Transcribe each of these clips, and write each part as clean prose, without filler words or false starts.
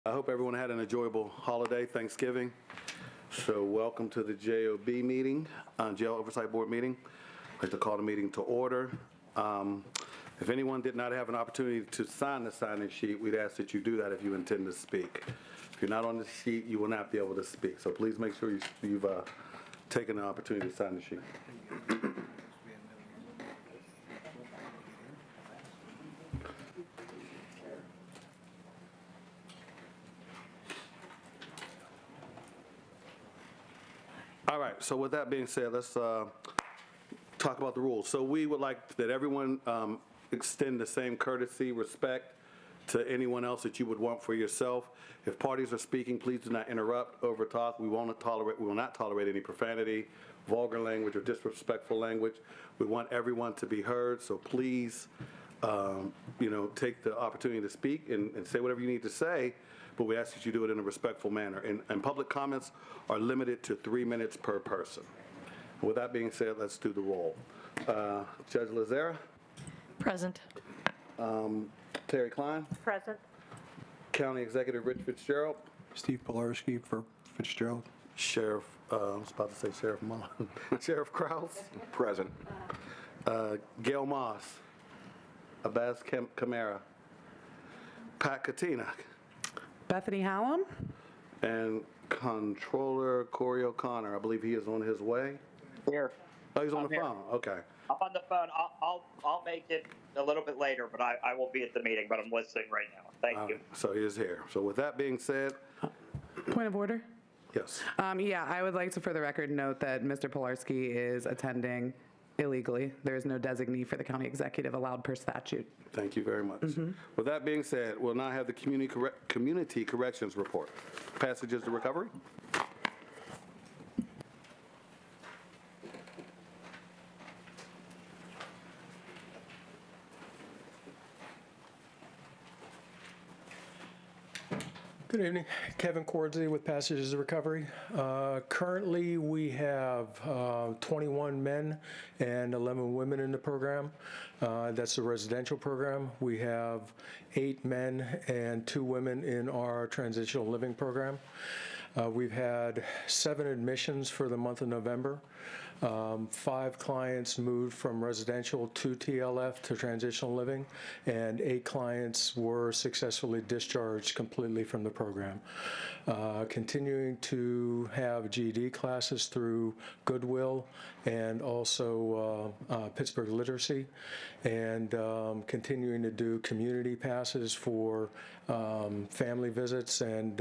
I hope everyone had an enjoyable holiday, Thanksgiving. So welcome to the JOB meeting, Jail Oversight Board meeting. I'd like to call the meeting to order. If anyone did not have an opportunity to sign the sign-in sheet, we'd ask that you do that if you intend to speak. If you're not on the sheet, you will not be able to speak. So please make sure you've taken the opportunity to sign the sheet. All right, so with that being said, let's talk about the rules. So we would like that everyone extend the same courtesy, respect to anyone else that you would want for yourself. If parties are speaking, please do not interrupt, overtalk. We will not tolerate any profanity, vulgar language, or disrespectful language. We want everyone to be heard, so please, take the opportunity to speak and say whatever you need to say, but we ask that you do it in a respectful manner. And public comments are limited to 3 minutes per person. With that being said, let's do the roll. Judge Lazara? Present. Terry Klein? Present. County Executive Rich Fitzgerald? Steve Pilarski for Fitzgerald. Sheriff, I was about to say Sheriff Mullen. Sheriff Krause? Present. Gail Moss? Abbas Kamara? Pat Katina? Bethany Hallam. And Controller Corey O'Connor. I believe he is on his way. Here. Oh, he's on I'm the here. phone. Okay. I'm on the phone. I'll make it a little bit later, but I will be at the meeting, but I'm listening right now. Thank you. So he is here. So with that being said, Point of order. yes. Yeah, I would like to, for the record, note that Mr. Pilarski is attending illegally. There is no designee for the county executive allowed per statute. Thank you very much. With that being said, we'll now have the community corrections report. Passages to recovery. Good evening. Kevin Cordsley with Passages of Recovery. Currently, we have 21 men and 11 women in the program. That's the residential program. We have 8 men and 2 women in our transitional living program. We've had 7 admissions for the month of November. 5 clients moved from residential to TLF to transitional living, and 8 clients were successfully discharged completely from the program. Continuing to have GED classes through Goodwill and also Pittsburgh Literacy, and continuing to do community passes for family visits and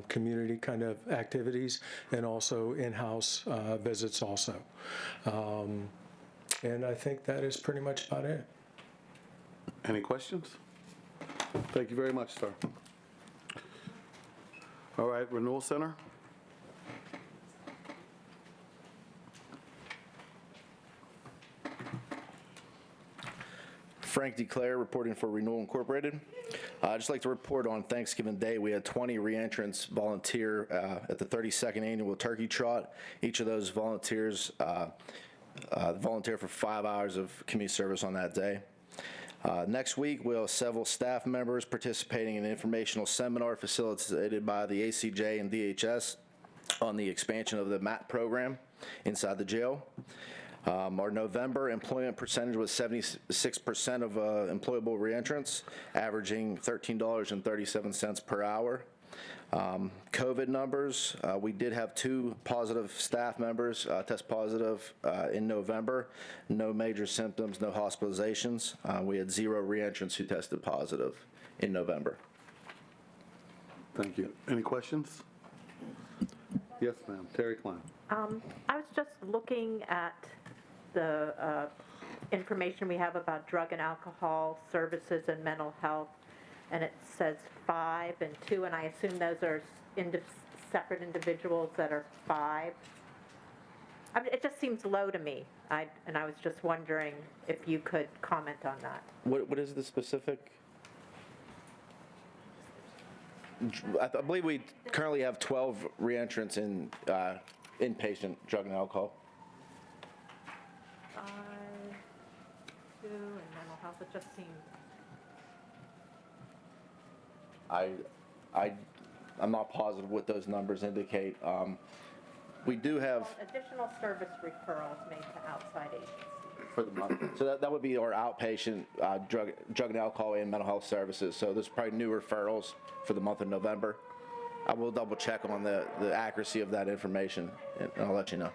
community kind of activities, and also in-house visits also. And I think that is pretty much about it. Any questions? Thank you very much, sir. All right, Renewal Center. Frank DeClaire reporting for Renewal Incorporated. I'd just like to report on Thanksgiving Day, we had 20 reentrants volunteer at the 32nd Annual Turkey Trot. Each of those volunteers volunteer for 5 hours of community service on that day. Next week, we'll have several staff members participating in an informational seminar facilitated by the ACJ and DHS on the expansion of the MAT program inside the jail. Our November employment percentage was 76% of employable reentrants, averaging $13.37 per hour. COVID numbers, we did have 2 positive staff members test positive in November. No major symptoms, no hospitalizations. We had 0 reentrants who tested positive in November. Thank you. Any questions? Yes, ma'am. Terry Klein. I was just looking at the information we have about drug and alcohol services and mental health, and it says 5 and 2, and I assume those are separate individuals that are 5. I mean, it just seems low to me, and I was just wondering if you could comment on that. What is the specific? I believe we currently have 12 reentrants in inpatient drug and alcohol. 5, 2, and mental health, it just seems... I I'm not positive what those numbers indicate. We do have Additional service referrals made to outside agencies. for the month. So that would be our outpatient drug and alcohol and mental health services. So there's probably new referrals for the month of November. I will double check on the accuracy of that information, and I'll let you know.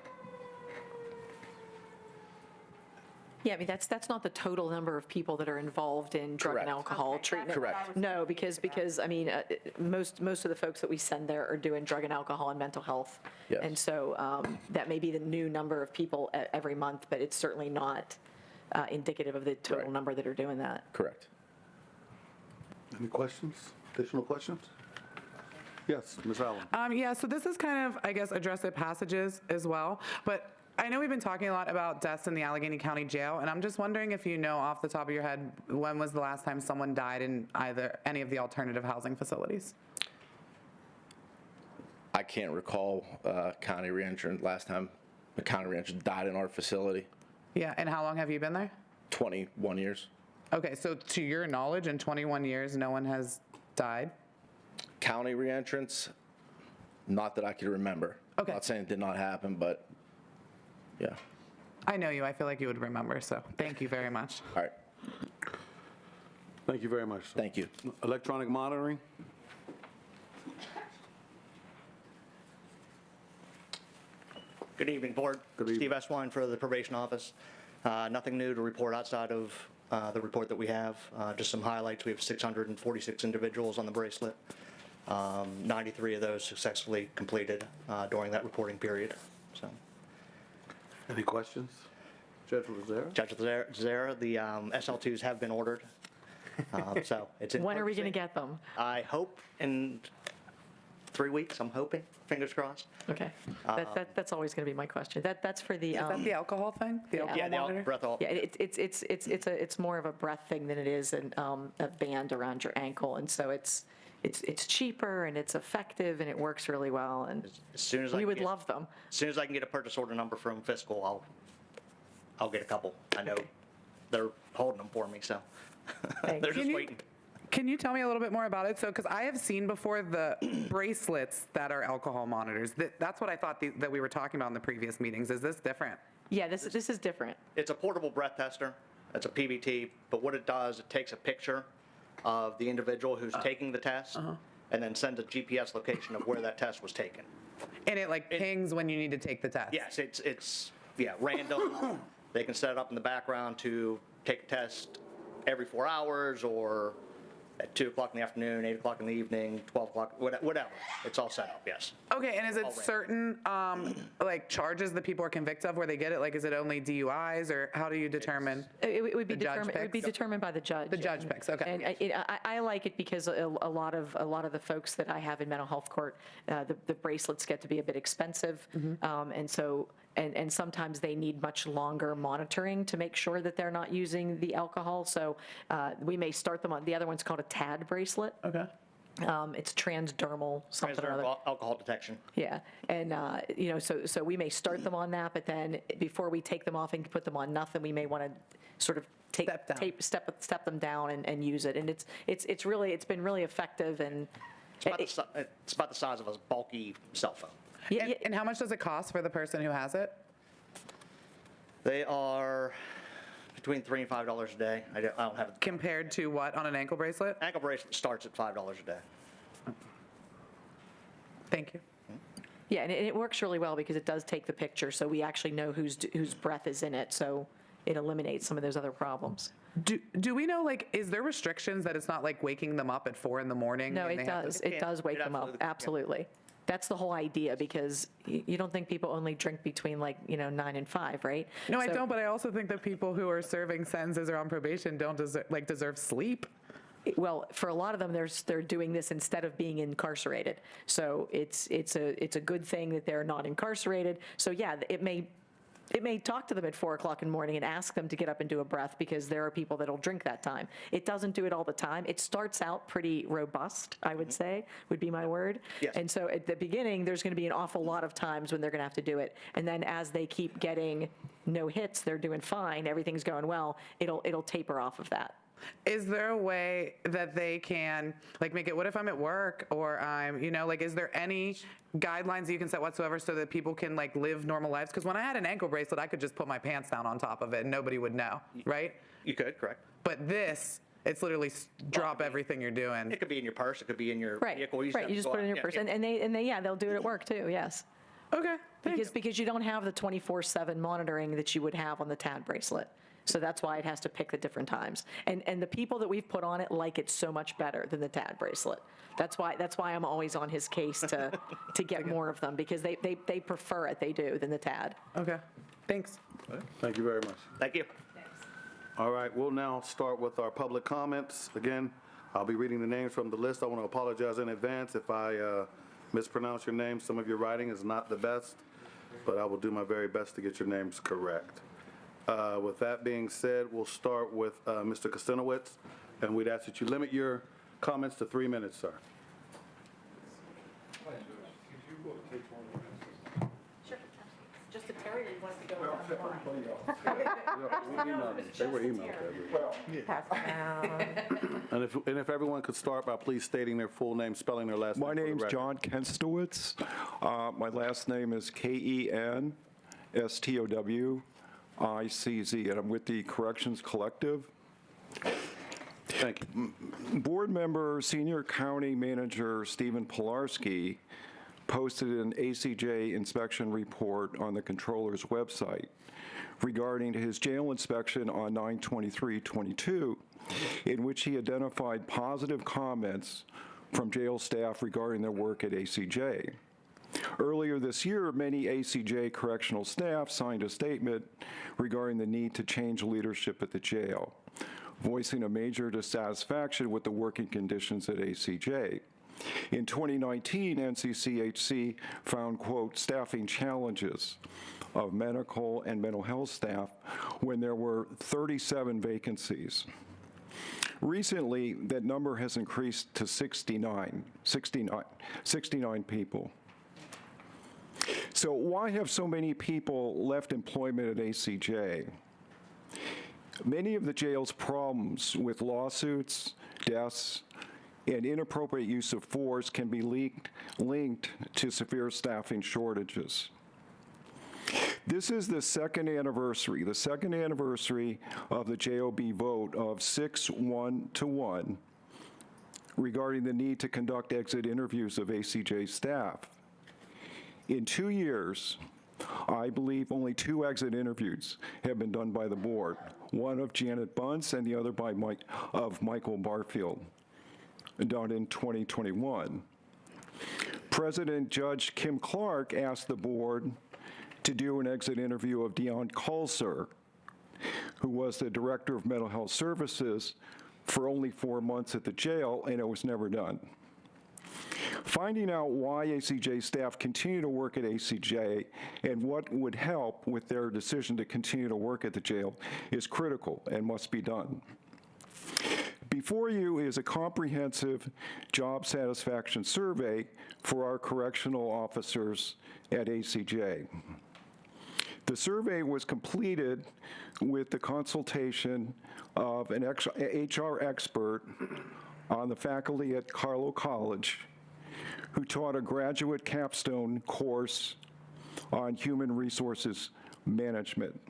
Yeah, I mean, that's not the total number of people that are involved in drug Correct. and alcohol Okay, treatment. that's what I Correct. was No, confused because I mean, most of the folks that we send there are doing drug and alcohol and mental health. Yes. And so that may be the new number of people every month, but it's certainly not indicative of the total Right. number that are doing that. Correct. Any questions? Additional questions? Yes, Ms. Allen. Yeah, so this is kind of, I guess, addressed passages as well, but I know we've been talking a lot about deaths in the Allegheny County Jail, and I'm just wondering if you know off the top of your head, when was the last time someone died in any of the alternative housing facilities? I can't recall county reentrant last time a county reentrant died in our facility. Yeah, and how long have you been there? 21 years. Okay, so to your knowledge, in 21 years, no one has died? County reentrants, not that I could remember. Okay. Not saying it did not happen, but yeah. I know you, I feel like you would remember, so thank you very much. All right. Thank you very much, sir. Thank you. Electronic monitoring? Good evening, Board. Good evening. Steve Eswine for the Probation Office. Nothing new to report outside of the report that we have. Just some highlights. We have 646 individuals on the bracelet. 93 of those successfully completed during that reporting period. So, Any questions? Judge Lazare? Judge Zara, the SL2s have been ordered. So it's in When are we going to purchasing. get them? I hope in 3 weeks, I'm hoping. Fingers crossed. Okay. That's always going to be my question. That's for the. Is that the alcohol thing? The alcohol Yeah, the monitor? breath all. Yeah, it's more of a breath thing than it is a band around your ankle, and so it's cheaper and it's effective and it works really well, and As soon as I we can would get- love them. As soon as I can get a purchase order number from fiscal, I'll get a couple. I know they're holding them for me, so Thanks. they're just waiting. Can you tell me a little bit more about it? So, because I have seen before the bracelets that are alcohol monitors. That's what I thought that we were talking about in the previous meetings. Is this different? Yeah, this is different. It's a portable breath tester. It's a PBT, but what it does, it takes a picture of the individual who's taking the test and then sends a GPS location of where that test was taken. And it like pings when you need to take the test? Yes, it's random. They can set it up in the background to take a test every 4 hours or at 2 o'clock in the afternoon, 8 o'clock in the evening, 12 o'clock, whatever. It's all set up, yes. Okay, and is it All right. certain like charges that people are convicted of where they get it? Like, is it only DUIs, or how do you determine? It would be The judge determined. It would be picks? determined by the judge. The judge picks, okay. And I like it because a lot of the folks that I have in mental health court, the bracelets get to be a bit expensive, and so. And sometimes they need much longer monitoring to make sure that they're not using the alcohol. So we may start them on, the other one's called a TAD bracelet. Okay. It's transdermal something or other. Alcohol detection. Yeah, and, so we may start them on that, but then before we take them off and put them on nothing, we may want to sort of step them down and use it. And it's been really effective, and. It's about the size of a bulky cell phone. Yeah, And how much does it cost for the person who has it? They are between $3 and $5 a day. I don't have, Compared to what on an ankle bracelet? ankle bracelet starts at $5 a day. Thank you. Yeah, and it works really well because it does take the picture, so we actually know whose breath is in it, so it eliminates some of those other problems. Do we know, like, is there restrictions that it's not like waking them up at 4 in the morning? No, and it they have to- does. It does wake It them up, absolutely can. absolutely. That's the whole idea, because you don't think people only drink between 9 and 5, right? No, I So- don't, but I also think that people who are serving sentences or on probation don't deserve sleep. Well, for a lot of them, they're doing this instead of being incarcerated. So it's a good thing that they're not incarcerated. So yeah, it may talk to them at 4 o'clock in the morning and ask them to get up and do a breath, because there are people that'll drink that time. It doesn't do it all the time. It starts out pretty robust, I would say, would be my word. Yes. And so at the beginning, there's going to be an awful lot of times when they're going to have to do it. And then as they keep getting no hits, they're doing fine, everything's going well, it'll taper off of that. Is there a way that they can, like, make it, what if I'm at work or I'm, like, is there any guidelines you can set whatsoever so that people can, like, live normal lives? Because when I had an ankle bracelet, I could just put my pants down on top of it and nobody would know, right? You could, correct. But this, it's literally drop everything you're doing. It could be in your purse, it could be in your Right, vehicle. right, you just put it in your Yeah, purse. yeah. And they, they'll do it at work too, yes. Okay, thanks. Because you don't have the 24/7 monitoring that you would have on the TAD bracelet. So that's why it has to pick the different times. And the people that we've put on it like it so much better than the TAD bracelet. That's why I'm always on his case to get more of them, because they prefer it, they do, than the TAD. Okay, thanks. Thank you very much. Thank you. All right, we'll now start with our public comments. Again, I'll be reading the names from the list. I want to apologize in advance if I mispronounce your name. Some of your writing is not the best, but I will do my very best to get your names correct. With that being said, we'll start with Mr. Kostinowitz, and we'd ask that you limit your comments to 3 minutes, sir. Sure. Just that Terry wants to go They were emailed to Pass down. And if everyone could start by please stating their full name, spelling their last name My for the name's record. John Kenstowitz. My last name is Kenstowicz, and I'm with the Corrections Collective. Thank you. Board member, Senior County Manager Stephen Pilarski posted an ACJ inspection report on the Controller's website regarding his jail inspection on 9/23/22, in which he identified positive comments from jail staff regarding their work at ACJ. Earlier this year, many ACJ correctional staff signed a statement regarding the need to change leadership at the jail, voicing a major dissatisfaction with the working conditions at ACJ. In 2019, NCCHC found, quote, staffing challenges of medical and mental health staff when there were 37 vacancies. Recently, that number has increased to 69 people. So why have so many people left employment at ACJ? Many of the jail's problems with lawsuits, deaths, and inappropriate use of force can be linked to severe staffing shortages. This is the second anniversary of the JOB vote of 6-1-1 regarding the need to conduct exit interviews of ACJ staff. In 2 years, I believe only 2 exit interviews have been done by the board, one of Janet Bunce and the other by Michael Barfield, done in 2021. President Judge Kim Clark asked the board to do an exit interview of Dion Kulser, who was the Director of Mental Health Services for only 4 months at the jail, and it was never done. Finding out why ACJ staff continue to work at ACJ and what would help with their decision to continue to work at the jail is critical and must be done. Before you is a comprehensive job satisfaction survey for our correctional officers at ACJ. The survey was completed with the consultation of an HR expert on the faculty at Carlow College, who taught a graduate capstone course on human resources management.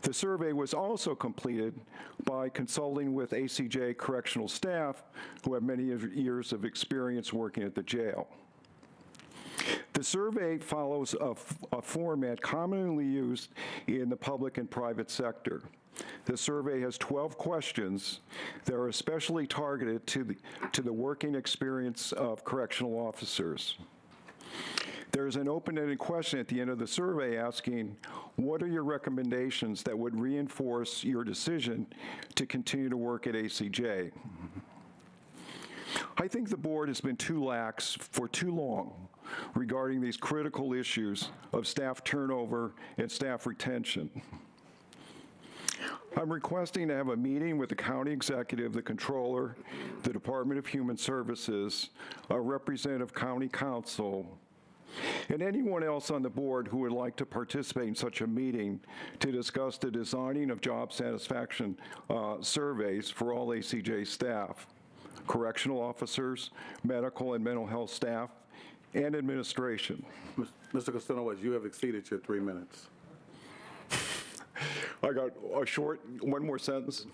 The survey was also completed by consulting with ACJ correctional staff who have many years of experience working at the jail. The survey follows a format commonly used in the public and private sector. The survey has 12 questions that are especially targeted to the working experience of correctional officers. There's an open-ended question at the end of the survey asking, what are your recommendations that would reinforce your decision to continue to work at ACJ? I think the board has been too lax for too long regarding these critical issues of staff turnover and staff retention. I'm requesting to have a meeting with the county executive, the controller, the Department of Human Services, a representative county council, and anyone else on the board who would like to participate in such a meeting to discuss the designing of job satisfaction surveys for all ACJ staff, correctional officers, medical and mental health staff, and administration. Mr. Costanowitz, you have exceeded your 3 minutes. I got a short, one more sentence.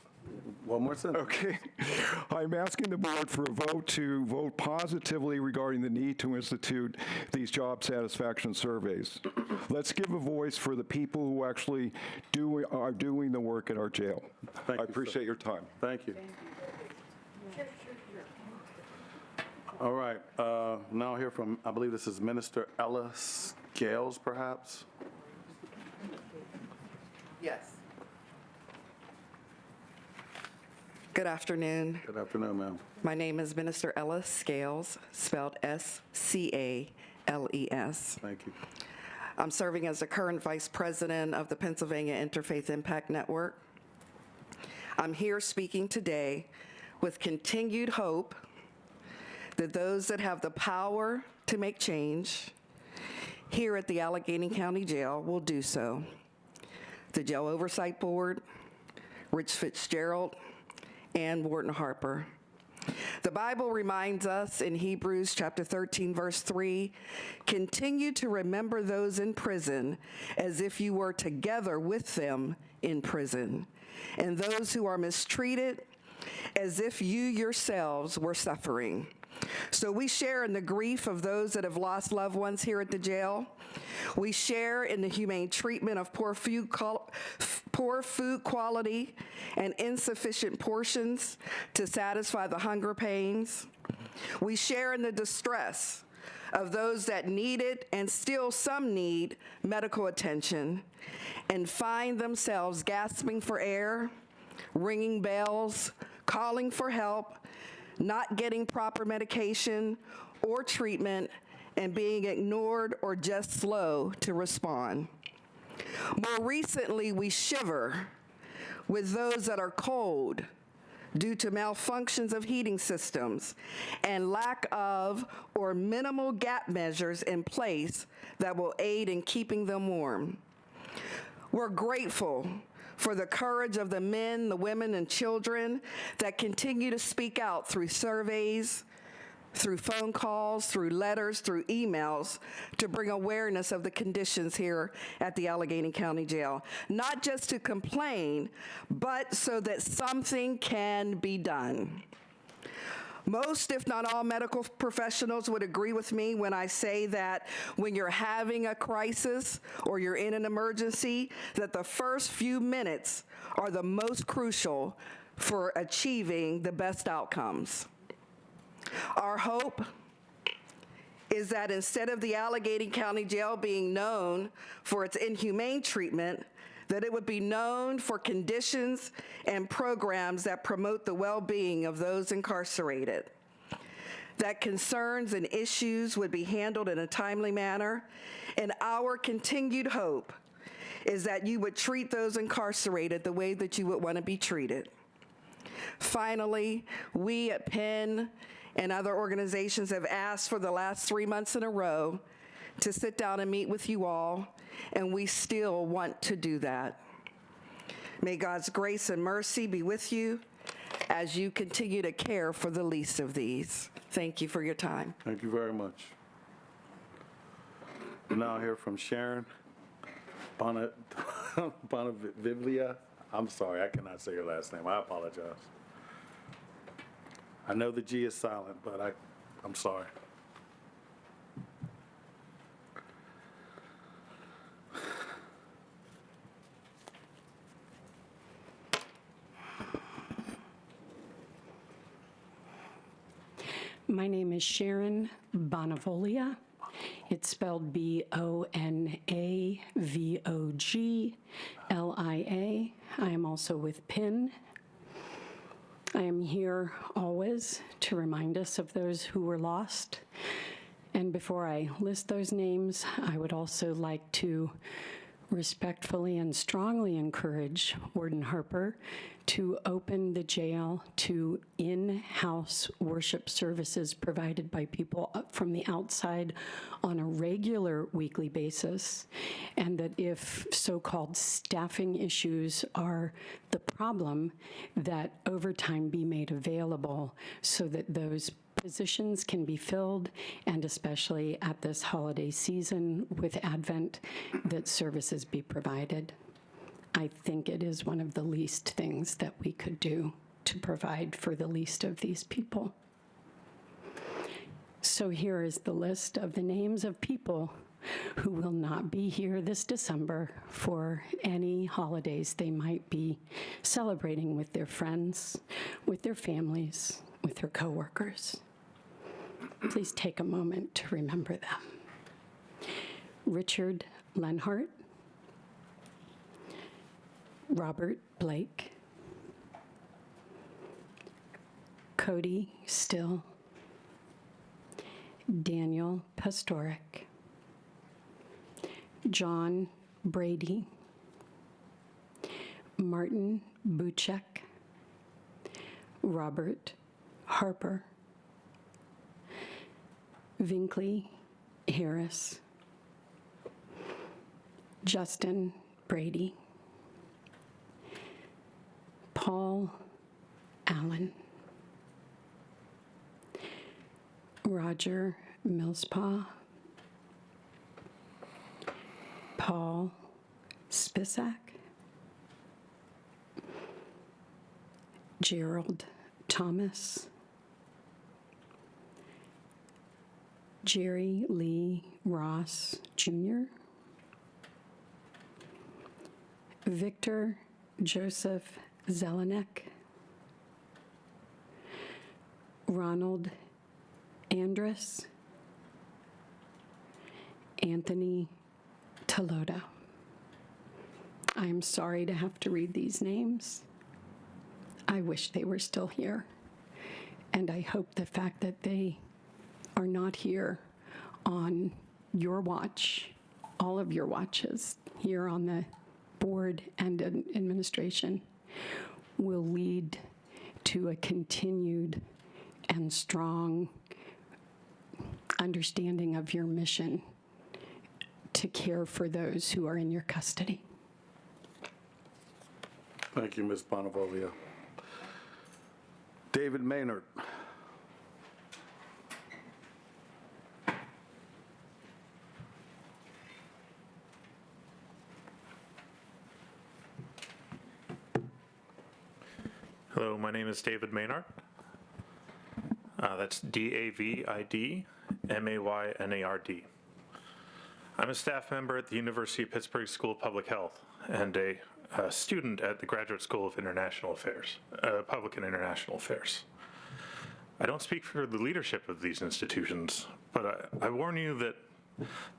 One more sentence. Okay. I'm asking the board for a vote to vote positively regarding the need to institute these job satisfaction surveys. Let's give a voice for the people who actually are doing the work at our jail. Thank I you, sir. appreciate your time. Thank you. All right, now hear from, I believe this is Minister Ella Scales, perhaps? Yes. Good afternoon. Good afternoon, ma'am. My name is Minister Ella Scales, spelled S-C-A-L-E-S. Thank you. I'm serving as the current Vice President of the Pennsylvania Interfaith Impact Network. I'm here speaking today with continued hope that those that have the power to make change here at the Allegheny County Jail will do so. The Jail Oversight Board, Rich Fitzgerald, and Warden Harper. The Bible reminds us in Hebrews chapter 13, verse 3, continue to remember those in prison as if you were together with them in prison, and those who are mistreated as if you yourselves were suffering. So we share in the grief of those that have lost loved ones here at the jail. We share in the humane treatment of poor food quality and insufficient portions to satisfy the hunger pains. We share in the distress of those that needed and still some need medical attention and find themselves gasping for air, ringing bells, calling for help, not getting proper medication or treatment, and being ignored or just slow to respond. More recently, we shiver with those that are cold due to malfunctions of heating systems and lack of or minimal gap measures in place that will aid in keeping them warm. We're grateful for the courage of the men, the women, and children that continue to speak out through surveys, through phone calls, through letters, through emails, to bring awareness of the conditions here at the Allegheny County Jail. Not just to complain, but so that something can be done. Most, if not all, medical professionals would agree with me when I say that when you're having a crisis or you're in an emergency, that the first few minutes are the most crucial for achieving the best outcomes. Our hope is that instead of the Allegheny County Jail being known for its inhumane treatment, that it would be known for conditions and programs that promote the well-being of those incarcerated, that concerns and issues would be handled in a timely manner, and our continued hope is that you would treat those incarcerated the way that you would want to be treated. Finally, we at Penn and other organizations have asked for the last 3 months in a row to sit down and meet with you all, and we still want to do that. May God's grace and mercy be with you as you continue to care for the least of these. Thank you for your time. Thank you very much. Now I hear from Sharon Bonavivlia. I'm sorry, I cannot say your last name. I apologize. I know the G is silent, but I'm sorry. My name is Sharon Bonavolia. It's spelled B-O-N-A-V-O-G-L-I-A. I am also with PIN. I am here always to remind us of those who were lost. And before I list those names, I would also like to respectfully and strongly encourage Warden Harper to open the jail to in-house worship services provided by people from the outside on a regular weekly basis, and that if so-called staffing issues are the problem, that overtime be made available so that those positions can be filled, and especially at this holiday season with Advent, that services be provided. I think it is one of the least things that we could do to provide for the least of these people. So here is the list of the names of people who will not be here this December for any holidays they might be celebrating with their friends, with their families, with their coworkers. Please take a moment to remember them. Richard Lenhart, Robert Blake, Cody Still, Daniel Pastoric, John Brady, Martin Buchek, Robert Harper, Vinkley Harris, Justin Brady, Paul Allen, Roger Millspaw, Paul Spisak, Gerald Thomas, Jerry Lee Ross Jr., Victor Joseph Zelenek, Ronald Andrus, Anthony Toloda. I am sorry to have to read these names. I wish they were still here. And I hope the fact that they are not here on your watch, all of your watches here on the board and administration, will lead to a continued and strong understanding of your mission to care for those who are in your custody. Thank you, Ms. Bonavovia. David Maynard. Hello, my name is David Maynard. That's DavidMaynard. I'm a staff member at the University of Pittsburgh School of Public Health and a student at the Graduate School of International Affairs, Public and International Affairs. I don't speak for the leadership of these institutions, but I warn you that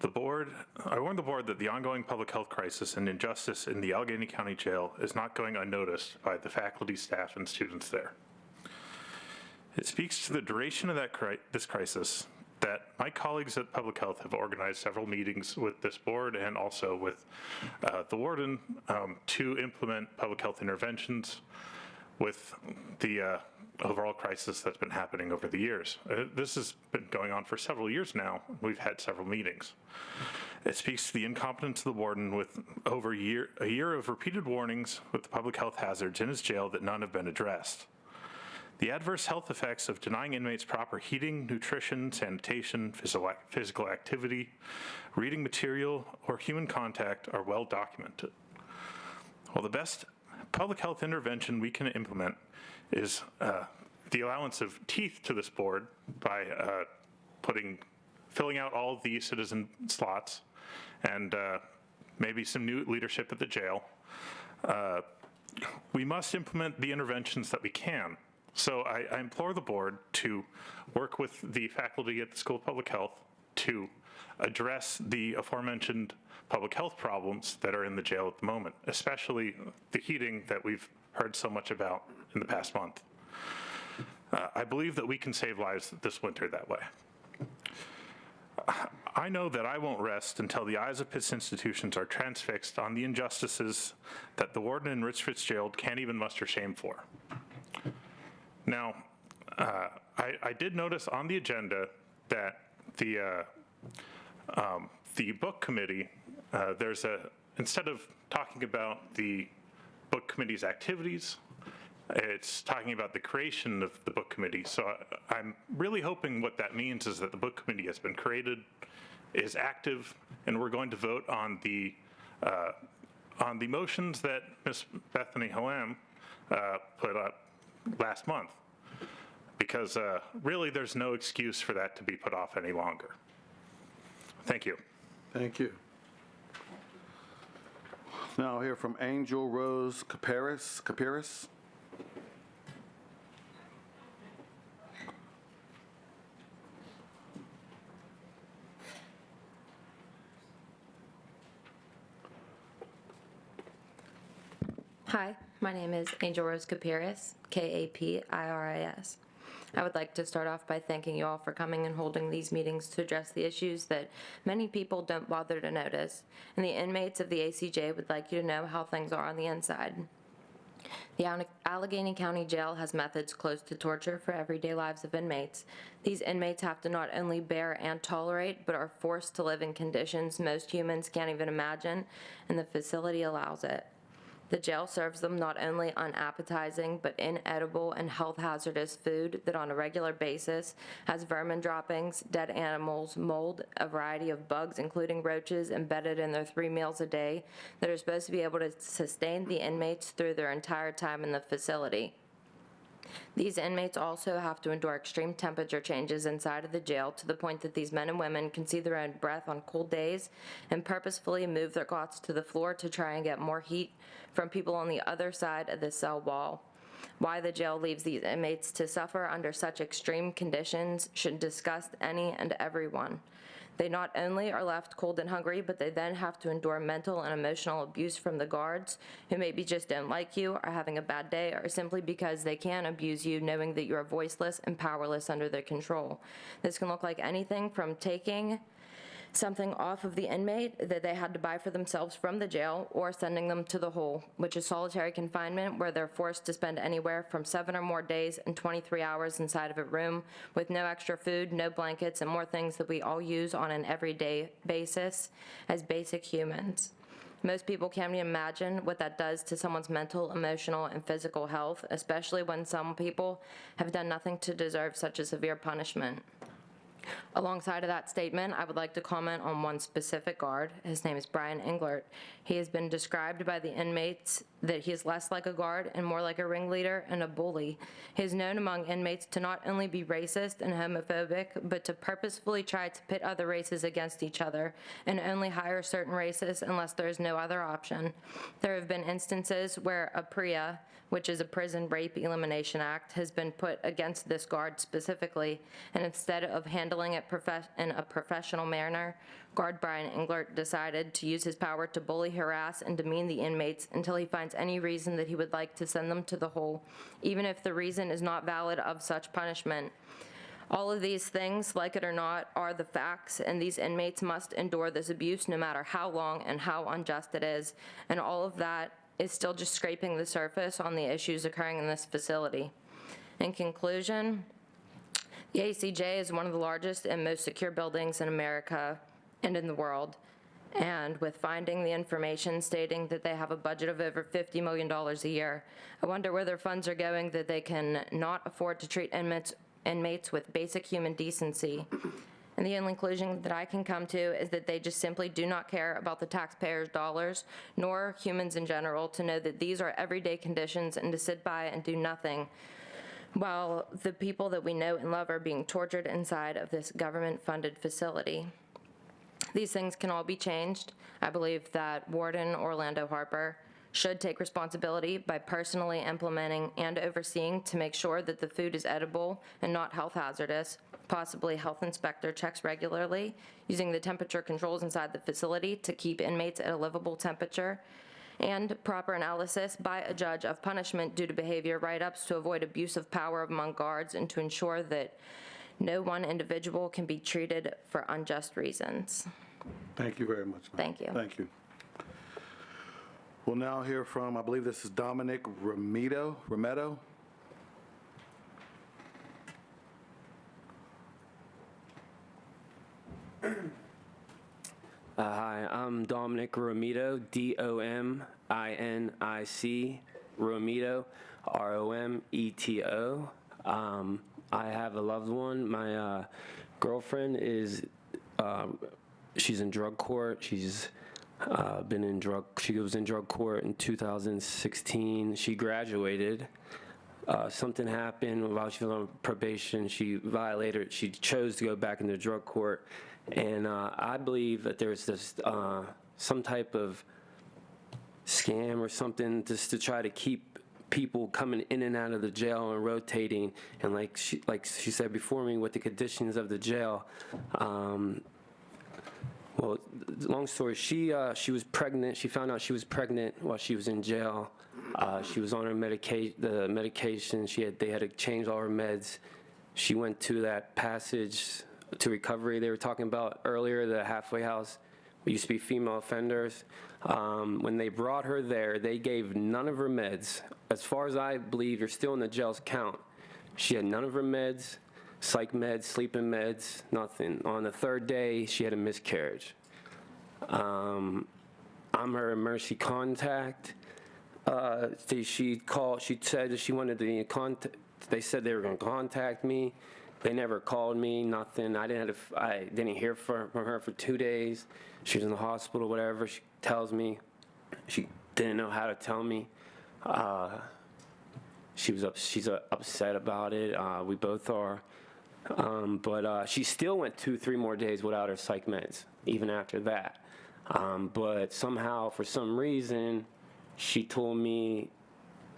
I warn the board that the ongoing public health crisis and injustice in the Allegheny County Jail is not going unnoticed by the faculty, staff, and students there. It speaks to the duration of this crisis that my colleagues at Public Health have organized several meetings with this board and also with the warden to implement public health interventions with the overall crisis that's been happening over the years. This has been going on for several years now. We've had several meetings. It speaks to the incompetence of the warden with over a year of repeated warnings with the public health hazards in his jail that none have been addressed. The adverse health effects of denying inmates proper heating, nutrition, sanitation, physical activity, reading material, or human contact are well documented. Well, the best public health intervention we can implement is the allowance of teeth to this board by filling out all of the citizen slots and maybe some new leadership at the jail. We must implement the interventions that we can. So I implore the board to work with the faculty at the School of Public Health to address the aforementioned public health problems that are in the jail at the moment, especially the heating that we've heard so much about in the past month. I believe that we can save lives this winter that way. I know that I won't rest until the eyes of Pitt's institutions are transfixed on the injustices that the warden in Rich Fitzgerald can't even muster shame for. Now, I did notice on the agenda that the book committee, instead of talking about the book committee's activities, it's talking about the creation of the book committee. So I'm really hoping what that means is that the book committee has been created, is active, and we're going to vote on the motions that Ms. Bethany Hallam put up last month. Because really, there's no excuse for that to be put off any longer. Thank you. Thank you. Now I'll hear from Angel Rose Capiris. Hi, my name is Angel Rose Capiris, Kapiris. I would like to start off by thanking you all for coming and holding these meetings to address the issues that many people don't bother to notice, and the inmates of the ACJ would like you to know how things are on the inside. The Allegheny County Jail has methods close to torture for everyday lives of inmates. These inmates have to not only bear and tolerate, but are forced to live in conditions most humans can't even imagine, and the facility allows it. The jail serves them not only unappetizing but inedible and health hazardous food that on a regular basis has vermin droppings, dead animals, mold, a variety of bugs including roaches embedded in their 3 meals a day that are supposed to be able to sustain the inmates through their entire time in the facility. These inmates also have to endure extreme temperature changes inside of the jail to the point that these men and women can see their own breath on cold days and purposefully move their cots to the floor to try and get more heat from people on the other side of the cell wall. Why the jail leaves these inmates to suffer under such extreme conditions should disgust any and everyone. They not only are left cold and hungry, but they then have to endure mental and emotional abuse from the guards, who maybe just don't like you, are having a bad day, or simply because they can abuse you knowing that you are voiceless and powerless under their control. This can look like anything from taking something off of the inmate that they had to buy for themselves from the jail, or sending them to the hole, which is solitary confinement, where they're forced to spend anywhere from 7 or more days and 23 hours inside of a room with no extra food, no blankets, and more things that we all use on an everyday basis as basic humans. Most people can't even imagine what that does to someone's mental, emotional, and physical health, especially when some people have done nothing to deserve such a severe punishment. Alongside of that statement, I would like to comment on one specific guard. His name is Brian Englert. He has been described by the inmates that he is less like a guard and more like a ringleader and a bully. He is known among inmates to not only be racist and homophobic, but to purposefully try to pit other races against each other and only hire certain races unless there is no other option. There have been instances where a PREA, which is a Prison Rape Elimination Act, has been put against this guard specifically, and instead of handling it in a professional manner, Guard Brian Englert decided to use his power to bully, harass, and demean the inmates until he finds any reason that he would like to send them to the hole, even if the reason is not valid of such punishment. All of these things, like it or not, are the facts, and these inmates must endure this abuse no matter how long and how unjust it is, and all of that is still just scraping the surface on the issues occurring in this facility. In conclusion, the ACJ is one of the largest and most secure buildings in America and in the world. And with finding the information stating that they have a budget of over $50 million a year, I wonder where their funds are going that they can not afford to treat inmates with basic human decency. And the only conclusion that I can come to is that they just simply do not care about the taxpayers' dollars, nor humans in general, to know that these are everyday conditions and to sit by and do nothing while the people that we know and love are being tortured inside of this government-funded facility. These things can all be changed. I believe that Warden Orlando Harper should take responsibility by personally implementing and overseeing to make sure that the food is edible and not health hazardous. Possibly health inspector checks regularly, using the temperature controls inside the facility to keep inmates at a livable temperature, and proper analysis by a judge of punishment due to behavior write-ups to avoid abuse of power among guards and to ensure that No one individual can be treated for unjust reasons. Thank you very much, ma'am. Thank you. Thank you. We'll now hear from, I believe this is Dominic Remedo. Hi, I'm Dominic Romito, D-O-M-I-N-I-C, Romito, R-O-M-E-T-O. I have a loved one. My girlfriend is, she's in drug court. She's she was in drug court in 2016. She graduated. Something happened while she was on probation. She chose to go back into drug court. And I believe that there's this some type of scam or something just to try to keep people coming in and out of the jail and rotating. And like she said before me, with the conditions of the jail. Well, long story, she was pregnant. She found out she was pregnant while she was in jail. She was on her medication. They had to change all her meds. She went to that passage to recovery they were talking about earlier, the halfway house. It used to be female offenders. When they brought her there, they gave none of her meds. As far as I believe, you're still in the jail's count. She had none of her meds, psych meds, sleeping meds, nothing. On the third day, she had a miscarriage. I'm her emergency contact. She said that she wanted to contact. They said they were going to contact me. They never called me, nothing. I didn't hear from her for 2 days. She was in the hospital, whatever. She tells me she didn't know how to tell me. She's upset about it. We both are. But she still went 2-3 more days without her psych meds, even after that. But somehow, for some reason, she told me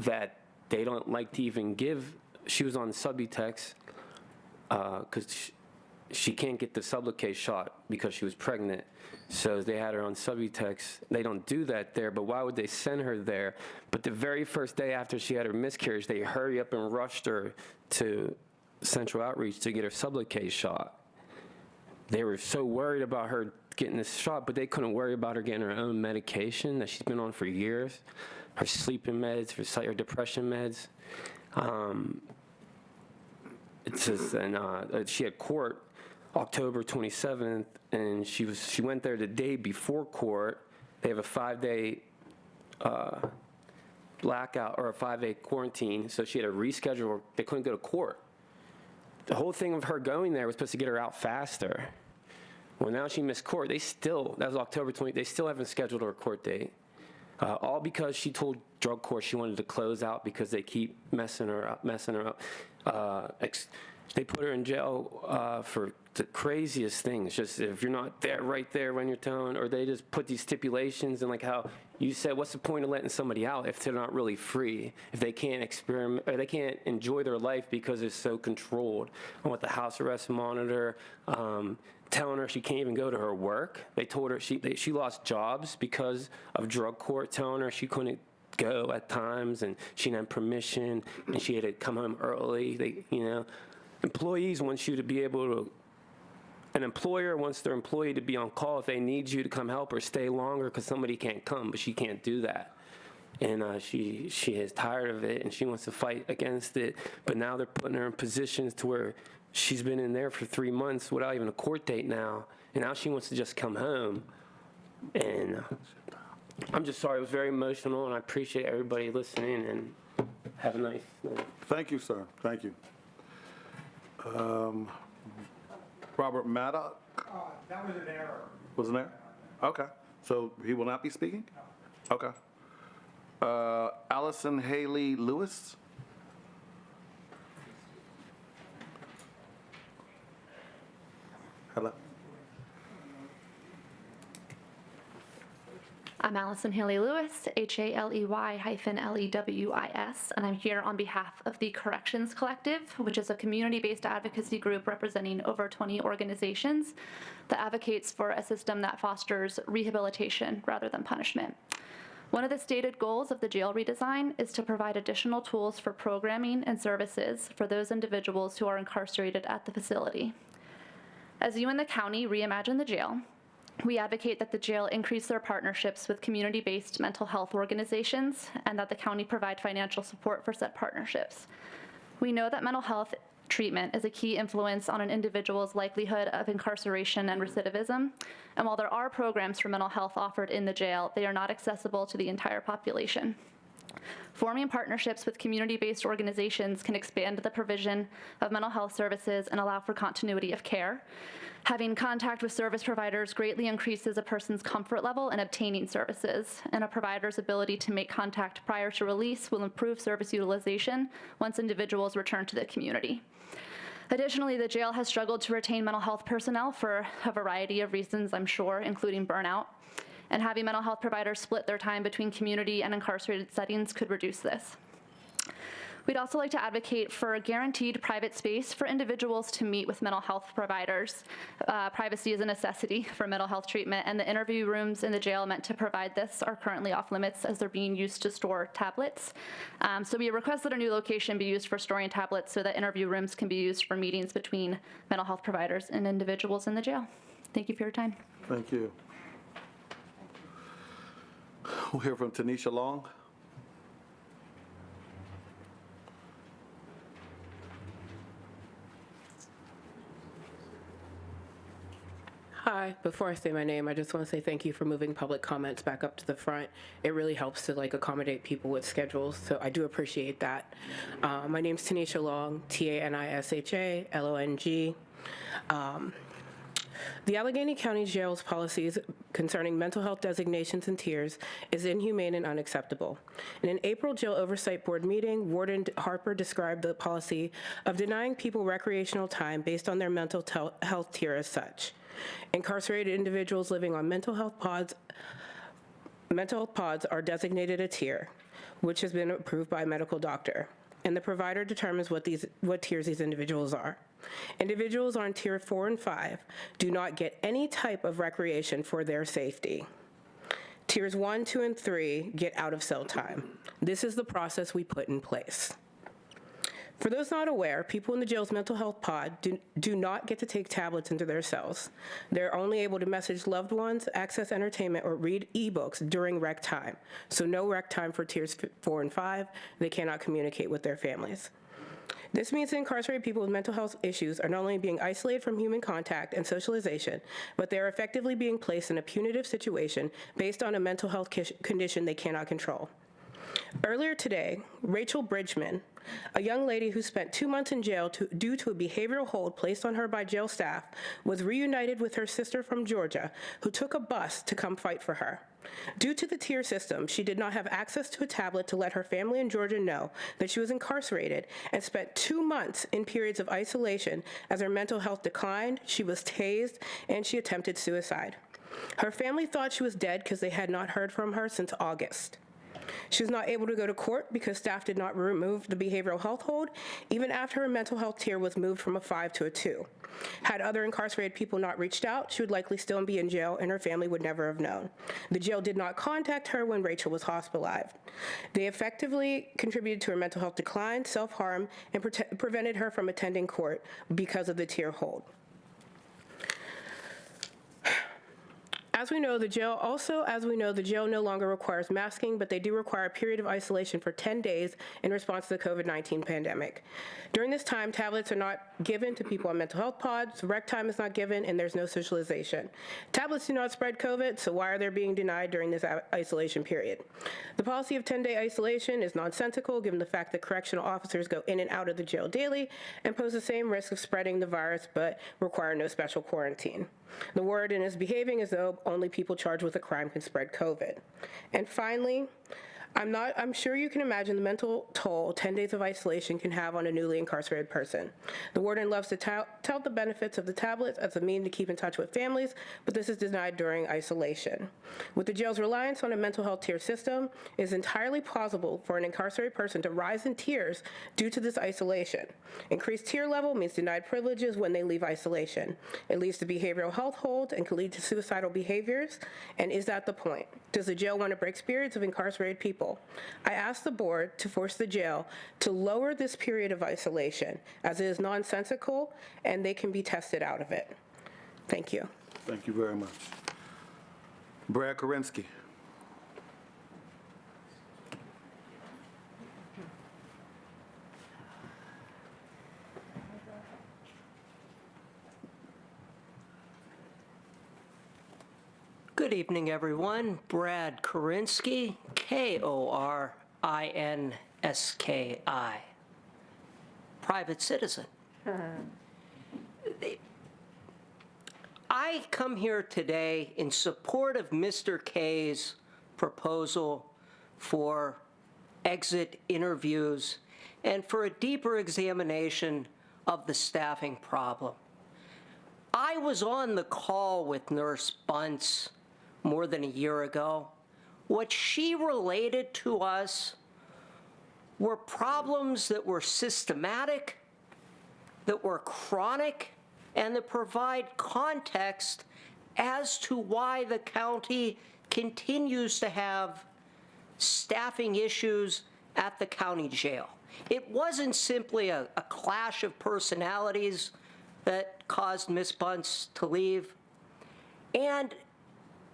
that they don't like to even give. She was on Subutex. Because she can't get the Sublocade shot because she was pregnant. So they had her on Subutex. They don't do that there, but why would they send her there? But the very first day after she had her miscarriage, they hurry up and rushed her to Central Outreach to get her Sublocade shot. They were so worried about her getting this shot, but they couldn't worry about her getting her own medication that she's been on for years, her sleeping meds, her depression meds. It says, and she had court October 27th, and she went there the day before court. They have a 5-day blackout or a 5-day quarantine, so she had to reschedule. They couldn't go to court. The whole thing of her going there was supposed to get her out faster. Well, now she missed court. That was October 20th. They still haven't scheduled her court date. All because she told drug court she wanted to close out because they keep messing her up. They put her in jail for the craziest things. Just if you're not there, right there when you're telling, or they just put these stipulations and like how you said, what's the point of letting somebody out if they're not really free? If they can't experiment or they can't enjoy their life because it's so controlled. And with the house arrest monitor, telling her she can't even go to her work. They told her she lost jobs because of drug court, telling her she couldn't go at times and she didn't have permission and she had to come home early. Employees want you to be able to, an employer wants their employee to be on call if they need you to come help or stay longer because somebody can't come, but she can't do that. And she is tired of it and she wants to fight against it, but now they're putting her in positions to where she's been in there for 3 months without even a court date now, and now she wants to just come home. And I'm just sorry, it was very emotional, and I appreciate everybody listening, and have a nice night. Thank you, sir. Thank you. Robert Maddock? That was an error. Was an error? Okay. So he will not be speaking? Okay. Allison Haley Lewis? Hello. I'm Allison Haley Lewis, HALEY-LEWIS, and I'm here on behalf of the Corrections Collective, which is a community-based advocacy group representing over 20 organizations that advocates for a system that fosters rehabilitation rather than punishment. One of the stated goals of the jail redesign is to provide additional tools for programming and services for those individuals who are incarcerated at the facility. As you and the county reimagine the jail, we advocate that the jail increase their partnerships with community-based mental health organizations and that the county provide financial support for said partnerships. We know that mental health treatment is a key influence on an individual's likelihood of incarceration and recidivism, and while there are programs for mental health offered in the jail, they are not accessible to the entire population. Forming partnerships with community-based organizations can expand the provision of mental health services and allow for continuity of care. Having contact with service providers greatly increases a person's comfort level in obtaining services, and a provider's ability to make contact prior to release will improve service utilization once individuals return to the community. Additionally, the jail has struggled to retain mental health personnel for a variety of reasons, I'm sure, including burnout. And having mental health providers split their time between community and incarcerated settings could reduce this. We'd also like to advocate for a guaranteed private space for individuals to meet with mental health providers. Privacy is a necessity for mental health treatment, and the interview rooms in the jail meant to provide this are currently off limits as they're being used to store tablets. So we request that a new location be used for storing tablets so that interview rooms can be used for meetings between mental health providers and individuals in the jail. Thank you for your time. Thank you. We'll hear from Tanisha Long. Hi, before I say my name, I just want to say thank you for moving public comments back up to the front. It really helps to accommodate people with schedules, so I do appreciate that. My name's Tanisha Long, Tanisha Long. The Allegheny County Jail's policies concerning mental health designations and tiers is inhumane and unacceptable. In an April Jail Oversight Board meeting, Warden Harper described the policy of denying people recreational time based on their mental health tier as such. Incarcerated individuals living on mental health pods are designated a tier, which has been approved by a medical doctor, and the provider determines what tiers these individuals are. Individuals on tier 4 and 5 do not get any type of recreation for their safety. Tiers 1, 2, and 3 get out of cell time. This is the process we put in place. For those not aware, people in the jail's mental health pod do not get to take tablets into their cells. They're only able to message loved ones, access entertainment, or read ebooks during rec time. So no rec time for tiers 4 and 5. They cannot communicate with their families. This means that incarcerated people with mental health issues are not only being isolated from human contact and socialization, but they are effectively being placed in a punitive situation based on a mental health condition they cannot control. Earlier today, Rachel Bridgman, a young lady who spent 2 months in jail due to a behavioral hold placed on her by jail staff, was reunited with her sister from Georgia, who took a bus to come fight for her. Due to the tier system, she did not have access to a tablet to let her family in Georgia know that she was incarcerated and spent 2 months in periods of isolation as her mental health declined, she was tased, and she attempted suicide. Her family thought she was dead because they had not heard from her since August. She was not able to go to court because staff did not remove the behavioral health hold, even after her mental health tier was moved from a 5 to a 2. Had other incarcerated people not reached out, she would likely still be in jail and her family would never have known. The jail did not contact her when Rachel was hospitalized. They effectively contributed to her mental health decline, self-harm, and prevented her from attending court because of the tier hold. As we know, the jail no longer requires masking, but they do require a period of isolation for 10 days in response to the COVID-19 pandemic. During this time, tablets are not given to people on mental health pods, rec time is not given, and there's no socialization. Tablets do not spread COVID, so why are they being denied during this isolation period? The policy of 10-day isolation is nonsensical, given the fact that correctional officers go in and out of the jail daily and pose the same risk of spreading the virus, but require no special quarantine. The warden is behaving as though only people charged with a crime can spread COVID. And finally, I'm sure you can imagine the mental toll 10 days of isolation can have on a newly incarcerated person. The warden loves to tout the benefits of the tablets as a means to keep in touch with families, but this is denied during isolation. With the jail's reliance on a mental health tier system, it is entirely plausible for an incarcerated person to rise in tiers due to this isolation. Increased tier level means denied privileges when they leave isolation. It leads to behavioral health holds and can lead to suicidal behaviors. And is that the point? Does the jail want to break spirits of incarcerated people? I ask the board to force the jail to lower this period of isolation, as it is nonsensical and they can be tested out of it. Thank you. Thank you very much. Brad Korinsky. Good evening, everyone. Brad Korinsky, K-O-R-I-N-S-K-I. Private citizen. I come here today in support of Mr. K's proposal for exit interviews and for a deeper examination of the staffing problem. I was on the call with Nurse Bunce more than a year ago. What she related to us were problems that were systematic, that were chronic, and that provide context as to why the county continues to have staffing issues at the county jail. It wasn't simply a clash of personalities that caused Ms. Bunce to leave. And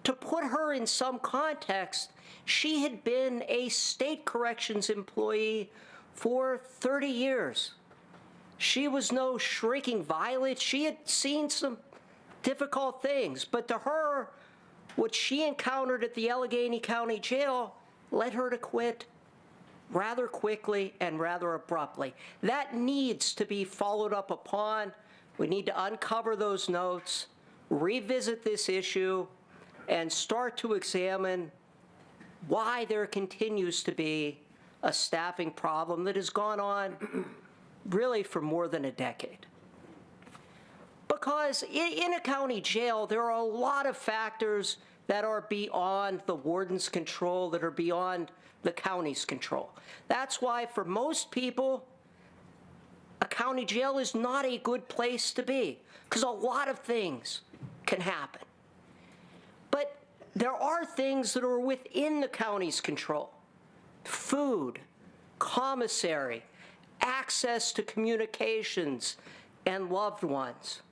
to put her in some context, she had been a state corrections employee for 30 years. She was no shrinking violet. She had seen some difficult things, but to her, what she encountered at the Allegheny County Jail led her to quit rather quickly and rather abruptly. That needs to be followed up upon. We need to uncover those notes, revisit this issue, and start to examine why there continues to be a staffing problem that has gone on really for more than a decade. Because in a county jail, there are a lot of factors that are beyond the warden's control, that are beyond the county's control. That's why for most people, a county jail is not a good place to be, because a lot of things can happen. But there are things that are within the county's control. Food, commissary, access to communications and loved ones,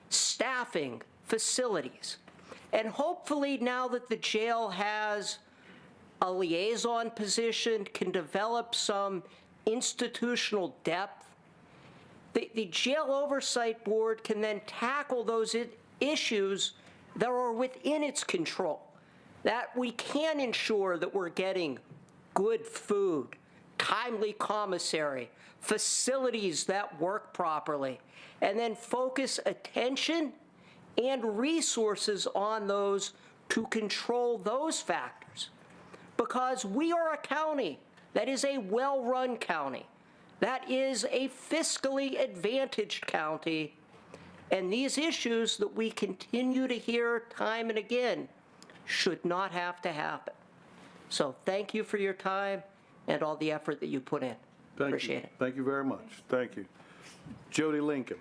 staffing, facilities. And hopefully now that the jail has a liaison position, can develop some institutional depth, the Jail Oversight Board can then tackle those issues that are within its control, that we can ensure that we're getting good food, timely commissary, facilities that work properly, and then focus attention and resources on those to control those factors. Because we are a county that is a well-run county, that is a fiscally advantaged county, and these issues that we continue to hear time and again should not have to happen. So thank you for your time and all the effort that you put in. Appreciate it. Thank you very much. Thank you. Jody Lincoln.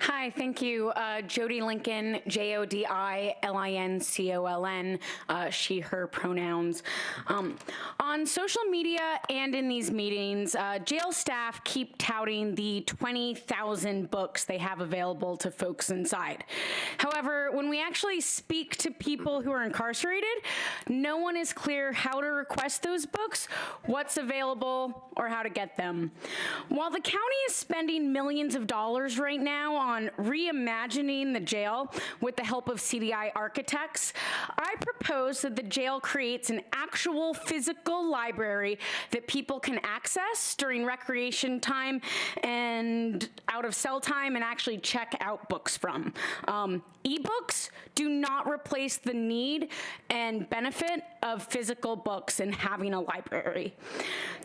Hi, thank you. Jody Lincoln, Jodilincoln, she, her pronouns. On social media and in these meetings, jail staff keep touting the 20,000 books they have available to folks inside. However, when we actually speak to people who are incarcerated, no one is clear how to request those books, what's available, or how to get them. While the county is spending millions of dollars right now on reimagining the jail with the help of CDI architects. I propose that the jail creates an actual physical library that people can access during recreation time and out of cell time and actually check out books from. Ebooks do not replace the need and benefit of physical books and having a library.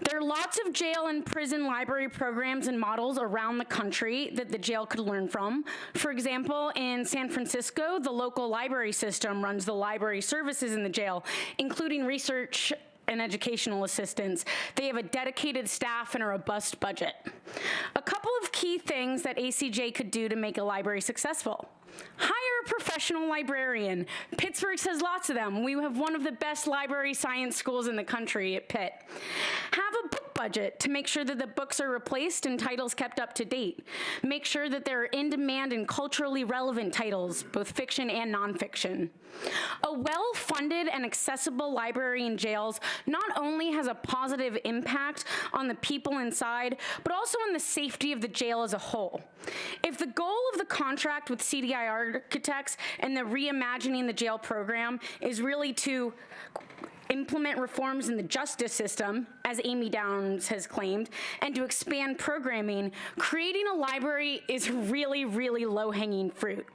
There are lots of jail and prison library programs and models around the country that the jail could learn from. For example, in San Francisco, the local library system runs the library services in the jail, including research and educational assistance. They have a dedicated staff and a robust budget. A couple of key things that ACJ could do to make a library successful. Hire a professional librarian. Pittsburgh has lots of them. We have one of the best library science schools in the country at Pitt. Have a book budget to make sure that the books are replaced and titles kept up to date. Make sure that there are in-demand and culturally relevant titles, both fiction and nonfiction. A well-funded and accessible library in jails not only has a positive impact on the people inside, but also on the safety of the jail as a whole. If the goal of the contract with CDI architects and the reimagining the jail program is really to implement reforms in the justice system, as Amy Downs has claimed, and to expand programming, creating a library is really, really low-hanging fruit.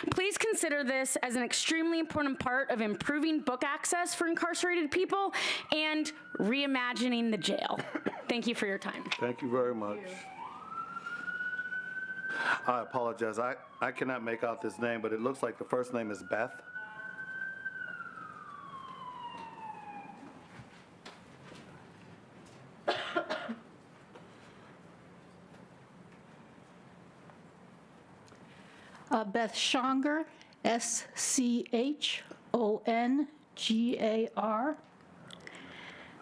Please consider this as an extremely important part of improving book access for incarcerated people and reimagining the jail. Thank you for your time. Thank you very much. I apologize. I cannot make out this name, but it looks like the first name is Beth. Beth Schonger, SCHONGAR.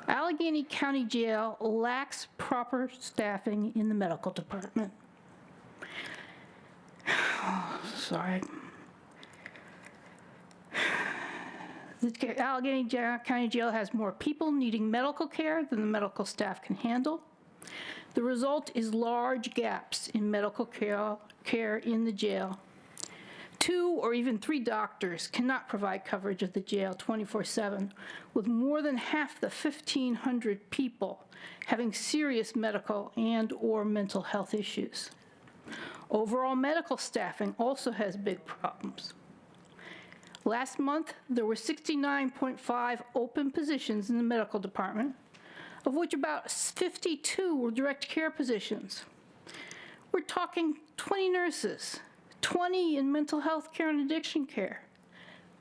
Allegheny County Jail lacks proper staffing in the medical department. Sorry. The Allegheny County Jail has more people needing medical care than the medical staff can handle. The result is large gaps in medical care in the jail. 2 or even 3 doctors cannot provide coverage of the jail 24/7, with more than half the 1,500 people having serious medical and/or mental health issues. Overall medical staffing also has big problems. Last month, there were 69.5 open positions in the medical department, of which about 52 were direct care positions. We're talking 20 nurses, 20 in mental health care and addiction care,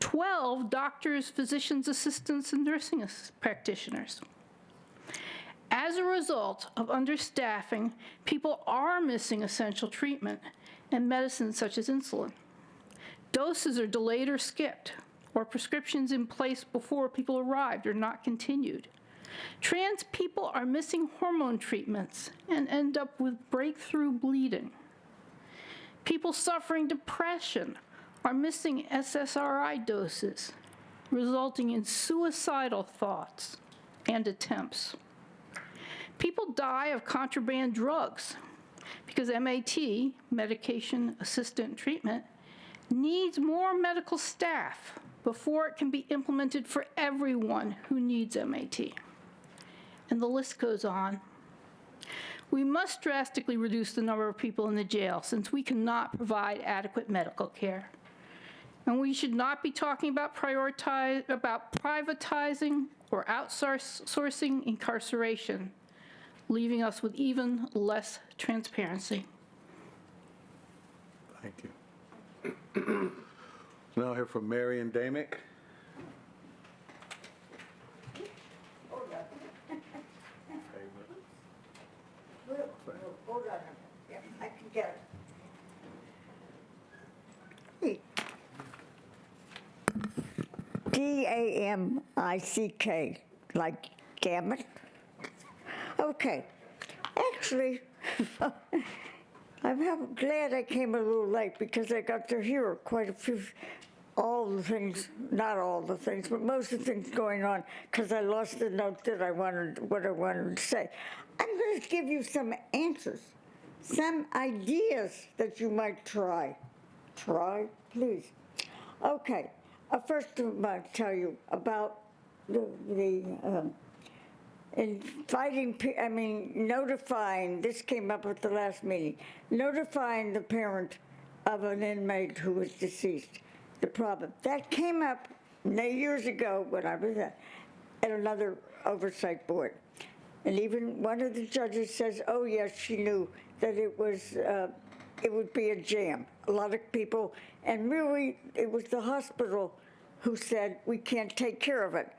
12 doctors, physicians, assistants, and nursing practitioners. As a result of understaffing, people are missing essential treatment and medicines such as insulin. Doses are delayed or skipped, or prescriptions in place before people arrived are not continued. Trans people are missing hormone treatments and end up with breakthrough bleeding. People suffering depression are missing SSRI doses, resulting in suicidal thoughts and attempts. People die of contraband drugs because MAT, medication assisted treatment, needs more medical staff before it can be implemented for everyone who needs MAT. And the list goes on. We must drastically reduce the number of people in the jail since we cannot provide adequate medical care. And we should not be talking about privatizing or outsourcing incarceration, leaving us with even less transparency. Thank you. Now hear from Marion Damick. Hold on. Yeah, I can get it. D-A-M-I-C-K, like damn it. Okay. Actually, I'm glad I came a little late because I got to hear quite a few, all the things, not all the things, but most of the things going on because I lost the note that what I wanted to say. I'm going to give you some answers some ideas that you might try. Try, please. Okay, first I'm going to tell you about notifying, this came up at the last meeting, notifying the parent of an inmate who was deceased. The problem, that came up years ago when I was at another oversight board. And even one of the judges says, oh yes, she knew that it would be a jam. A lot of people, and really it was the hospital who said, we can't take care of it.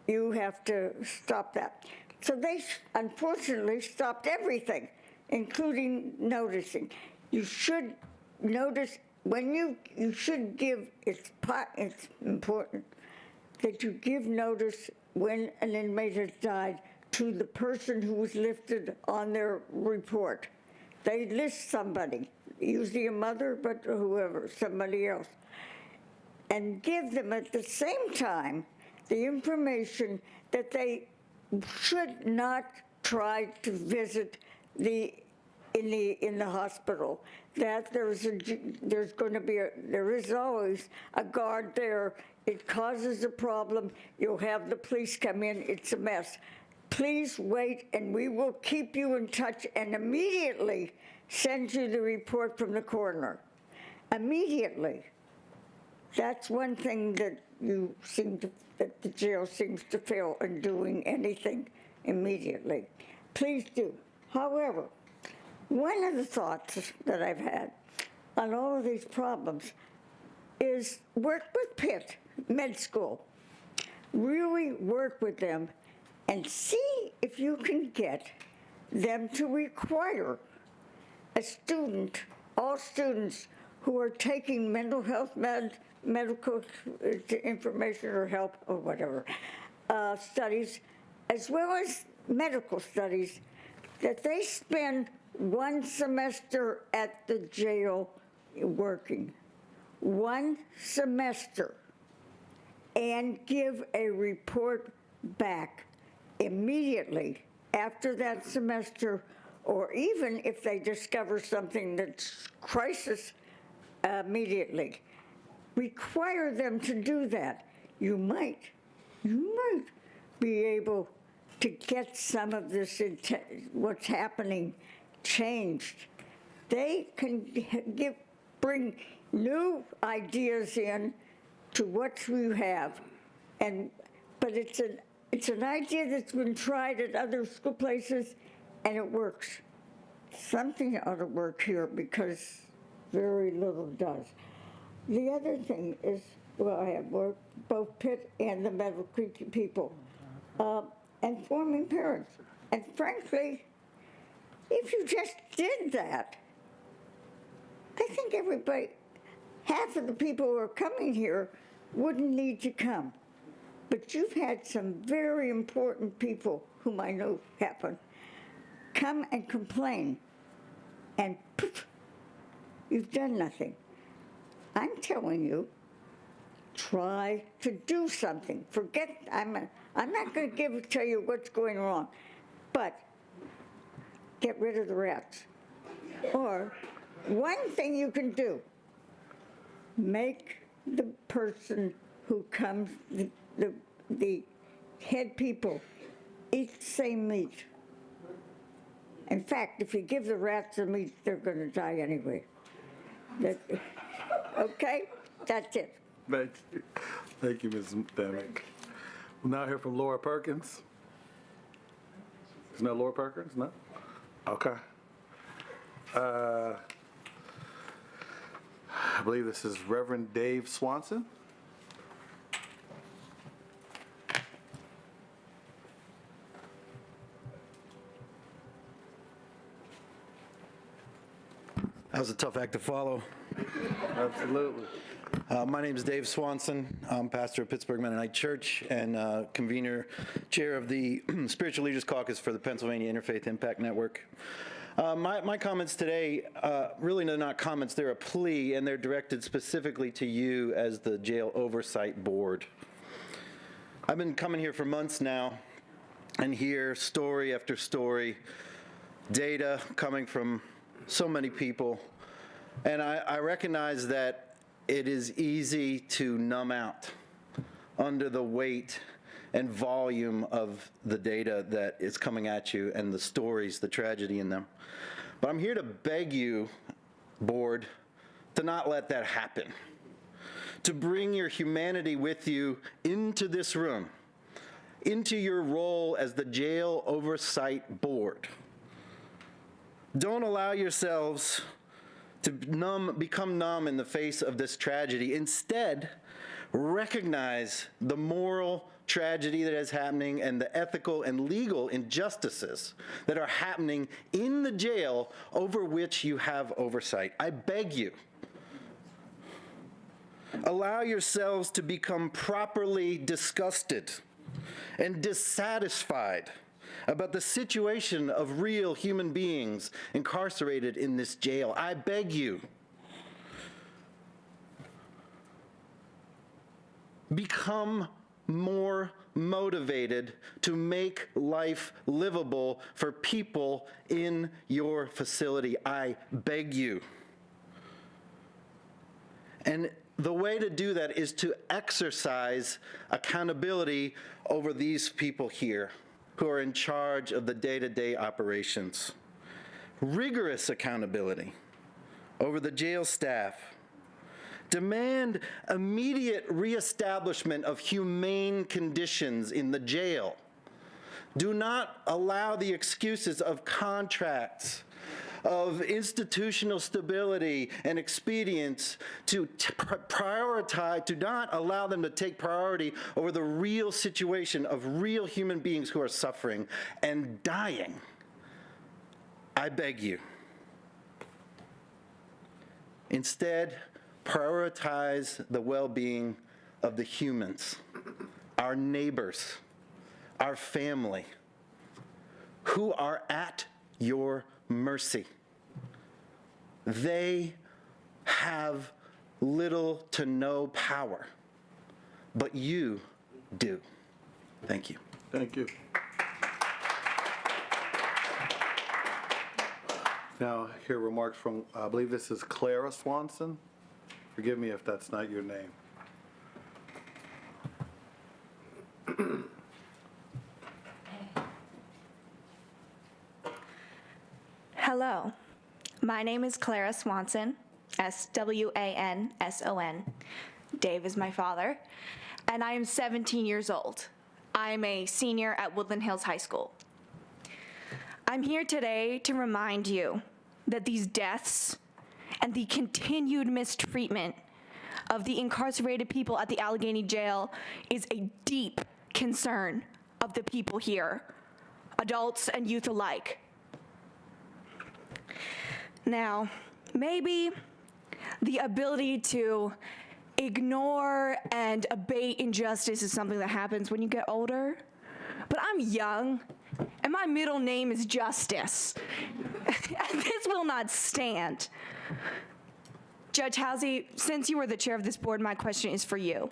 You have to stop that. So they unfortunately stopped everything, including noticing. You should notice when you should give, it's important that you give notice when an inmate has died to the person who was listed on their report. They list somebody, usually a mother, but whoever, somebody else, and give them at the same time the information that they should not try to visit in the hospital, that there is always a guard there. It causes a problem. You'll have the police come in. It's a mess. Please wait, and we will keep you in touch and immediately send you the report from the coroner. Immediately. That's one thing that that the jail seems to fail in doing anything immediately. Please do. However, one of the thoughts that I've had on all of these problems is work with Pitt Med School. Really work with them and see if you can get them to require all students who are taking mental health medical information or help or whatever studies, as well as medical studies, that they spend one semester at the jail working. One semester, and give a report back immediately after that semester, or even if they discover something that's crisis, immediately. Require them to do that. You might be able to get some of this, what's happening, changed. They can bring new ideas in to what you have, but it's an idea that's been tried at other school places, and it works. Something ought to work here because very little does. The other thing is, well, I have worked both Pitt and the medical people, and forming parents. And frankly, if you just did that, I think half of the people who are coming here wouldn't need to come. But you've had some very important people, whom I know happen, come and complain, and poof, you've done nothing. I'm telling you, try to do something. Forget, I'm not going to tell you what's going wrong, but get rid of the rats. Or one thing you can do, make the person who comes, the head people, eat the same meat. In fact, if you give the rats the meat, they're going to die anyway. Okay? That's it. Thank you, Ms. Demick. We'll now hear from Laura Perkins. Isn't that Laura Perkins? No? Okay. I believe this is Reverend Dave Swanson. That was a tough act to follow. Absolutely. My name is Dave Swanson. I'm pastor of Pittsburgh Mennonite Church and chair of the Spiritual Leaders Caucus for the Pennsylvania Interfaith Impact Network. My comments today, really are not comments, they're a plea, and they're directed specifically to you as the Jail Oversight Board. I've been coming here for months now and hear story after story, data coming from so many people, and I recognize that it is easy to numb out under the weight and volume of the data that is coming at you and the stories, the tragedy in them. But I'm here to beg you, board, to not let that happen. To bring your humanity with you into this room, into your role as the Jail Oversight Board. Don't allow yourselves to become numb in the face of this tragedy. Instead, recognize the moral tragedy that is happening and the ethical and legal injustices that are happening in the jail over which you have oversight. I beg you, allow yourselves to become properly disgusted and dissatisfied about the situation of real human beings incarcerated in this jail. I beg you, become more motivated to make life livable for people in your facility. I beg you. And the way to do that is to exercise accountability over these people here who are in charge of the day-to-day operations. Rigorous accountability over the jail staff. Demand immediate reestablishment of humane conditions in the jail. Do not allow the excuses of contracts, of institutional stability and expedience to prioritize, do not allow them to take priority over the real situation of real human beings who are suffering and dying. I beg you. Instead, prioritize the well-being of the humans, our neighbors, our family, who are at your mercy. They have little to no power, but you do. Thank you. Thank you. Now, hear remarks from, I believe this is Clara Swanson. Forgive me if that's not your name. Hello, my name is Clara Swanson, S-W-A-N-S-O-N. Dave is my father, and I am 17 years old. I am a senior at Woodland Hills High School. I'm here today to remind you that these deaths and the continued mistreatment of the incarcerated people at the Allegheny jail is a deep concern of the people here, adults and youth alike. Now, maybe the ability to ignore and abate injustice is something that happens when you get older, but I'm young, and my middle name is Justice. And this will not stand. Judge Housey, since you were the chair of this board, my question is for you.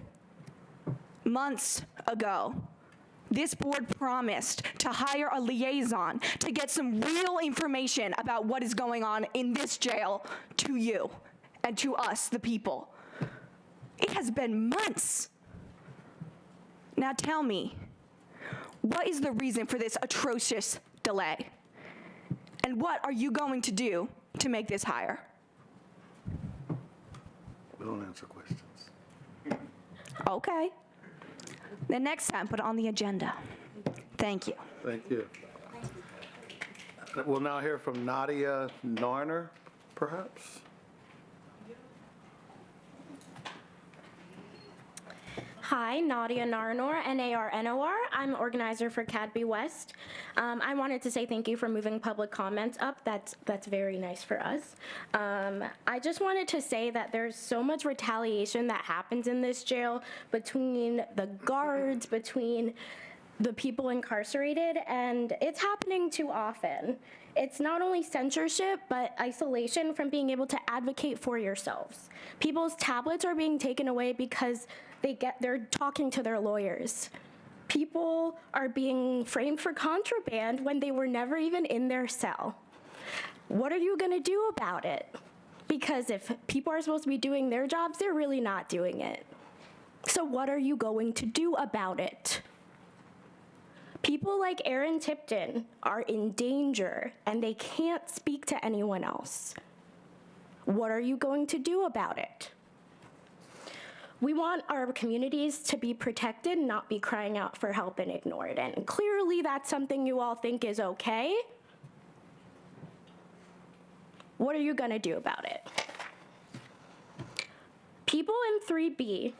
Months ago, this board promised to hire a liaison to get some real information about what is going on in this jail to you and to us, the people. It has been months. Now tell me, what is the reason for this atrocious delay? And what are you going to do to make this hire? We don't answer questions. Okay. Then next time, put it on the agenda. Thank you. Thank you. We'll now hear from Nadia Narner, perhaps. Hi, Nadia Narnor, N-A-R-N-O-R. I'm organizer for Cadby West. I wanted to say thank you for moving public comments up. That's very nice for us. I just wanted to say that there's so much retaliation that happens in this jail between the guards, between the people incarcerated, and it's happening too often. It's not only censorship, but isolation from being able to advocate for yourselves. People's tablets are being taken away because they're talking to their lawyers. People are being framed for contraband when they were never even in their cell. what are you going to do about it? Because if people are supposed to be doing their jobs, they're really not doing it. So what are you going to do about it? People like Aaron Tipton are in danger and they can't speak to anyone else. What are you going to do about it? We want our communities to be protected, not be crying out for help and ignored. And clearly that's something you all think is okay. What are you gonna do about it? People in 3B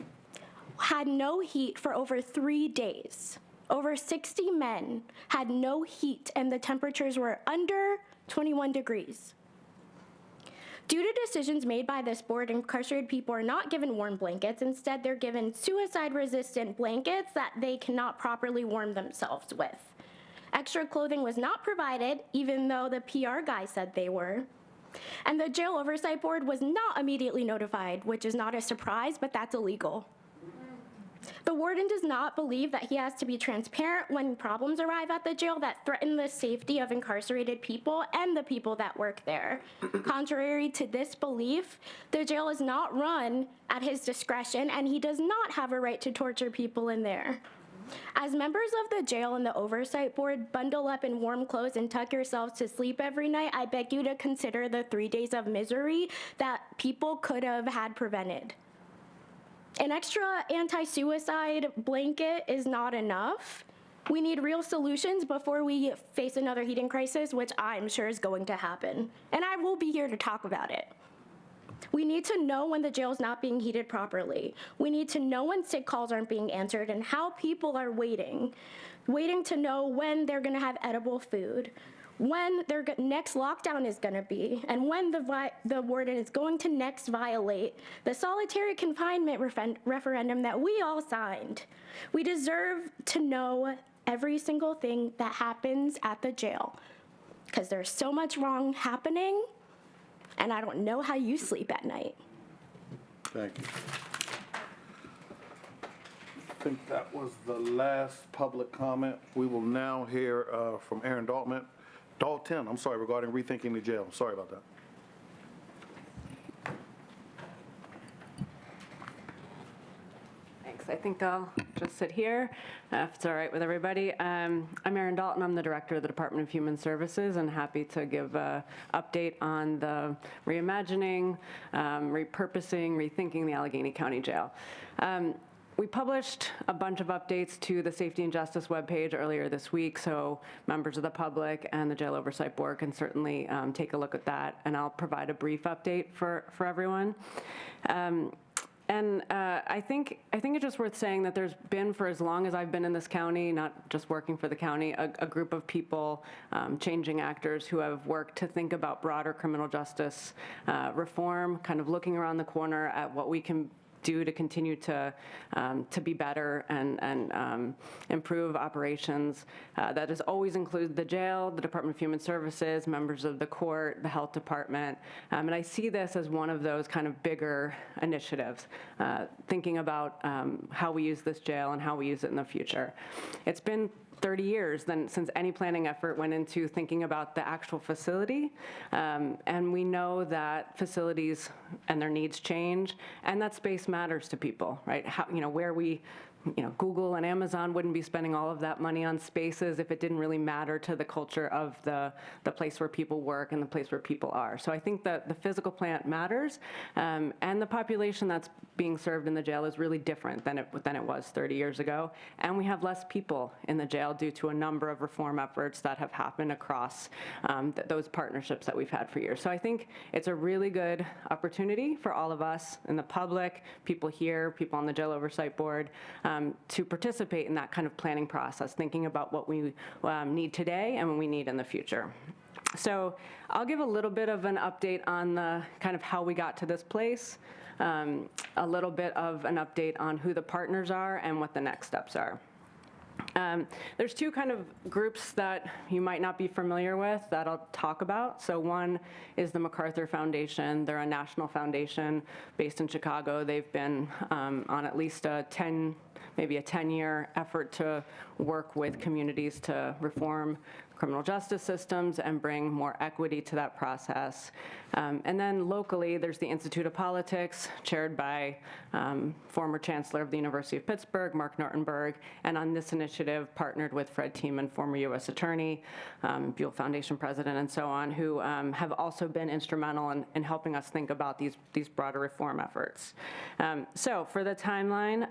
had no heat for over 3 days. Over 60 men had no heat and the temperatures were under 21 degrees. Due to decisions made by this board, incarcerated people are not given warm blankets. Instead, they're given suicide-resistant blankets that they cannot properly warm themselves with. Extra clothing was not provided, even though the PR guy said they were. And the Jail Oversight Board was not immediately notified, which is not a surprise, but that's illegal. The warden does not believe that he has to be transparent when problems arrive at the jail that threaten the safety of incarcerated people and the people that work there. Contrary to this belief, the jail is not run at his discretion, and he does not have a right to torture people in there. As members of the jail and the Oversight Board, bundle up in warm clothes and tuck yourselves to sleep every night. I beg you to consider the 3 days of misery that people could have had prevented. An extra anti-suicide blanket is not enough. We need real solutions before we face another heating crisis, which I'm sure is going to happen. And I will be here to talk about it. We need to know when the jail is not being heated properly. We need to know when sick calls aren't being answered and how people are waiting to know when they're gonna have edible food, when their next lockdown is gonna be, and when the warden is going to next violate the solitary confinement referendum that we all signed. We deserve to know every single thing that happens at the jail, because there's so much wrong happening, and I don't know how you sleep at night. Thank you. I think that was the last public comment. We will now hear from Aaron Dalton, regarding rethinking the jail. Sorry about that. Thanks. I think I'll just sit here, if it's all right with everybody. I'm Erin Dalton. I'm the Director of the Department of Human Services, and happy to give an update on the reimagining, repurposing, rethinking the Allegheny County Jail. We published a bunch of updates to the Safety and Justice webpage earlier this week, so members of the public and the Jail Oversight Board can certainly take a look at that, and I'll provide a brief update for everyone. I think it's just worth saying that there's been, for as long as I've been in this county, not just working for the county, a group of people, changing actors who have worked to think about broader criminal justice reform, kind of looking around the corner at what we can do to continue to be better and improve operations. That has always included the jail, the Department of Human Services, members of the court, the health department. And I see this as one of those kind of bigger initiatives, thinking about how we use this jail and how we use it in the future. It's been 30 years since any planning effort went into thinking about the actual facility. And we know that facilities and their needs change, and that space matters to people, right? How, where we, Google and Amazon wouldn't be spending all of that money on spaces if it didn't really matter to the culture of the place where people work and the place where people are. So I think that the physical plant matters, and the population that's being served in the jail is really different than it was 30 years ago. And we have less people in the jail due to a number of reform efforts that have happened across those partnerships that we've had for years. So I think it's a really good opportunity for all of us in the public, people here, people on the Jail Oversight Board, to participate in that kind of planning process, thinking about what we need today and what we need in the future. So I'll give a little bit of an update on the kind of how we got to this place, a little bit of an update on who the partners are and what the next steps are. There's two kind of groups that you might not be familiar with that I'll talk about. So one is the MacArthur Foundation. They're a national foundation based in Chicago. They've been on at least maybe a 10-year effort to work with communities to reform criminal justice systems and bring more equity to that process. And then locally, there's the Institute of Politics, chaired by former Chancellor of the University of Pittsburgh, Mark Nortenberg, and on this initiative, partnered with Fred Tiemann, former U.S. Attorney, Buell Foundation President, and so on, who have also been instrumental in helping us think about these broader reform efforts. So for the timeline,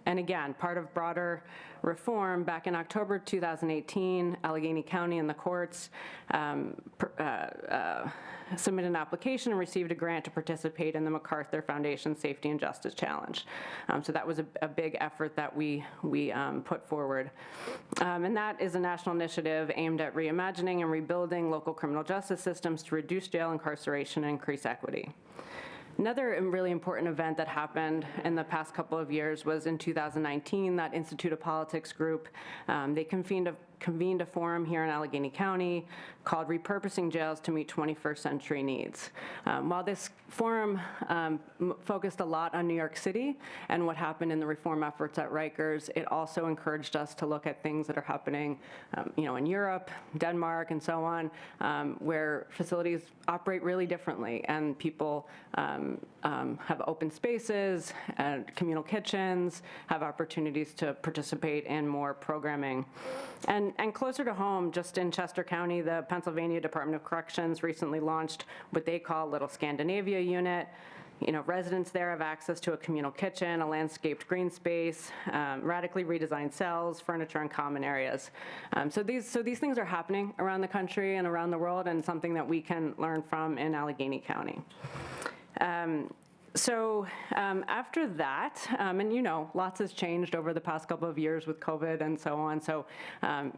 and again, part of broader reform, back in October 2018, Allegheny County and the courts submitted an application and received a grant to participate in the MacArthur Foundation Safety and Justice Challenge. So that was a big effort that we put forward. And that is a national initiative aimed at reimagining and rebuilding local criminal justice systems to reduce jail incarceration and increase equity. Another really important event that happened in the past couple of years was in 2019, that Institute of Politics group, they convened a forum here in Allegheny County called Repurposing Jails to Meet 21st Century Needs. While this forum focused a lot on New York City and what happened in the reform efforts at Rikers, it also encouraged us to look at things that are happening in Europe, Denmark, and so on, where facilities operate really differently, and people have open spaces, and communal kitchens, have opportunities to participate in more programming. And closer to home, just in Chester County, the Pennsylvania Department of Corrections recently launched what they call Little Scandinavia Unit. Residents there have access to a communal kitchen, a landscaped green space, radically redesigned cells, furniture, and common areas. So these things are happening around the country and around the world, and something that we can learn from in Allegheny County. So after that, and lots has changed over the past couple of years with COVID and so on, so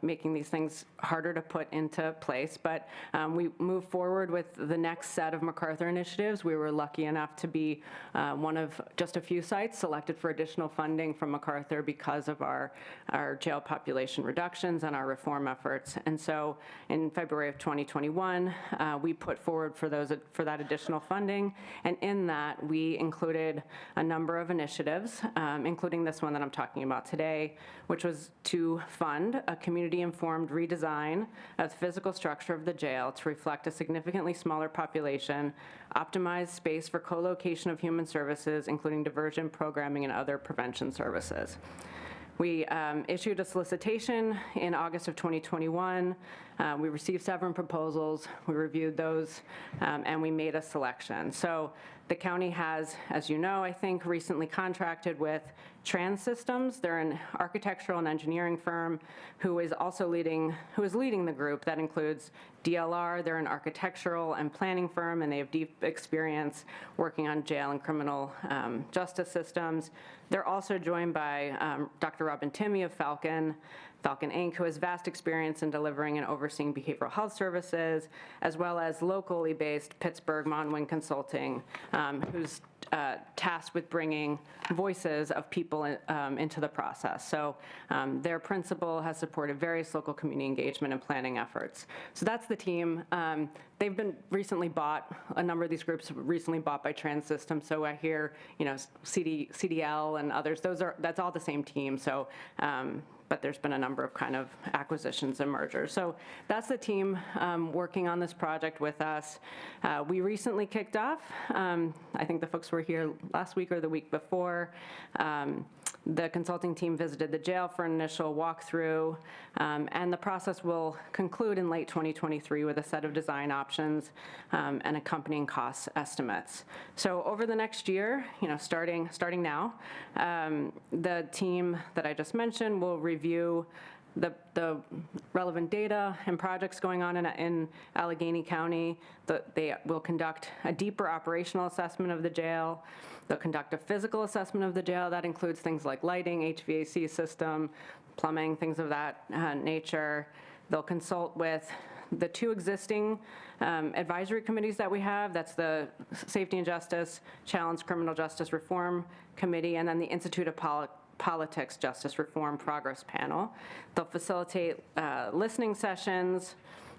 making these things harder to put into place. But we moved forward with the next set of MacArthur initiatives. We were lucky enough to be one of just a few sites selected for additional funding from MacArthur because of our jail population reductions and our reform efforts. And so in February of 2021, we put forward for that additional funding, and in that we included a number of initiatives, including this one that I'm talking about today, which was to fund a community-informed redesign of the physical structure of the jail to reflect a significantly smaller population, optimize space for co-location of human services, including diversion, programming, and other prevention services. We issued a solicitation in August of 2021. We received 7 proposals. We reviewed those, and we made a selection. So the county has, as you know, I think, recently contracted with Trans Systems. They're an architectural and engineering firm who is leading the group. That includes DLR. They're an architectural and planning firm, and they have deep experience working on jail and criminal justice systems. They're also joined by Dr. Robin Timmy of Falcon Inc., who has vast experience in delivering and overseeing behavioral health services, as well as locally based Pittsburgh Monwin Consulting, who's tasked with bringing voices of people into the process. So their principal has supported various local community engagement and planning efforts. So that's the team. They've been recently bought, a number of these groups have recently bought by Trans Systems. So I hear, CDL and others, that's all the same team. So, but there's been a number of kind of acquisitions and mergers. So that's the team working on this project with us. We recently kicked off. I think the folks were here last week or the week before. The consulting team visited the jail for an initial walkthrough, and the process will conclude in late 2023 with a set of design options and accompanying cost estimates. So over the next year, starting now, the team that I just mentioned will review the relevant data and projects going on in Allegheny County. They will conduct a deeper operational assessment of the jail. They'll conduct a physical assessment of the jail. That includes things like lighting, HVAC system, plumbing, things of that nature. They'll consult with the 2 existing advisory committees that we have. That's the Safety and Justice Challenge Criminal Justice Reform Committee, and then the Institute of Politics Justice Reform Progress Panel. They'll facilitate listening sessions,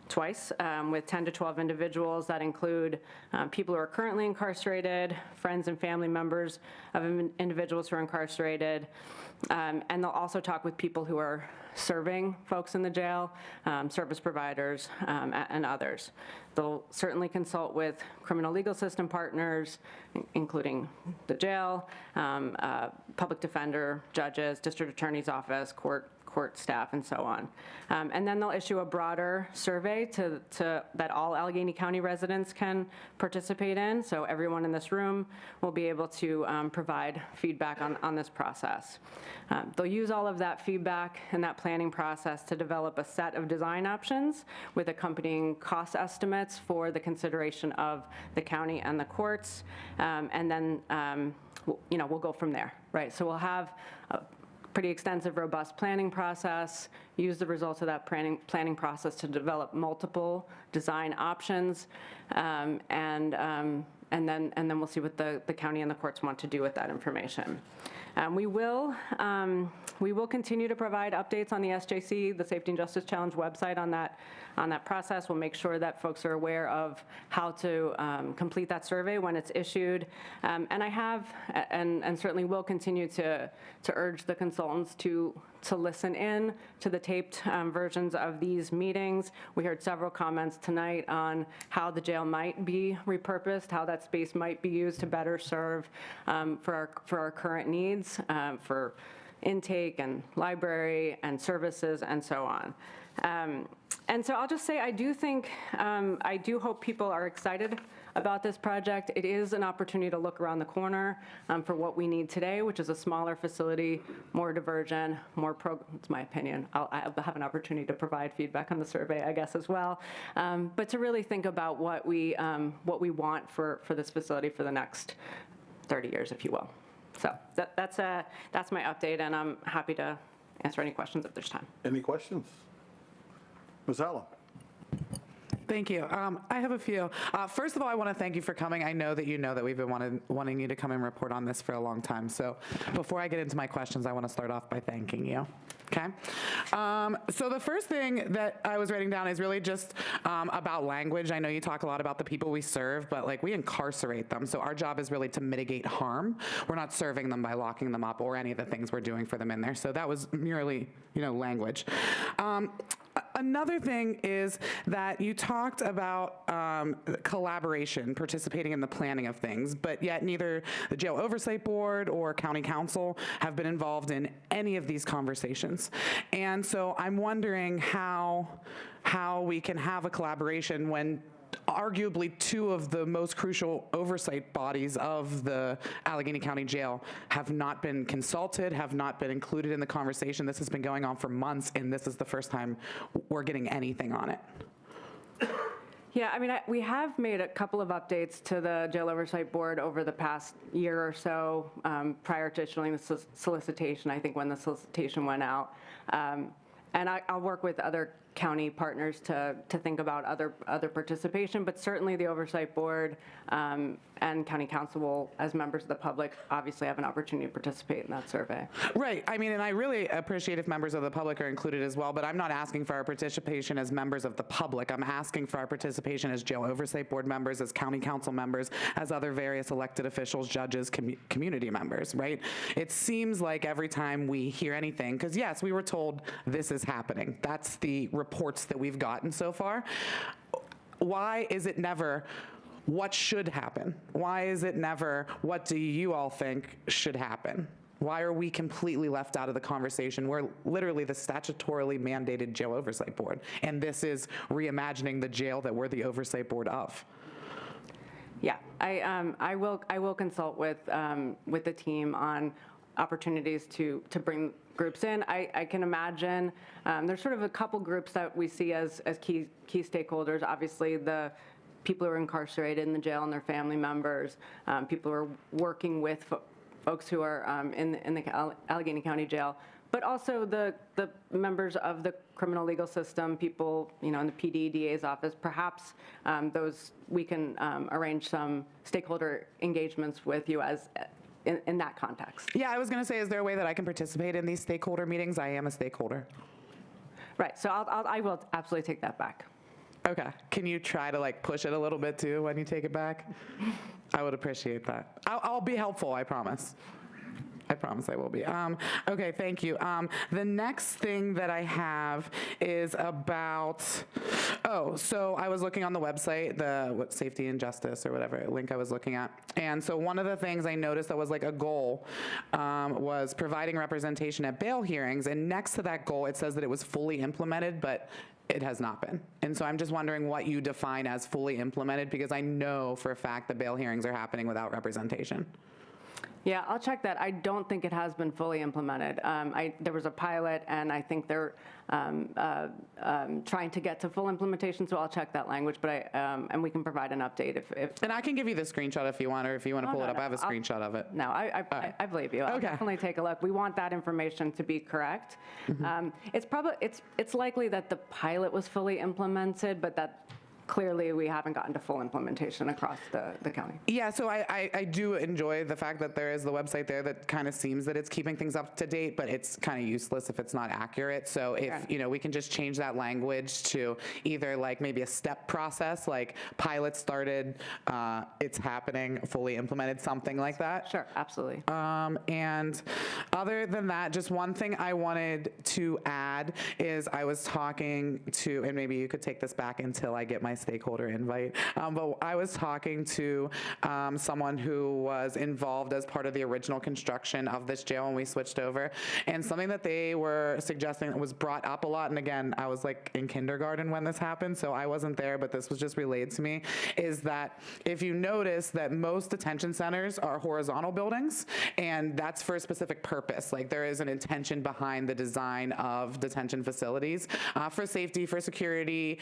twice with 10 to 12 individuals that include people who are currently incarcerated, friends and family members of individuals who are incarcerated, and they'll also talk with people who are serving folks in the jail, service providers, and others. They'll certainly consult with criminal legal system partners, including the jail, public defender, judges, district attorney's office, court staff, and so on. And then they'll issue a broader survey that all Allegheny County residents can participate in. So everyone in this room will be able to provide feedback on this process. They'll use all of that feedback and that planning process to develop a set of design options with accompanying cost estimates for the consideration of the county and the courts. And then, we'll go from there, right? So we'll have a pretty extensive, robust planning process, use the results of that planning process to develop multiple design options, and then we'll see what the county and the courts want to do with that information. We will continue to provide updates on the SJC, the Safety and Justice Challenge website on that process. We'll make sure that folks are aware of how to complete that survey when it's issued. And I have, and certainly will continue to urge the consultants to listen in to the taped versions of these meetings. We heard several comments tonight on how the jail might be repurposed, how that space might be used to better serve for our current needs, for intake and library and services and so on. And so I'll just say I do hope people are excited about this project. It is an opportunity to look around the corner for what we need today, which is a smaller facility, more diversion, it's my opinion. I'll have an opportunity to provide feedback on the survey, I guess, as well. But to really think about what we want for this facility for the next 30 years, if you will. So that's my update, and I'm happy to answer any questions if there's time. Any questions? Ms. Allen? Thank you. I have a few. First of all, I want to thank you for coming. I know that we've been wanting you to come and report on this for a long time. So before I get into my questions, I want to start off by thanking you. Okay? So the first thing that I was writing down is really just about language. I know you talk a lot about the people we serve, but we incarcerate them. So our job is really to mitigate harm. We're not serving them by locking them up or any of the things we're doing for them in there. So that was merely, language. Another thing is that you talked about collaboration, participating in the planning of things, but yet neither the Jail Oversight Board or County Council have been involved in any of these conversations. And so I'm wondering how we can have a collaboration when arguably two of the most crucial oversight bodies of the Allegheny County Jail have not been consulted, have not been included in the conversation. This has been going on for months, and this is the first time we're getting anything on it. Yeah, we have made a couple of updates to the Jail Oversight Board over the past year or so prior to issuing the solicitation, I think when the solicitation went out. And I'll work with other county partners to think about other participation, but certainly the Oversight Board and County Council will, as members of the public, obviously have an opportunity to participate in that survey. Right. And I really appreciate if members of the public are included as well, but I'm not asking for our participation as members of the public. I'm asking for our participation as Jail Oversight Board members, as County Council members, as other various elected officials, judges, community members, right? It seems like every time we hear anything, because yes, we were told this is happening. That's the reports that we've gotten so far. Why is it never what should happen? Why is it never what do you all think should happen? Why are we completely left out of the conversation? We're literally the statutorily mandated Jail Oversight Board, and this is reimagining the jail that we're the oversight board of. Yeah, I will consult with the team on opportunities to bring groups in. I can imagine there's sort of a couple groups that we see as key stakeholders. Obviously, the people who are incarcerated in the jail and their family members, people who are working with folks who are in the Allegheny County Jail, but also the members of the criminal legal system, people in the PD, DA's office. Perhaps those we can arrange some stakeholder engagements with you as in that context. Yeah, I was going to say, is there a way that I can participate in these stakeholder meetings? I am a stakeholder. Right. So I will absolutely take that back. Okay. Can you try to like push it a little bit too when you take it back? I would appreciate that. I'll be helpful, I promise. I promise I will be. Okay, thank you. The next thing that I have is about, so I was looking on the website, the Safety and Justice or whatever link I was looking at. And so one of the things I noticed that was like a goal was providing representation at bail hearings. And next to that goal, it says that it was fully implemented, but it has not been. And so I'm just wondering what you define as fully implemented, because I know for a fact that bail hearings are happening without representation. Yeah, I'll check that. I don't think it has been fully implemented. There was a pilot, and I think they're trying to get to full implementation, so I'll check that language, but and we can provide an update if And I can give you the screenshot if you want, or if you want to pull it up. I have a screenshot of it. No, I believe you. I'll definitely take a look. We want that information to be correct. It's likely that the pilot was fully implemented, but that clearly we haven't gotten to full implementation across the county. Yeah, so I do enjoy the fact that there is the website there that kind of seems that it's keeping things up to date, but it's kind of useless if it's not accurate. So if, we can just change that language to either like maybe a step process, like pilot started, it's happening, fully implemented, something like that. Sure, absolutely. And other than that, just one thing I wanted to add is I was talking to, and maybe you could take this back until I get my stakeholder invite, but I was talking to someone who was involved as part of the original construction of this jail when we switched over, and something that they were suggesting that was brought up a lot, and again, I was like in kindergarten when this happened, so I wasn't there, but this was just relayed to me, is that if you notice that most detention centers are horizontal buildings, and that's for a specific purpose, like there is an intention behind the design of detention facilities for safety, for security,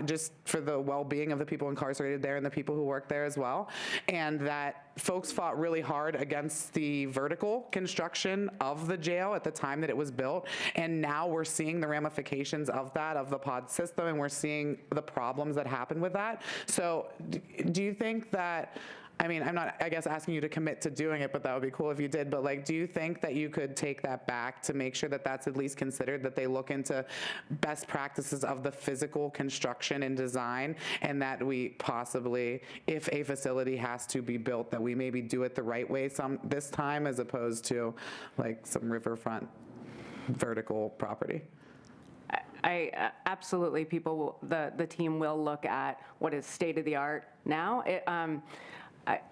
just for the well-being of the people incarcerated there and the people who work there as well, and that folks fought really hard against the vertical construction of the jail at the time that it was built, and now we're seeing the ramifications of that, of the pod system, and we're seeing the problems that happen with that. So do you think that, I mean, I'm not, I guess, asking you to commit to doing it, but that would be cool if you did. But like, do you think that you could take that back to make sure that that's at least considered, that they look into best practices of the physical construction and design, and that we possibly, if a facility has to be built, that we maybe do it the right way this time, as opposed to like some riverfront vertical property? I absolutely, the team will look at what is state of the art now.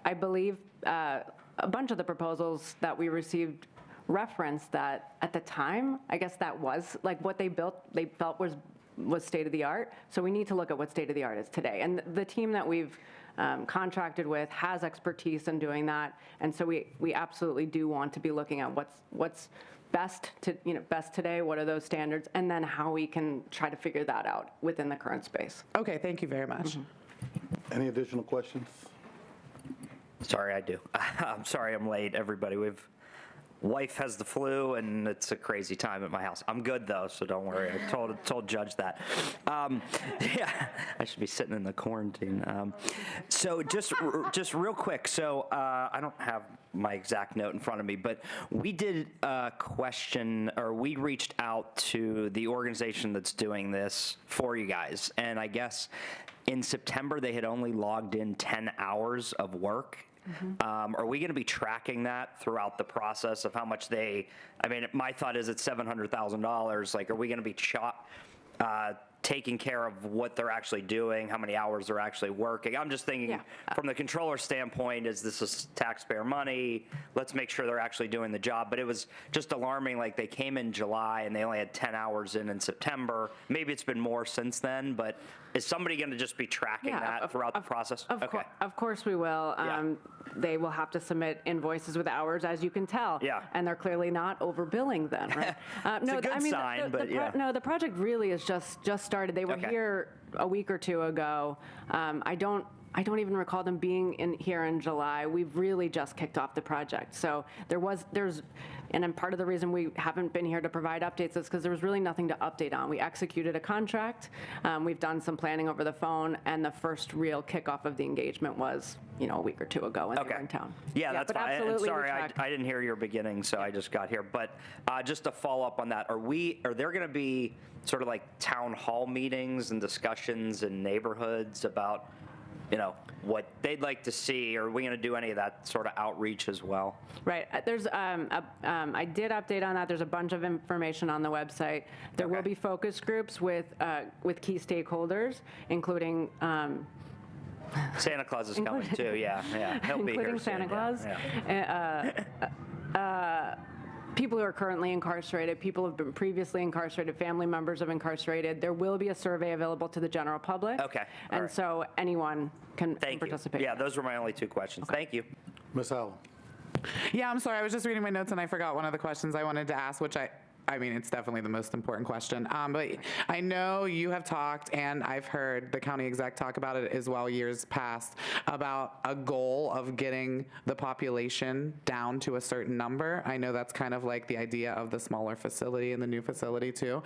I believe a bunch of the proposals that we received referenced that at the time, I guess that was like what they built, they felt was state of the art. So we need to look at what state of the art is today. And the team that we've contracted with has expertise in doing that. And so we absolutely do want to be looking at what's best today, what are those standards, and then how we can try to figure that out within the current space. Okay, thank you very much. Any additional questions? Sorry, I do. I'm sorry I'm late, everybody. Wife has the flu, and it's a crazy time at my house. I'm good, though, so don't worry. I told Judge that. Yeah, I should be sitting in the quarantine. So just real quick. So I don't have my exact note in front of me, but we did a question, or we reached out to the organization that's doing this for you guys, and I guess in September they had only logged in 10 hours of work. Are we going to be tracking that throughout the process of how much my thought is it's $700,000. Like, are we going to be taking care of what they're actually doing, how many hours they're actually working? I'm just thinking from the controller's standpoint, is this taxpayer money? Let's make sure they're actually doing the job. But it was just alarming, like they came in July and they only had 10 hours in September. Maybe it's been more since then, but is somebody going to just be tracking that throughout the process? Of course we will. They will have to submit invoices with hours, as you can tell. Yeah. And they're clearly not overbilling then, right? It's a good sign, but yeah. No, the project really is just started. They were here a week or two ago. I don't I don't even recall them being in here in July. We've really just kicked off the project. So and part of the reason we haven't been here to provide updates is because there was really nothing to update on. We executed a contract. We've done some planning over the phone, and the first real kickoff of the engagement was, a week or two ago when they were in town. Yeah, that's but fine. And absolutely, sorry, I didn't hear your beginning, so I just got here. But just to follow up on that, are there going to be sort of like town hall meetings and discussions in neighborhoods about, what they'd like to see? Or are we going to do any of that sort of outreach as well? Right. There's, I did update on that. There's a bunch of information on the website. There will be focus groups with key stakeholders, including Santa Claus is coming too. Yeah. He'll be here including soon, Santa Claus. Yeah. People who are currently incarcerated, people who have been previously incarcerated, family members of incarcerated. There will be a survey available to the general public. Okay. And so anyone can participate. Yeah, those were my only 2 questions. Thank you. Ms. Allen. Yeah, I'm sorry. I was just reading my notes and I forgot one of the questions I wanted to ask, which I mean, it's definitely the most important question. But I know you have talked, and I've heard the county exec talk about it as well years past, about a goal of getting the population down to a certain number. I know that's kind of like the idea of the smaller facility and the new facility too.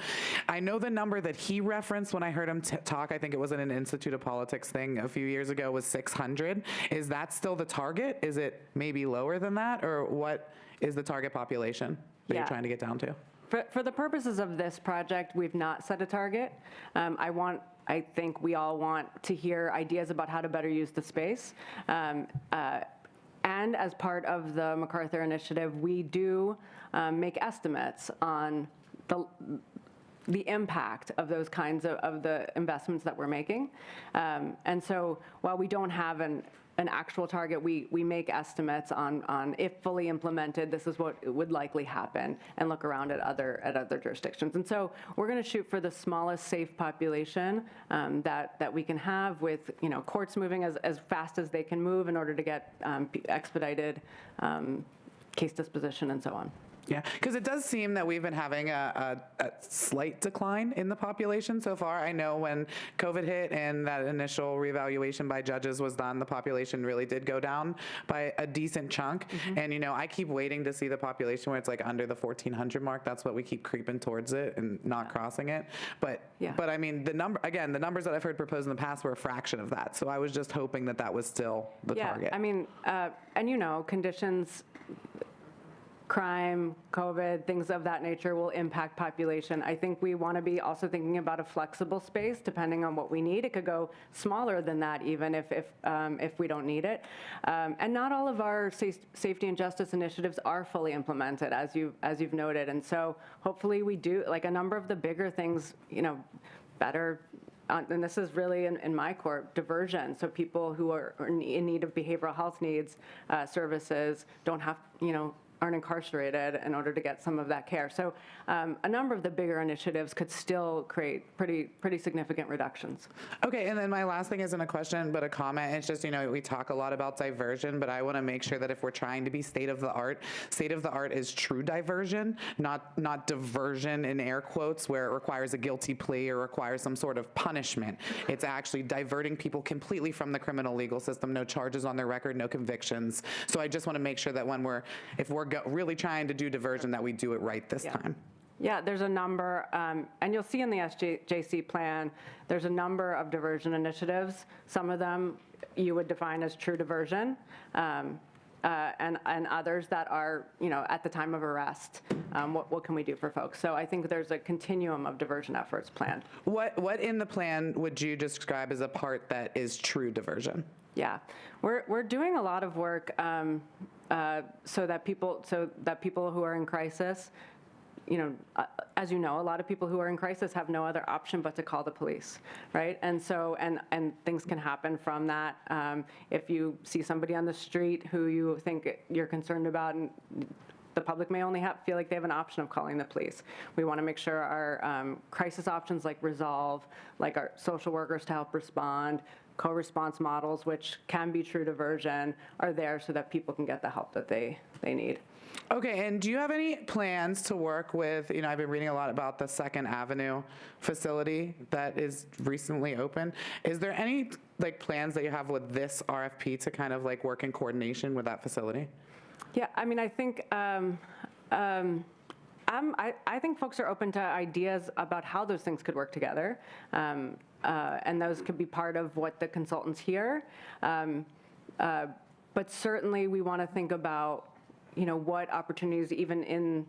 I know the number that he referenced when I heard him talk, I think it was in an Institute of Politics thing a few years ago, was 600. Is that still the target? Is it maybe lower than that? Or what is the target population that you're trying to get down to? For the purposes of this project, we've not set a target. I think we all want to hear ideas about how to better use the space. And as part of the MacArthur Initiative, we do make estimates on the impact of those kinds of the investments that we're making. And so while we don't have an actual target, we make estimates on if fully implemented, this is what would likely happen, and look around at other jurisdictions. And so we're going to shoot for the smallest safe population that we can have, with courts moving as fast as they can move in order to get expedited case disposition and so on. Yeah, because it does seem that we've been having a slight decline in the population so far. I know when COVID hit and that initial reevaluation by judges was done, the population really did go down by a decent chunk. And, I keep waiting to see the population where it's like under the 1,400 mark. That's what we keep creeping towards it and not crossing it. But I mean, the numbers that I've heard proposed in the past were a fraction of that. So I was just hoping that that was still the target. I mean, and conditions, crime, COVID, things of that nature will impact population. I think we want to be also thinking about a flexible space depending on what we need. It could go smaller than that even if we don't need it. And not all of our safety and justice initiatives are fully implemented, as you've noted. And so hopefully we do, like a number of the bigger things, better. And this is really in my court, diversion. So people who are in need of behavioral health needs services don't have, aren't incarcerated in order to get some of that care. So a number of the bigger initiatives could still create pretty significant reductions. Okay, and then my last thing isn't a question, but a comment. It's just, we talk a lot about diversion, but I want to make sure that if we're trying to be state of the art is true diversion, not diversion in air quotes, where it requires a guilty plea or requires some sort of punishment. It's actually diverting people completely from the criminal legal system, no charges on their record, no convictions. So I just want to make sure that if we're really trying to do diversion, that we do it right this time. Yeah, there's a number, and you'll see in the SJC plan, there's a number of diversion initiatives. Some of them you would define as true diversion, and others that are, at the time of arrest, what can we do for folks? So I think there's a continuum of diversion efforts planned. What in the plan would you describe as a part that is true diversion? Yeah, we're doing a lot of work so that people who are in crisis, as you know, a lot of people who are in crisis have no other option but to call the police, right? And so, and things can happen from that. If you see somebody on the street who you think you're concerned about, and the public may only feel like they have an option of calling the police. We want to make sure our crisis options like Resolve, like our social workers to help respond, co-response models, which can be true diversion, are there so that people can get the help that they need. Okay, and do you have any plans to work with, I've been reading a lot about the Second Avenue facility that is recently open. Is there any plans that you have with this RFP to kind of work in coordination with that facility? Yeah, I mean, I think I think folks are open to ideas about how those things could work together, and those could be part of what the consultants hear. But certainly, we want to think about what opportunities even in,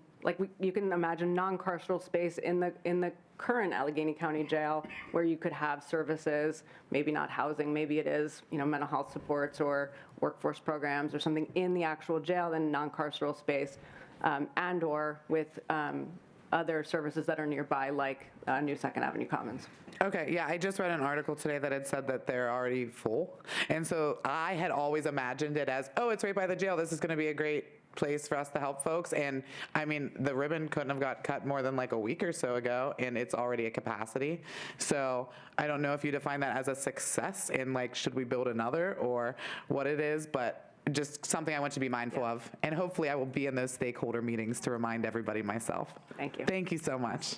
you can imagine non-carceral space in the current Allegheny County Jail where you could have services, maybe not housing, maybe it is, mental health supports or workforce programs or something in the actual jail in non-carceral space, and or with other services that are nearby, like New Second Avenue Commons. Okay, yeah, I just read an article today that had said that they're already full. And so I had always imagined it as, oh, it's right by the jail. This is going to be a great place for us to help folks. And I mean, the ribbon couldn't have got cut more than a week or so ago, and it's already at capacity. So I don't know if you define that as a success and should we build another or what it is, but just something I want you to be mindful of. And hopefully I will be in those stakeholder meetings to remind everybody myself. Thank you. Thank you so much.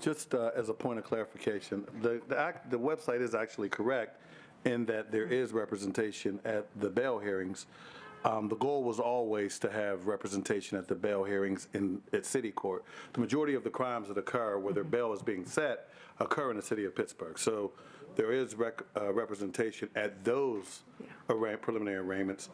Just as a point of clarification, the website is actually correct in that there is representation at the bail hearings. The goal was always to have representation at the bail hearings at city court. The majority of the crimes that occur where their bail is being set occur in the city of Pittsburgh. So there is representation at those preliminary arraignments.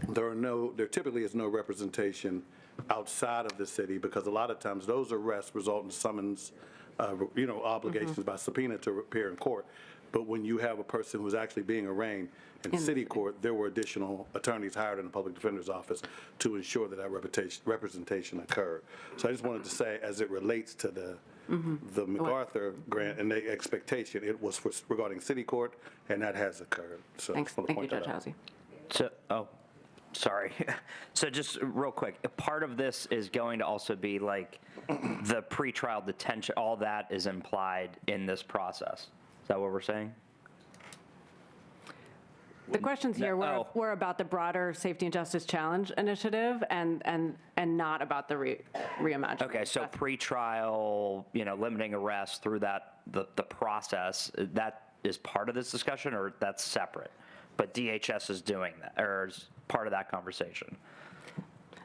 There typically is no representation outside of the city because a lot of times those arrests result in summons, obligations by subpoena to appear in court. But when you have a person who's actually being arraigned in city court, there were additional attorneys hired in the public defender's office to ensure that representation occurred. So I just wanted to say, as it relates to the MacArthur grant and the expectation, it was regarding city court, and that has occurred. So Thanks. Thank you, Judge Housey. Sorry. So just real quick, a part of this is going to also be the pretrial detention, all that is implied in this process. Is that what we're saying? The questions here were about the broader Safety and Justice Challenge initiative and not about the reimagining. Okay, so pretrial, limiting arrests through the process, that is part of this discussion or that's separate? But DHS is doing that, or is part of that conversation?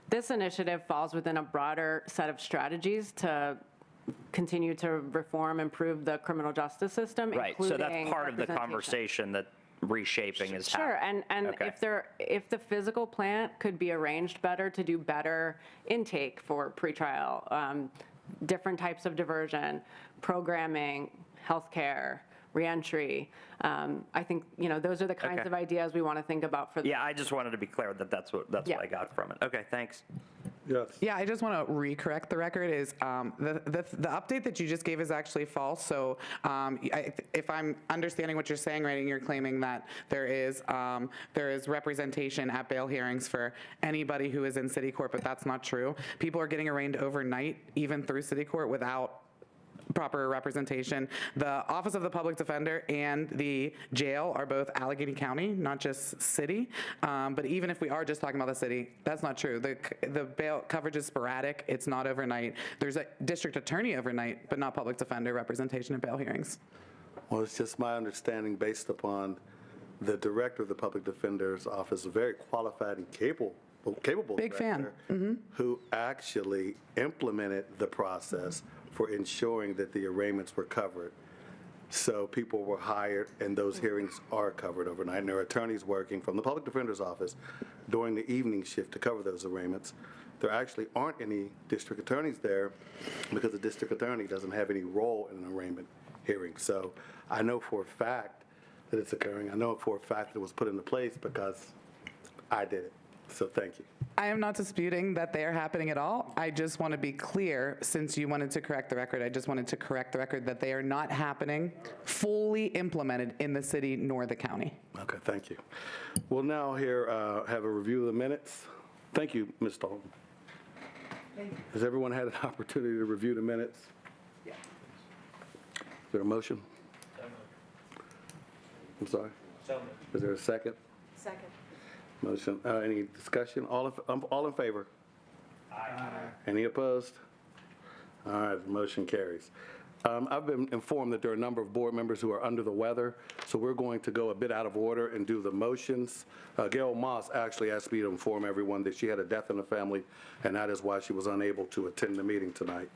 This initiative falls within a broader set of strategies to continue to reform, improve the criminal justice system, right, so that's part of the representation. Conversation that reshaping is Sure, happening. and Okay. if the physical plant could be arranged better to do better intake for pretrial, different types of diversion, programming, healthcare, reentry, I think those are the kinds of ideas we want to think about for. Yeah, I just wanted to be clear that that's what I got from it. Okay, thanks. Yes. Yeah, I just want to recorrect the record is the update that you just gave is actually false. So if I'm understanding what you're saying, right, and you're claiming that there is representation at bail hearings for anybody who is in city court, but that's not true. People are getting arraigned overnight, even through city court, without proper representation. The Office of the Public Defender and the jail are both Allegheny County, not just city. But even if we are just talking about the city, that's not true. The bail coverage is sporadic. It's not overnight. There's a district attorney overnight, but not public defender representation in bail hearings. Well, it's just my understanding based upon the director of the public defender's office, a very qualified and capable Big fan. who actually implemented the process for ensuring that the arraignments were covered. So people were hired, and those hearings are covered overnight. And there are attorneys working from the public defender's office during the evening shift to cover those arraignments. There actually aren't any district attorneys there because the district attorney doesn't have any role in an arraignment hearing. So I know for a fact that it's occurring. I know for a fact that it was put into place because I did it. So thank you. I am not disputing that they are happening at all. I just want to be clear, since you wanted to correct the record, I just wanted to correct the record that they are not happening fully implemented in the city nor the county. Okay, thank you. We'll now have a review of the minutes. Thank you, Ms. Dalton. Has everyone had an opportunity to review the minutes? Yeah. Is there a motion? I'm sorry? Is there a second? Second. Motion. Any discussion? All in favor? Any opposed? All right, the motion carries. I've been informed that there are a number of board members who are under the weather, so we're going to go a bit out of order and do the motions. Gail Moss actually asked me to inform everyone that she had a death in the family, and that is why she was unable to attend the meeting tonight.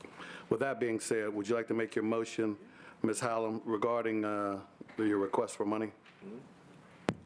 With that being said, would you like to make your motion, Ms. Hallam, regarding your request for money?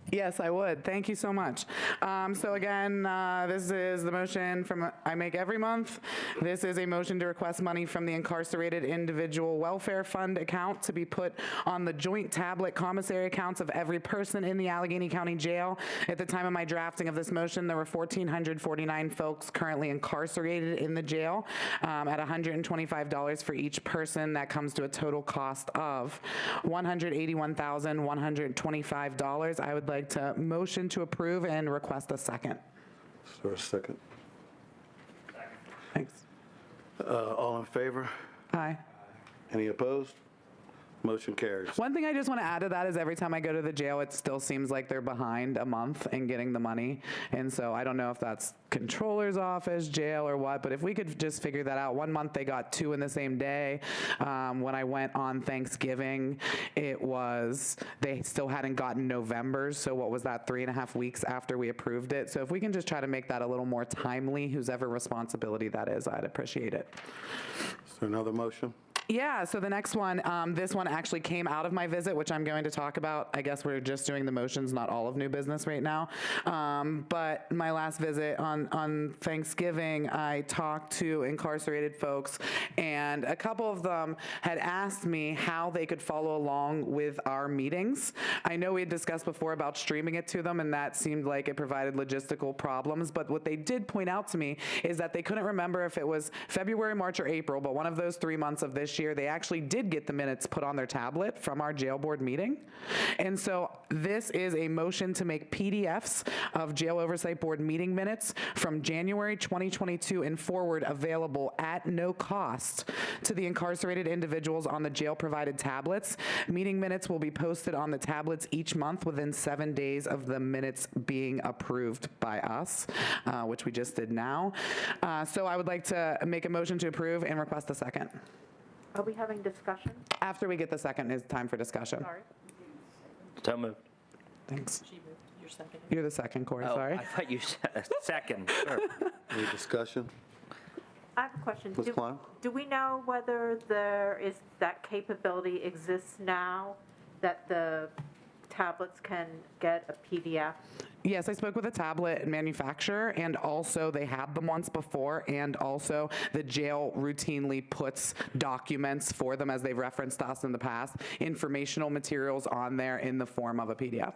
Yes, I would. Thank you so much. So again, this is the motion I make every month. This is a motion to request money from the Incarcerated Individual Welfare Fund account to be put on the joint tablet commissary accounts of every person in the Allegheny County Jail. At the time of my drafting of this motion, there were 1,449 folks currently incarcerated in the jail at $125 for each person. That comes to a total cost of $181,125. I would like to motion to approve and request a second. Is there a second? Thanks. All in favor? Aye. Any opposed? Motion carries. One thing I just want to add to that is every time I go to the jail, it still seems like they're behind a month in getting the money. And so I don't know if that's controller's office, jail, or what, but if we could just figure that out. One month they got 2 in the same day. When I went on Thanksgiving, they still hadn't gotten November's. So what was that, 3.5 weeks after we approved it? So if we can just try to make that a little more timely, whose ever responsibility that is, I'd appreciate it. Is there another motion? Yeah, so the next one, this one actually came out of my visit, which I'm going to talk about. I guess we're just doing the motions, not all of new business right now. But my last visit on Thanksgiving, I talked to incarcerated folks, and a couple of them had asked me how they could follow along with our meetings. I know we had discussed before about streaming it to them, and that seemed like it provided logistical problems. But what they did point out to me is that they couldn't remember if it was February, March, or April, but one of those 3 months of this year, they actually did get the minutes put on their tablet from our jail board meeting. And so this is a motion to make PDFs of Jail Oversight Board meeting minutes from January 2022 and forward available at no cost to the incarcerated individuals on the jail-provided tablets. Meeting minutes will be posted on the tablets each month within 7 days of the minutes being approved by us, which we just did now. So I would like to make a motion to approve and request a second. Are we having discussion? After we get the second, is time for discussion. Sorry. So moved. Thanks. You're second. You're the second, Corey, Oh, sorry. I thought you said second. Sure. Any discussion? I have a question. Ms. Klein? Do we know whether that capability exists now, that the tablets can get a PDF? Yes, I spoke with a tablet manufacturer, and also they had them once before, and also the jail routinely puts documents for them, as they've referenced us in the past, informational materials on there in the form of a PDF.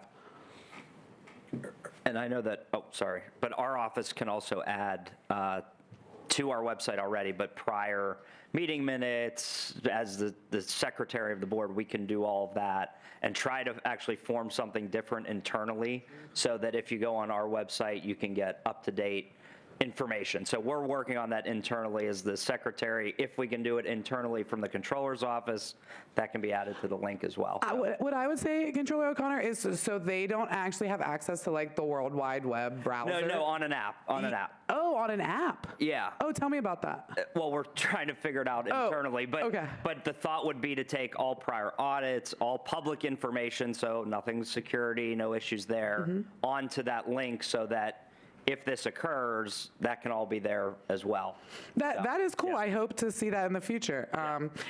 And I know that, but our office can also add to our website already, but prior meeting minutes, as the secretary of the board, we can do all of that and try to actually form something different internally so that if you go on our website, you can get up-to-date information. So we're working on that internally as the secretary. If we can do it internally from the controller's office, that can be added to the link as well. What I would say, Controller O'Connor, is so they don't actually have access to like the World Wide Web browser. No, on an app. On an app. Oh, on an app? Yeah. Oh, tell me about that. Well, we're trying to figure it out internally, but okay. But the thought would be to take all prior audits, all public information, so nothing security, no issues there, onto that link so that if this occurs, that can all be there as well. That is cool. Yeah. I hope to see that in the future.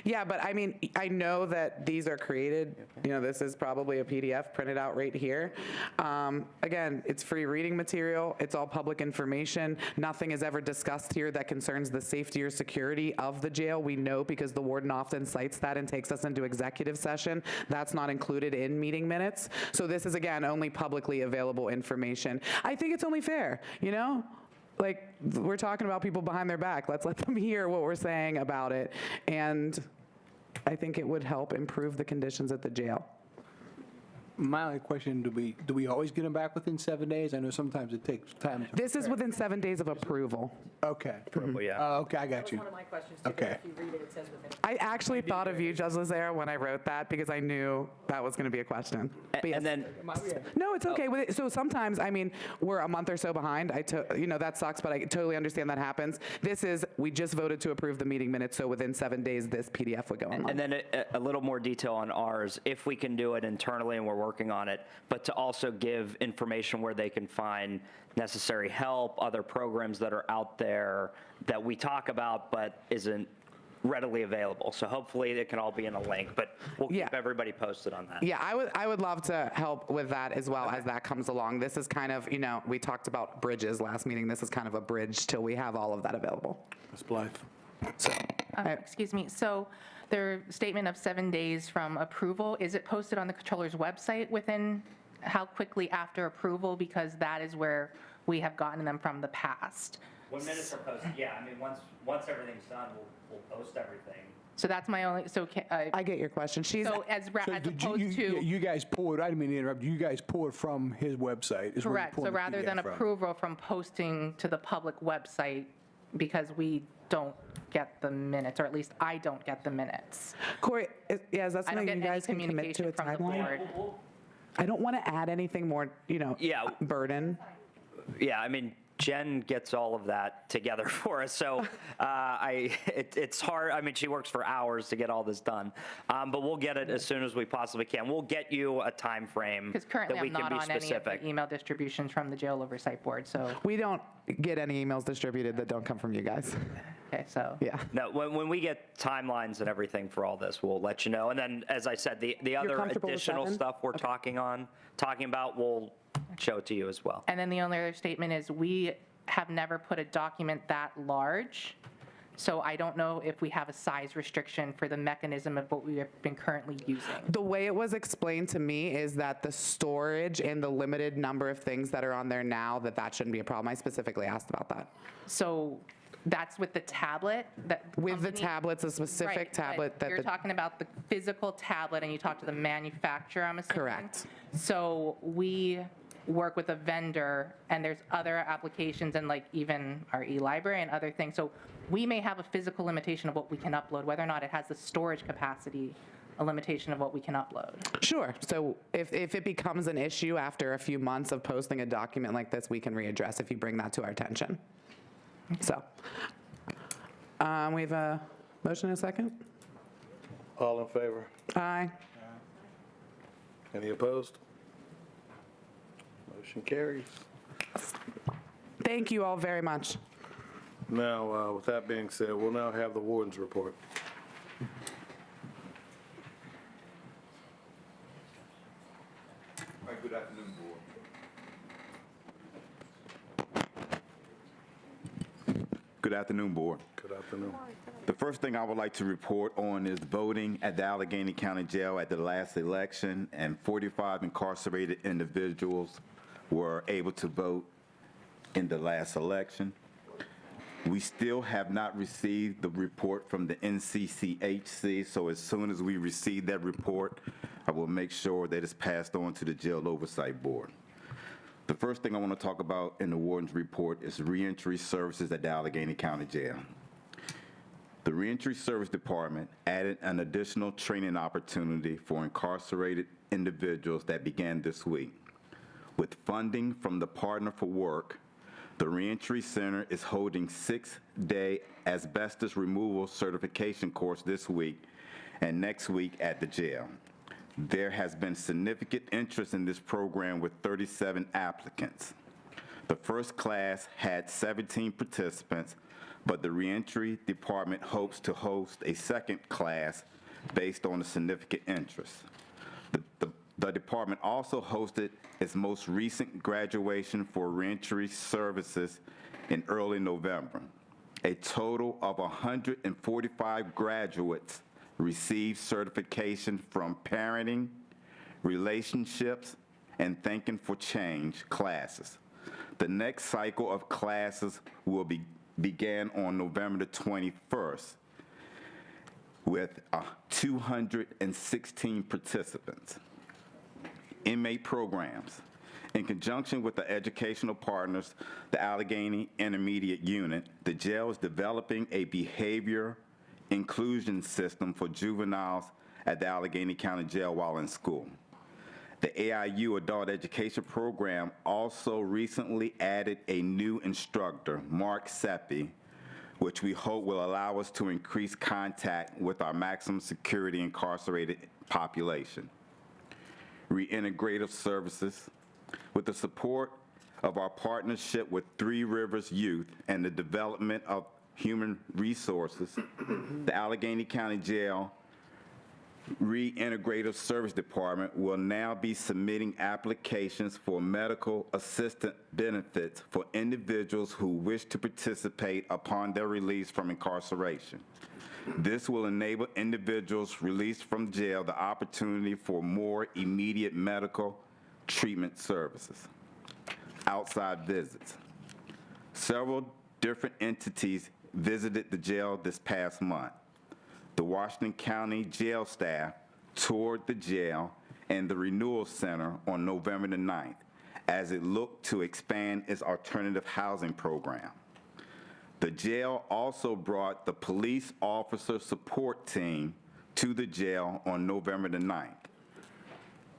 Yeah, but I mean, I know that these are created. You know, this is probably a PDF printed out right here. Again, it's free reading material. It's all public information. Nothing is ever discussed here that concerns the safety or security of the jail. We know because the warden often cites that and takes us into executive session. That's not included in meeting minutes. So this is, again, only publicly available information. I think it's only fair. You know, like we're talking about people behind their back. Let's let them hear what we're saying about it. And I think it would help improve the conditions at the jail. My only question, do we always get them back within 7 days? I know sometimes it takes time. This is within 7 days of approval. Okay. Yeah. Oh, okay, I got you. One of my questions, Okay. If you read it, it says within. I actually thought of you, Judge Lazare, when I wrote that because I knew that was going to be a question. But yes. And then, No, it's okay. With it. So sometimes, I mean, we're a month or so behind. That sucks, but I totally understand that happens. This is, we just voted to approve the meeting minutes, so within 7 days, this PDF would go online. and then a little more detail on ours, if we can do it internally, and we're working on it, but to also give information where they can find necessary help, other programs that are out there that we talk about but isn't readily available. So hopefully it can all be in a link, but we'll keep everybody posted on that. Yeah, I would love to help with that as well as that comes along. This is kind of, we talked about bridges last meeting. This is kind of a bridge till we have all of that available. Ms. Blythe. Excuse me, so their statement of 7 days from approval, is it posted on the controller's website within, how quickly after approval? Because that is where we have gotten them from the past. When minutes are posted, yeah, I mean, once everything's done, we'll post everything. So that's my only, I get your question. so as opposed to. You guys pulled, I didn't mean to interrupt, you guys pulled from his website. is where you Correct, pulled so the rather than PDF from. approval from posting to the public website, because we don't get the minutes, or at least I don't get the minutes. Corey, is that I don't something get you any guys can commit to a communication from the timeline? board. I don't want to add anything more, burden. Yeah, I mean, Jen gets all of that together for us, so it's hard. I mean, she works for hours to get all this done, but we'll get it as soon as we possibly can. We'll get you a time frame Because currently that we I'm can not be on any of specific. the email distributions from the Jail Oversight Board, so. We don't get any emails distributed that don't come from you guys. Okay, so. Yeah. No, when we get timelines and everything for all this, we'll let you know. And then, as I said, the other comfortable with additional 7? stuff we're talking about, we'll show it to you as well. And then the only other statement is we have never put a document that large, so I don't know if we have a size restriction for the mechanism of what we have been currently using. The way it was explained to me is that the storage and the limited number of things that are on there now, that shouldn't be a problem. I specifically asked about that. So that's with the tablet? With the tablets, a specific Right, tablet but that you're talking about the physical tablet, and you talk to the manufacturer, I'm assuming? Correct. So we work with a vendor, and there's other applications and like even our e-library and other things. So we may have a physical limitation of what we can upload, whether or not it has the storage capacity, a limitation of what we can upload. Sure. So if it becomes an issue after a few months of posting a document like this, we can readdress if you bring that to our attention. So we have a motion and a second? All in favor? Aye. Any opposed? Motion carries. Thank you all very much. Now, with that being said, we'll now have the warden's report. All right, good afternoon, board. Good afternoon, board. Good afternoon. The first thing I would like to report on is voting at the Allegheny County Jail at the last election, and 45 incarcerated individuals were able to vote in the last election. We still have not received the report from the NCCHC, so as soon as we receive that report, I will make sure that it's passed on to the Jail Oversight Board. The first thing I want to talk about in the warden's report is reentry services at the Allegheny County Jail. The Reentry Service Department added an additional training opportunity for incarcerated individuals that began this week. With funding from the Partner for Work, the Reentry Center is holding 6-day asbestos removal certification course this week and next week at the jail. There has been significant interest in this program with 37 applicants. The first class had 17 participants, but the Reentry Department hopes to host a second class based on the significant interest. The department also hosted its most recent graduation for reentry services in early November. A total of 145 graduates received certification from parenting, relationships, and thinking for change classes. The next cycle of classes will begin on November the 21st with 216 participants. inmate programs. In conjunction with the educational partners, the Allegheny Intermediate Unit, the jail is developing a behavior inclusion system for juveniles at the Allegheny County Jail while in school. The AIU Adult Education Program also recently added a new instructor, Mark Seppi, which we hope will allow us to increase contact with our maximum security incarcerated population. Reintegrative services. With the support of our partnership with Three Rivers Youth and the development of human resources, the Allegheny County Jail Reintegrative Service Department will now be submitting applications for medical assistant benefits for individuals who wish to participate upon their release from incarceration. This will enable individuals released from jail the opportunity for more immediate medical treatment services. Outside visits. Several different entities visited the jail this past month. The Washington County jail staff toured the jail and the Renewal Center on November the 9th as it looked to expand its alternative housing program. The jail also brought the police officer support team to the jail on November the 9th.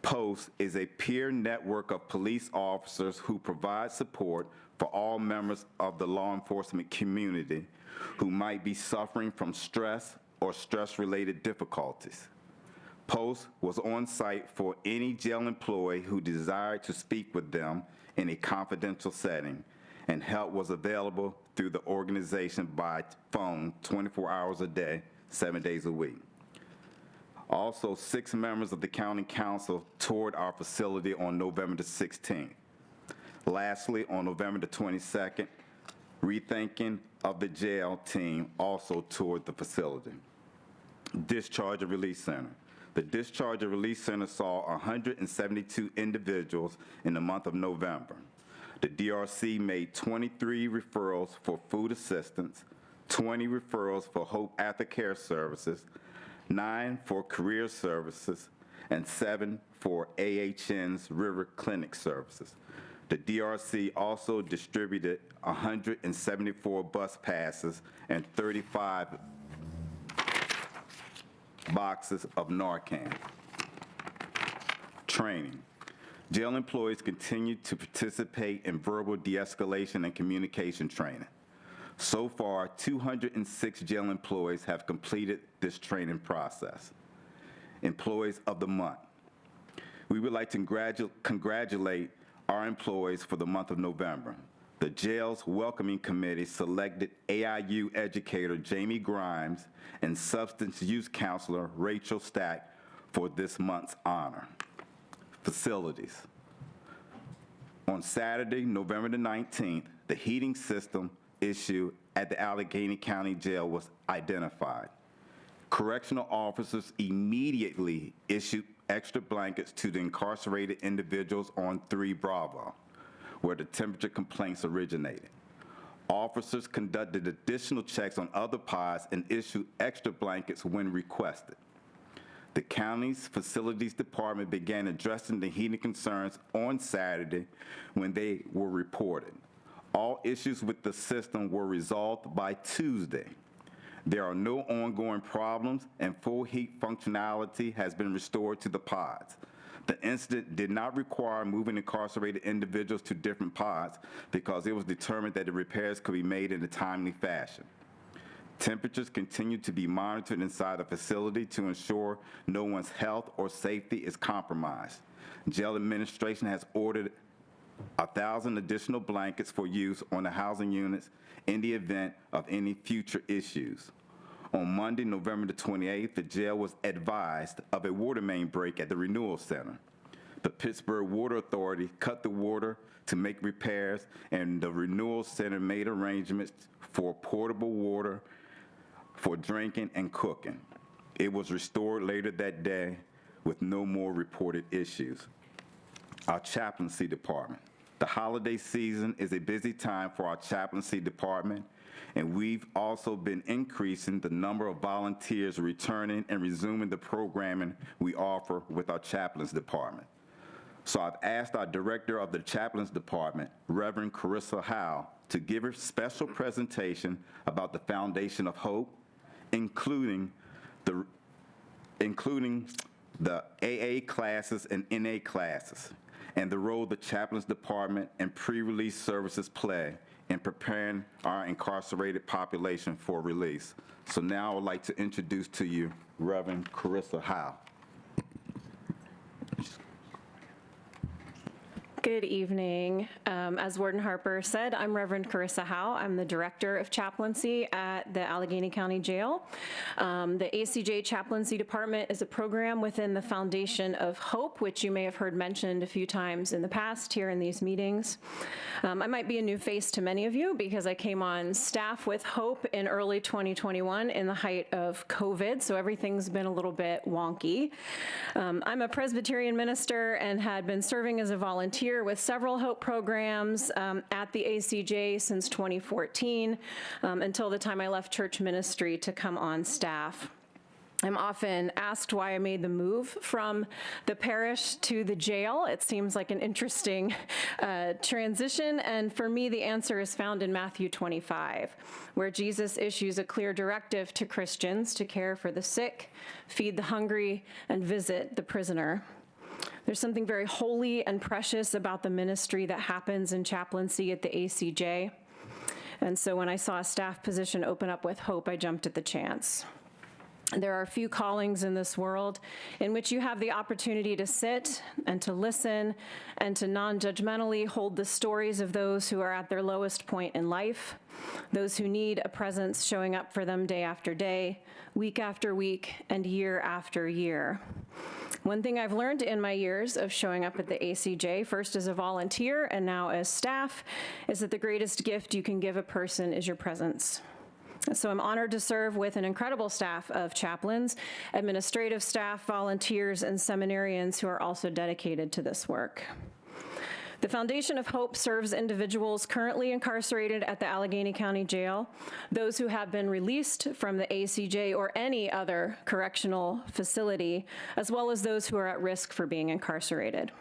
POST is a peer network of police officers who provide support for all members of the law enforcement community who might be suffering from stress or stress-related difficulties. POST was on site for any jail employee who desired to speak with them in a confidential setting, and help was available through the organization by phone 24 hours a day, 7 days a week. Also, 6 members of the County Council toured our facility on November the 16th. Lastly, on November the 22nd, Rethinking of the Jail team also toured the facility. Discharge and Release Center. The Discharge and Release Center saw 172 individuals in the month of November. The DRC made 23 referrals for food assistance, 20 referrals for Hope Aftercare Services, 9 for career services, and 7 for AHN's River Clinic services. The DRC also distributed 174 bus passes and 35 boxes of Narcan. Training. Jail employees continue to participate in verbal de-escalation and communication training. So far, 206 jail employees have completed this training process. Employees of the month. We would like to congratulate our employees for the month of November. The jail's welcoming committee selected AIU educator Jamie Grimes and substance use counselor Rachel Stack for this month's honor. Facilities. On Saturday, November the 19th, the heating system issue at the Allegheny County Jail was identified. Correctional officers immediately issued extra blankets to the incarcerated individuals on 3 Bravo, where the temperature complaints originated. Officers conducted additional checks on other pods and issued extra blankets when requested. The county's facilities department began addressing the heating concerns on Saturday when they were reported. All issues with the system were resolved by Tuesday. There are no ongoing problems, and full heat functionality has been restored to the pods. The incident did not require moving incarcerated individuals to different pods because it was determined that the repairs could be made in a timely fashion. Temperatures continue to be monitored inside the facility to ensure no one's health or safety is compromised. Jail administration has ordered 1,000 additional blankets for use on the housing units in the event of any future issues. On Monday, November the 28th, the jail was advised of a water main break at the Renewal Center. The Pittsburgh Water Authority cut the water to make repairs, and the Renewal Center made arrangements for portable water for drinking and cooking. It was restored later that day with no more reported issues. Our chaplaincy department. The holiday season is a busy time for our chaplaincy department, and we've also been increasing the number of volunteers returning and resuming the programming we offer with our chaplains department. So I've asked our director of the chaplains department, Reverend Carissa Howe, to give a special presentation about the foundation of hope, including the AA classes and NA classes, and the role the chaplains department and pre-release services play in preparing our incarcerated population for release. So now I would like to introduce to you Reverend Carissa Howe. Good evening. As Warden Harper said, I'm Reverend Carissa Howe. I'm the Director of Chaplaincy at the Allegheny County Jail. The ACJ Chaplaincy Department is a program within the Foundation of Hope, which you may have heard mentioned a few times in the past here in these meetings. I might be a new face to many of you because I came on staff with Hope in early 2021 in the height of COVID, so everything's been a little bit wonky. I'm a Presbyterian minister and had been serving as a volunteer with several Hope programs at the ACJ since 2014 until the time I left church ministry to come on staff. I'm often asked why I made the move from the parish to the jail. It seems like an interesting transition, and for me, the answer is found in Matthew 25, where Jesus issues a clear directive to Christians to care for the sick, feed the hungry, and visit the prisoner. There's something very holy and precious about the ministry that happens in chaplaincy at the ACJ. And so when I saw a staff position open up with Hope, I jumped at the chance. There are few callings in this world in which you have the opportunity to sit and to listen and to non-judgmentally hold the stories of those who are at their lowest point in life, those who need a presence showing up for them day after day, week after week, and year after year. One thing I've learned in my years of showing up at the ACJ, first as a volunteer and now as staff, is that the greatest gift you can give a person is your presence. So I'm honored to serve with an incredible staff of chaplains, administrative staff, volunteers, and seminarians who are also dedicated to this work. The Foundation of Hope serves individuals currently incarcerated at the Allegheny County Jail, those who have been released from the ACJ or any other correctional facility, as well as those who are at risk for being incarcerated.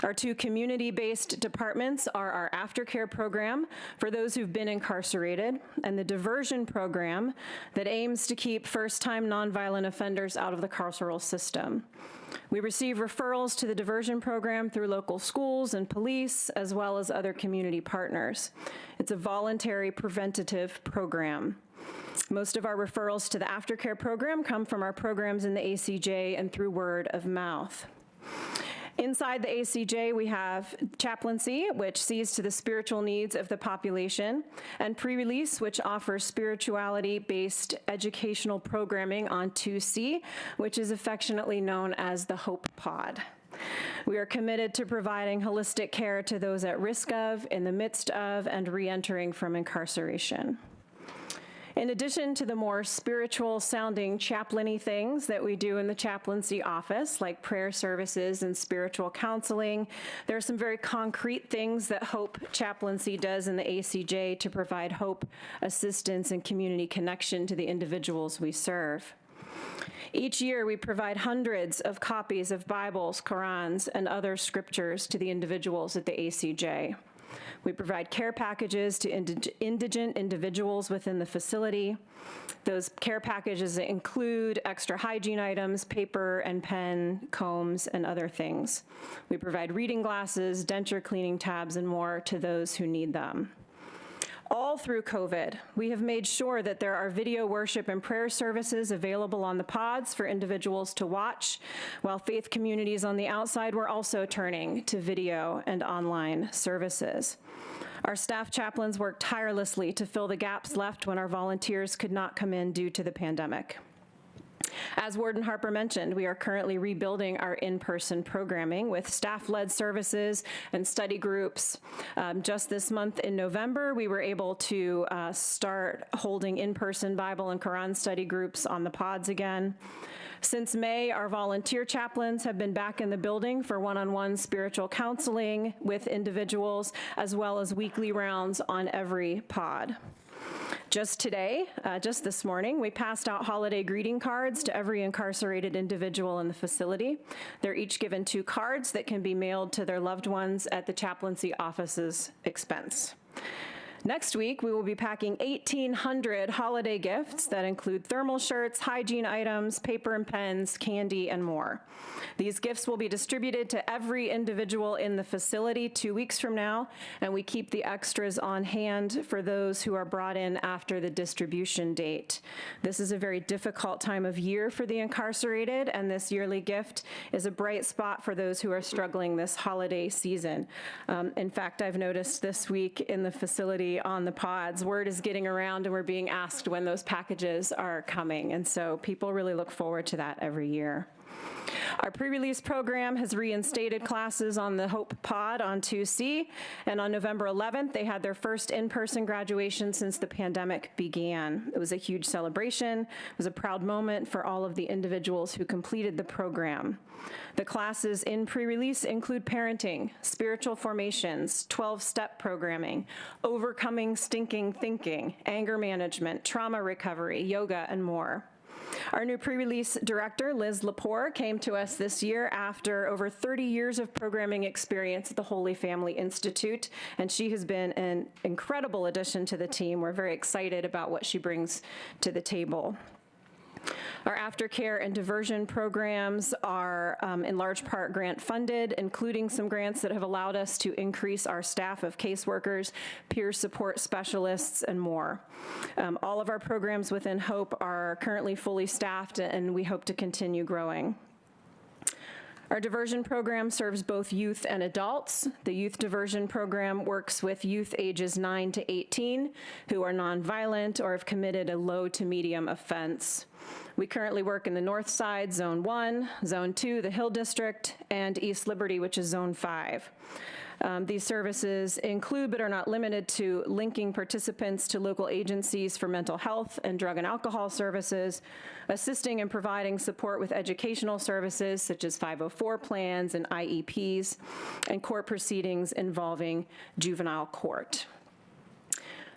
Our two community-based departments are our aftercare program for those who've been incarcerated and the diversion program that aims to keep first-time nonviolent offenders out of the carceral system. We receive referrals to the diversion program through local schools and police, as well as other community partners. It's a voluntary preventative program. Most of our referrals to the aftercare program come from our programs in the ACJ and through word of mouth. Inside the ACJ, we have chaplaincy, which sees to the spiritual needs of the population, and pre-release, which offers spirituality-based educational programming on 2C, which is affectionately known as the Hope Pod. We are committed to providing holistic care to those at risk of, in the midst of, and re-entering from incarceration. In addition to the more spiritual sounding chaplain-y things that we do in the chaplaincy office, like prayer services and spiritual counseling, there are some very concrete things that Hope Chaplaincy does in the ACJ to provide hope, assistance, and community connection to the individuals we serve. Each year, we provide hundreds of copies of Bibles, Qurans, and other scriptures to the individuals at the ACJ. We provide care packages to indigent individuals within the facility. Those care packages include extra hygiene items, paper and pen, combs, and other things. We provide reading glasses, denture cleaning tabs, and more to those who need them. All through COVID, we have made sure that there are video worship and prayer services available on the pods for individuals to watch, while faith communities on the outside were also turning to video and online services. Our staff chaplains worked tirelessly to fill the gaps left when our volunteers could not come in due to the pandemic. As Warden Harper mentioned, we are currently rebuilding our in-person programming with staff-led services and study groups. Just this month in November, we were able to start holding in-person Bible and Quran study groups on the pods again. Since May, our volunteer chaplains have been back in the building for one-on-one spiritual counseling with individuals, as well as weekly rounds on every pod. Just today, just this morning, we passed out holiday greeting cards to every incarcerated individual in the facility. They're each given 2 cards that can be mailed to their loved ones at the chaplaincy office's expense. Next week, we will be packing 1,800 holiday gifts that include thermal shirts, hygiene items, paper and pens, candy, and more. These gifts will be distributed to every individual in the facility 2 weeks from now, and we keep the extras on hand for those who are brought in after the distribution date. This is a very difficult time of year for the incarcerated, and this yearly gift is a bright spot for those who are struggling this holiday season. In fact, I've noticed this week in the facility on the pods, word is getting around and we're being asked when those packages are coming. And so people really look forward to that every year. Our pre-release program has reinstated classes on the Hope Pod on 2C, and on November 11th, they had their first in-person graduation since the pandemic began. It was a huge celebration. It was a proud moment for all of the individuals who completed the program. The classes in pre-release include parenting, spiritual formations, 12-step programming, overcoming stinking thinking, anger management, trauma recovery, yoga, and more. Our new pre-release director, Liz Lepore, came to us this year after over 30 years of programming experience at the Holy Family Institute, and she has been an incredible addition to the team. We're very excited about what she brings to the table. Our aftercare and diversion programs are in large part grant funded, including some grants that have allowed us to increase our staff of caseworkers, peer support specialists, and more. All of our programs within Hope are currently fully staffed, and we hope to continue growing. Our diversion program serves both youth and adults. The youth diversion program works with youth ages 9 to 18 who are nonviolent or have committed a low to medium offense. We currently work in the North Side, Zone 1, Zone 2, the Hill District, and East Liberty, which is Zone 5. These services include, but are not limited to, linking participants to local agencies for mental health and drug and alcohol services, assisting and providing support with educational services such as 504 plans and IEPs, and court proceedings involving juvenile court.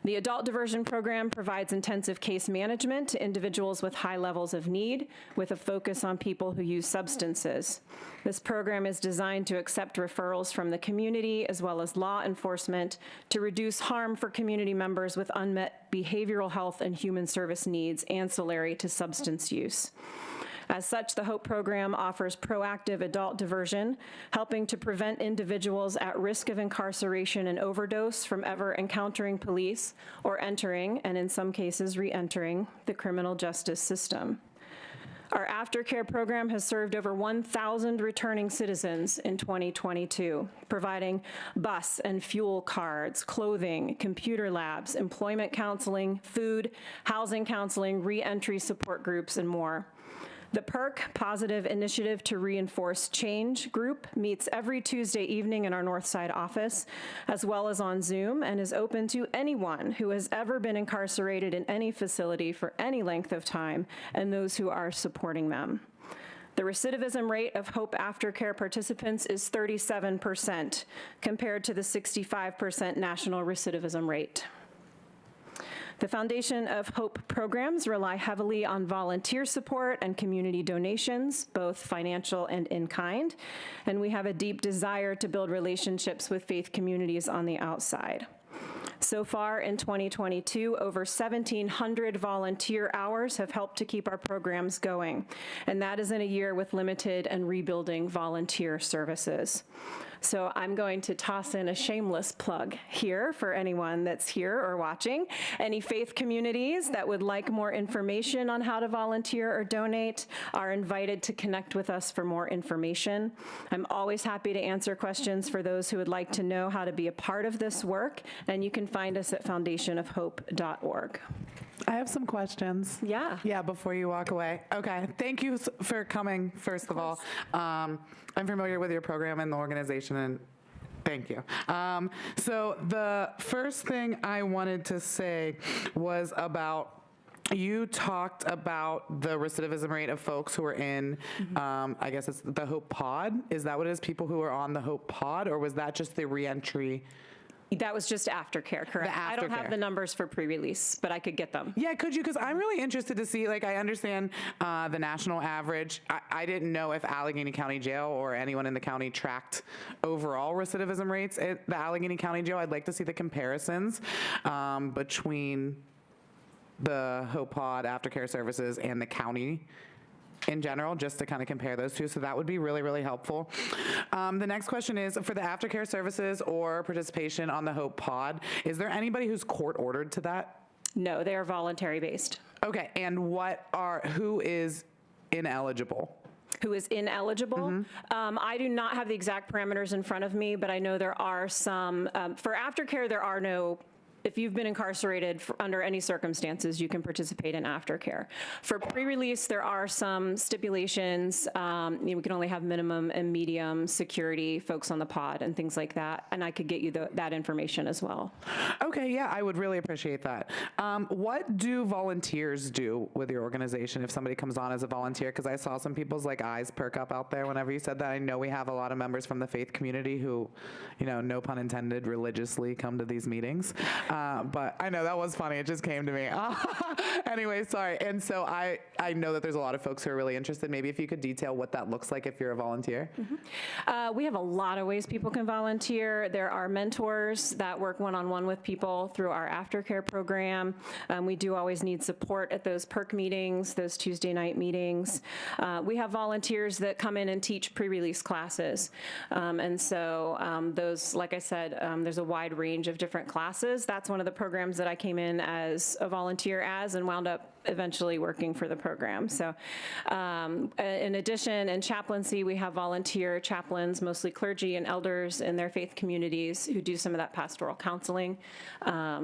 The adult diversion program provides intensive case management to individuals with high levels of need, with a focus on people who use substances. This program is designed to accept referrals from the community as well as law enforcement to reduce harm for community members with unmet behavioral health and human service needs ancillary to substance use. As such, the HOPE program offers proactive adult diversion, helping to prevent individuals at risk of incarceration and overdose from ever encountering police or entering, and in some cases re-entering, the criminal justice system. Our aftercare program has served over 1,000 returning citizens in 2022, providing bus and fuel cards, clothing, computer labs, employment counseling, food, housing counseling, re-entry support groups, and more. The PERC, Positive Initiative to Reinforce Change group, meets every Tuesday evening in our Northside office, as well as on Zoom, and is open to anyone who has ever been incarcerated in any facility for any length of time, and those who are supporting them. The recidivism rate of HOPE aftercare participants is 37%, compared to the 65% national recidivism rate. The Foundation of Hope programs rely heavily on volunteer support and community donations, both financial and in-kind, and we have a deep desire to build relationships with faith communities on the outside. So far in 2022, over 1,700 volunteer hours have helped to keep our programs going, and that is in a year with limited and rebuilding volunteer services. So I'm going to toss in a shameless plug here for anyone that's here or watching. Any faith communities that would like more information on how to volunteer or donate are invited to connect with us for more information. I'm always happy to answer questions for those who would like to know how to be a part of this work, and you can find us at foundationofhope.org. I have some questions. Yeah. Yeah, before you walk away. Okay, thank you for coming, first of all. I'm familiar with your program and the organization, and thank you. So the first thing I wanted to say was about, you talked about the recidivism rate of folks who are in, I guess it's the HOPE pod. Is that what it is, people who are on the HOPE pod, or was that just the reentry That was just aftercare, correct? I don't have aftercare. the numbers for pre-release, but I could get them. Yeah, could you? Because I'm really interested to see, like, I understand the national average. I didn't know if Allegheny County Jail or anyone in the county tracked overall recidivism rates at the Allegheny County Jail. I'd like to see the comparisons between the Hope Pod aftercare services and the county in general, just to kind of compare those two. So that would be really, really helpful. The next question is, for the aftercare services or participation on the Hope Pod, is there anybody who's court ordered to that? No, they are voluntary based. Okay, and who is ineligible? Who is ineligible? I do not have the exact parameters in front of me, but I know there are some, for aftercare, there are no, if you've been incarcerated under any circumstances, you can participate in aftercare. For pre-release, there are some stipulations. We can only have minimum and medium security folks on the pod and things like that, and I could get you that information as well. Okay, yeah, I would really appreciate that. What do volunteers do with your organization if somebody comes on as a volunteer? Because I saw some people's eyes perk up out there whenever you said that. I know we have a lot of members from the faith community who, no pun intended, religiously come to these meetings. But I know that was funny. It just came to me. Anyway, sorry. And so I know that there's a lot of folks who are really interested. Maybe if you could detail what that looks like if you're a volunteer. We have a lot of ways people can volunteer. There are mentors that work one-on-one with people through our aftercare program. We do always need support at those perk meetings, those Tuesday night meetings. We have volunteers that come in and teach pre-release classes. And so those, like I said, there's a wide range of different classes. That's one of the programs that I came in as a volunteer and wound up eventually working for the program. So in addition, in chaplaincy, we have volunteer chaplains, mostly clergy and elders in their faith communities who do some of that pastoral counseling,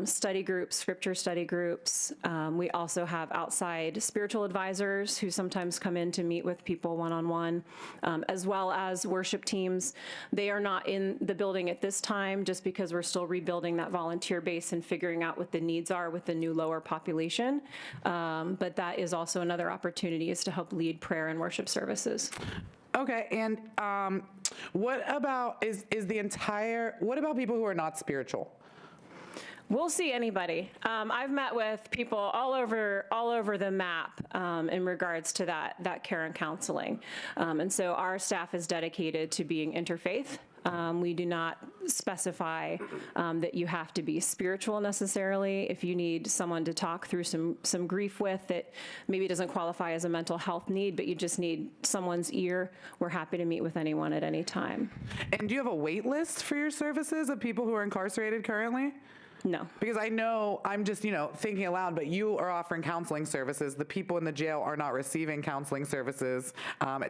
study groups, scripture study groups. We also have outside spiritual advisors who sometimes come in to meet with people one-on-one, as well as worship teams. They are not in the building at this time just because we're still rebuilding that volunteer base and figuring out what the needs are with the new lower population. But that is also another opportunity, is to help lead prayer and worship services. Okay, and what about what about people who are not spiritual? We'll see anybody. I've met with people all over the map in regards to that care and counseling. And so our staff is dedicated to being interfaith. We do not specify that you have to be spiritual necessarily. If you need someone to talk through some grief with that maybe doesn't qualify as a mental health need, but you just need someone's ear, we're happy to meet with anyone at any time. And do you have a wait list for your services of people who are incarcerated currently? No. Because I know, I'm just, thinking aloud, but you are offering counseling services. The people in the jail are not receiving counseling services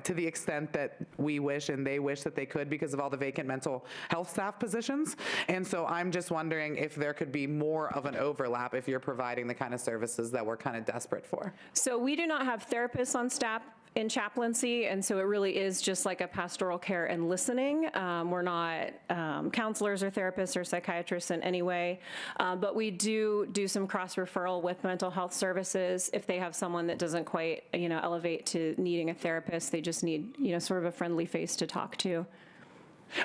to the extent that we wish and they wish that they could because of all the vacant mental health staff positions. And so I'm just wondering if there could be more of an overlap if you're providing the kind of services that we're kind of desperate for. So we do not have therapists on staff in chaplaincy, and so it really is just like a pastoral care and listening. We're not counselors or therapists or psychiatrists in any way, but we do some cross-referral with mental health services. If they have someone that doesn't quite, elevate to needing a therapist, they just need, sort of a friendly face to talk to.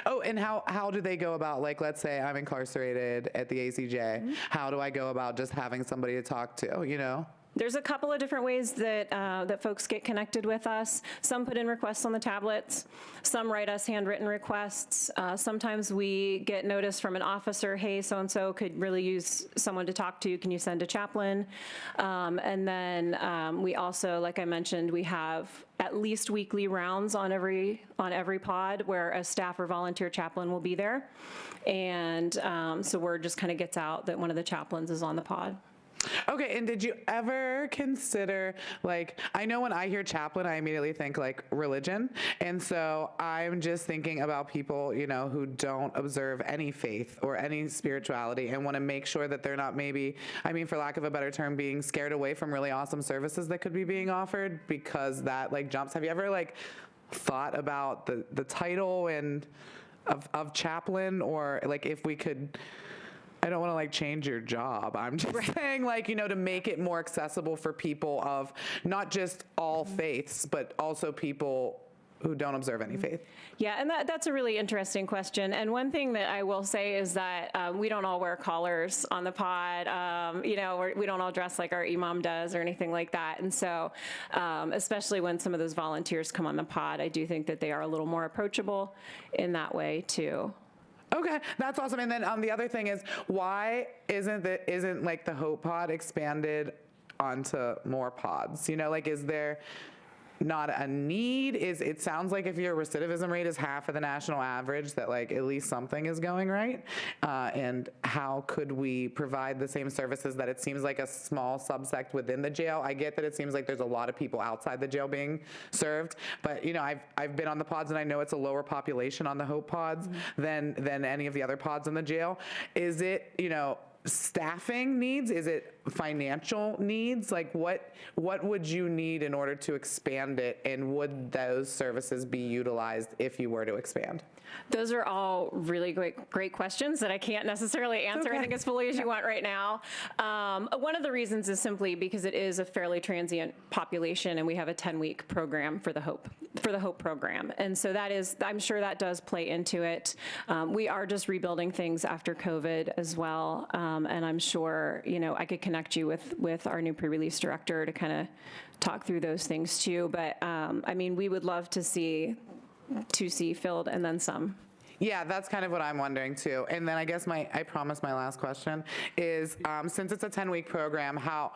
Oh, and how do they go about, let's say I'm incarcerated at the ACJ, how do I go about just having somebody to talk to, There's a couple of different ways that folks get connected with us. Some put in requests on the tablets. Some write us handwritten requests. Sometimes we get notice from an officer, hey, so-and-so could really use someone to talk to. Can you send a chaplain? And then we also, like I mentioned, we have at least weekly rounds on every pod where a staff or volunteer chaplain will be there. And so word just kind of gets out that one of the chaplains is on the pod. Okay, and did you ever consider, I know when I hear chaplain, I immediately think religion, and so I'm just thinking about people, who don't observe any faith or any spirituality and want to make sure that they're not for lack of a better term, being scared away from really awesome services that could be being offered because that jumps. Have you ever thought about the title and of chaplain, or if we could, I don't want to change your job. I'm just saying to make it more accessible for people of not just all faiths, but also people who don't observe any faith? Yeah, and that's a really interesting question. And one thing that I will say is that we don't all wear collars on the pod. We don't all dress like our imam does or anything like that. And so, especially when some of those volunteers come on the pod, I do think that they are a little more approachable in that way too. Okay, that's awesome. And then the other thing is, why isn't like the Hope Pod expanded onto more pods? Is there not a need? It sounds like if your recidivism rate is half of the national average, that like at least something is going right. And how could we provide the same services that it seems like a small subsect within the jail? I get that it seems like there's a lot of people outside the jail being served, but I've been on the pods and I know it's a lower population on the Hope pods than any of the other pods in the jail. Is it, staffing needs? Is it financial needs? Like what would you need in order to expand it, and would those services be utilized if you were to expand? Those are all really great questions that I can't necessarily answer, I think, as fully as you want right now. One of the reasons is simply because it is a fairly transient population, and we have a 10-week program for the Hope program. And so I'm sure that does play into it. We are just rebuilding things after COVID as well. And I'm sure, I could connect you with our new pre-release director to kind of talk through those things too. But we would love to see 2C filled and then some. Yeah, that's kind of what I'm wondering too. And then I guess I promise my last question is, since it's a 10-week program, how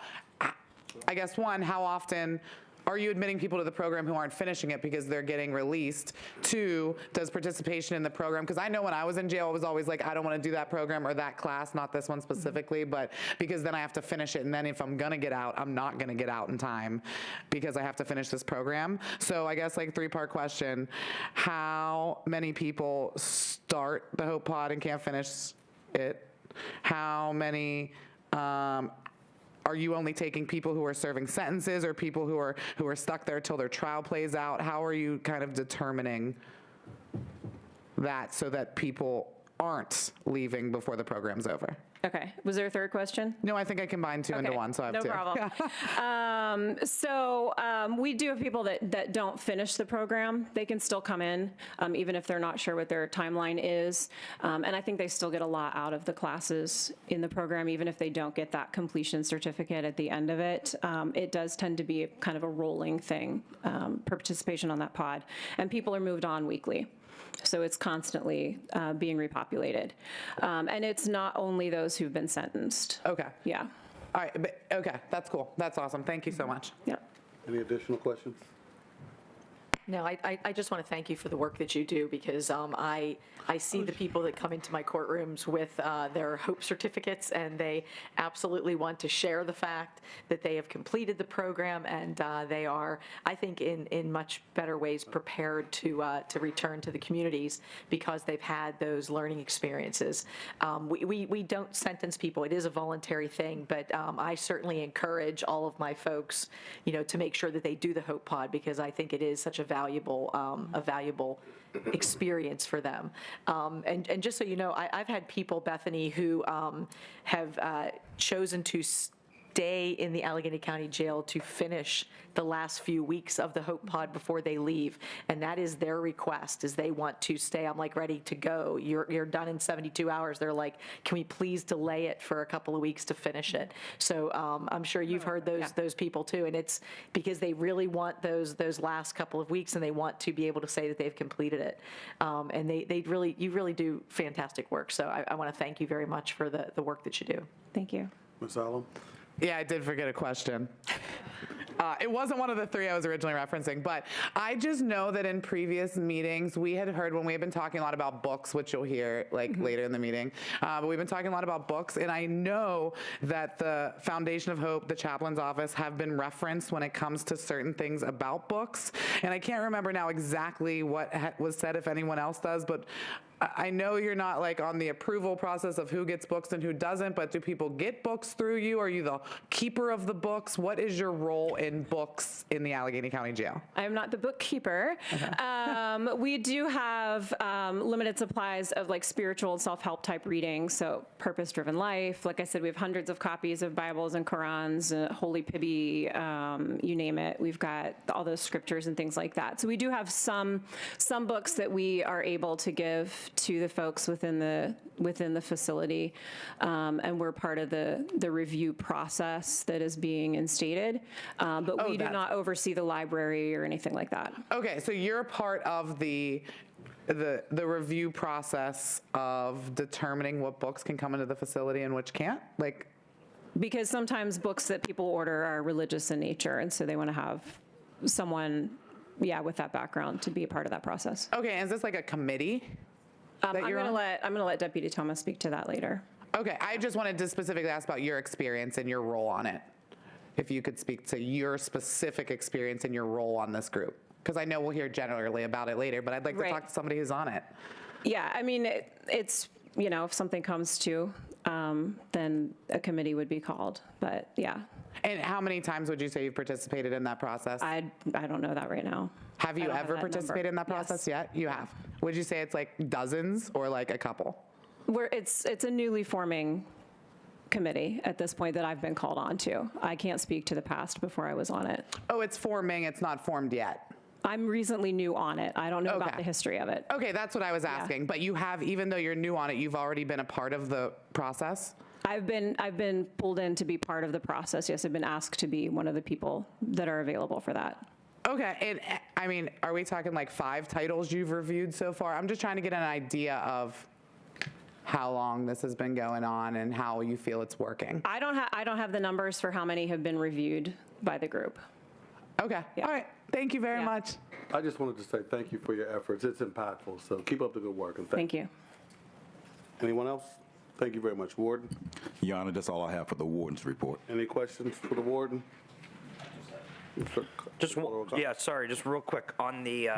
often are you admitting people to the program who aren't finishing it because they're getting released? 2, does participation in the program, because I know when I was in jail, I was always like, I don't want to do that program or that class, not this one specifically, but because then I have to finish it, and then if I'm going to get out, I'm not going to get out in time because I have to finish this program. So I guess 3-part question, how many people start the Hope Pod and can't finish it? How many are you only taking people who are serving sentences, or people who are stuck there till their trial plays out? How are you kind of determining that so that people aren't leaving before the program's over? Okay. Was there a third question? No, I think I combined 2 into 1, so I have 2. No problem. So we do have people that don't finish the program. They can still come in, even if they're not sure what their timeline is. And I think they still get a lot out of the classes in the program, even if they don't get that completion certificate at the end of it. It does tend to be kind of a rolling thing, participation on that pod. And people are moved on weekly. So it's constantly being repopulated. And it's not only those who've been sentenced. Okay. Yeah. All right. Okay. That's cool. That's awesome. Thank you so much. Yeah. Any additional questions? No, I just want to thank you for the work that you do, because I see the people that come into my courtrooms with their Hope certificates, and they absolutely want to share the fact that they have completed the program, and they are, I think, in much better ways prepared to return to the communities because they've had those learning experiences. We don't sentence people. It is a voluntary thing, but I certainly encourage all of my folks, to make sure that they do the Hope Pod, because I think it is such a valuable experience for them. And just so you know, I've had people, Bethany, who have chosen to stay in the Allegheny County Jail to finish the last few weeks of the Hope Pod before they leave, and that is their request, is they want to stay. I'm like, ready to go. You're done in 72 hours. They're like, can we please delay it for a couple of weeks to finish it? So I'm sure you've heard those people too, and it's because they really want those last couple of weeks, and they want to be able to say that they've completed it. And you really do fantastic work. So I want to thank you very much for the work that you do. Thank you. Ms. Allen? Yeah, I did forget a question. It wasn't one of the 3 I was originally referencing, but I just know that in previous meetings, we had heard when we had been talking a lot about books, which you'll hear later in the meeting, but we've been talking a lot about books, and I know that the Foundation of Hope, the chaplain's office, have been referenced when it comes to certain things about books, and I can't remember now exactly what was said, if anyone else does, but I know you're not like on the approval process of who gets books and who doesn't, but do people get books through you? Are you the keeper of the books? What is your role in books in the Allegheny County Jail? I'm not the bookkeeper. We do have limited supplies of like spiritual self-help type reading, so purpose-driven life. Like I said, we have hundreds of copies of Bibles and Qurans, Holy Pibby, you name it. We've got all those scriptures and things like that. So we do have some books that we are able to give to the folks within the facility, and we're part of the review process that is being instated, but we do not oversee the library or anything like that. Okay, so you're part of the review process of determining what books can come into the facility and which can't? Like, because sometimes books that people order are religious in nature, and so they want to have someone, with that background to be a part of that process. Okay, is this like a committee? I'm gonna let Deputy Thomas speak to that later. Okay, I just wanted to specifically ask about your experience and your role on it. If you could speak to your specific experience and your role on this group. Because I know we'll hear generally about it later, but I'd like to talk to somebody who's on it. Yeah, I mean, it's, if something comes to, then a committee would be called, but yeah. And how many times would you say you've participated in that process? I don't know that right now. Have you ever participated in that process yet? You have. Would you say it's like dozens or like a couple? It's a newly forming committee at this point that I've been called on to. I can't speak to the past before I was on it. Oh, it's forming, it's not formed yet. I'm recently new on it. I don't know about the history of it. Okay, that's what I was asking. But you have, even though you're new on it, you've already been a part of the process? I've been pulled in to be part of the process. Yes, I've been asked to be one of the people that are available for that. Okay, and I mean, are we talking like 5 titles you've reviewed so far? I'm just trying to get an idea of how long this has been going on and how you feel it's working. I don't have the numbers for how many have been reviewed by the group. Okay, all right, thank you very much. I just wanted to say thank you for your efforts. It's impactful, so keep up the good work, and Thank you. Anyone else? Thank you very much. Warden? Your Honor, that's all I have for the warden's report. Any questions for the warden? Just real quick on the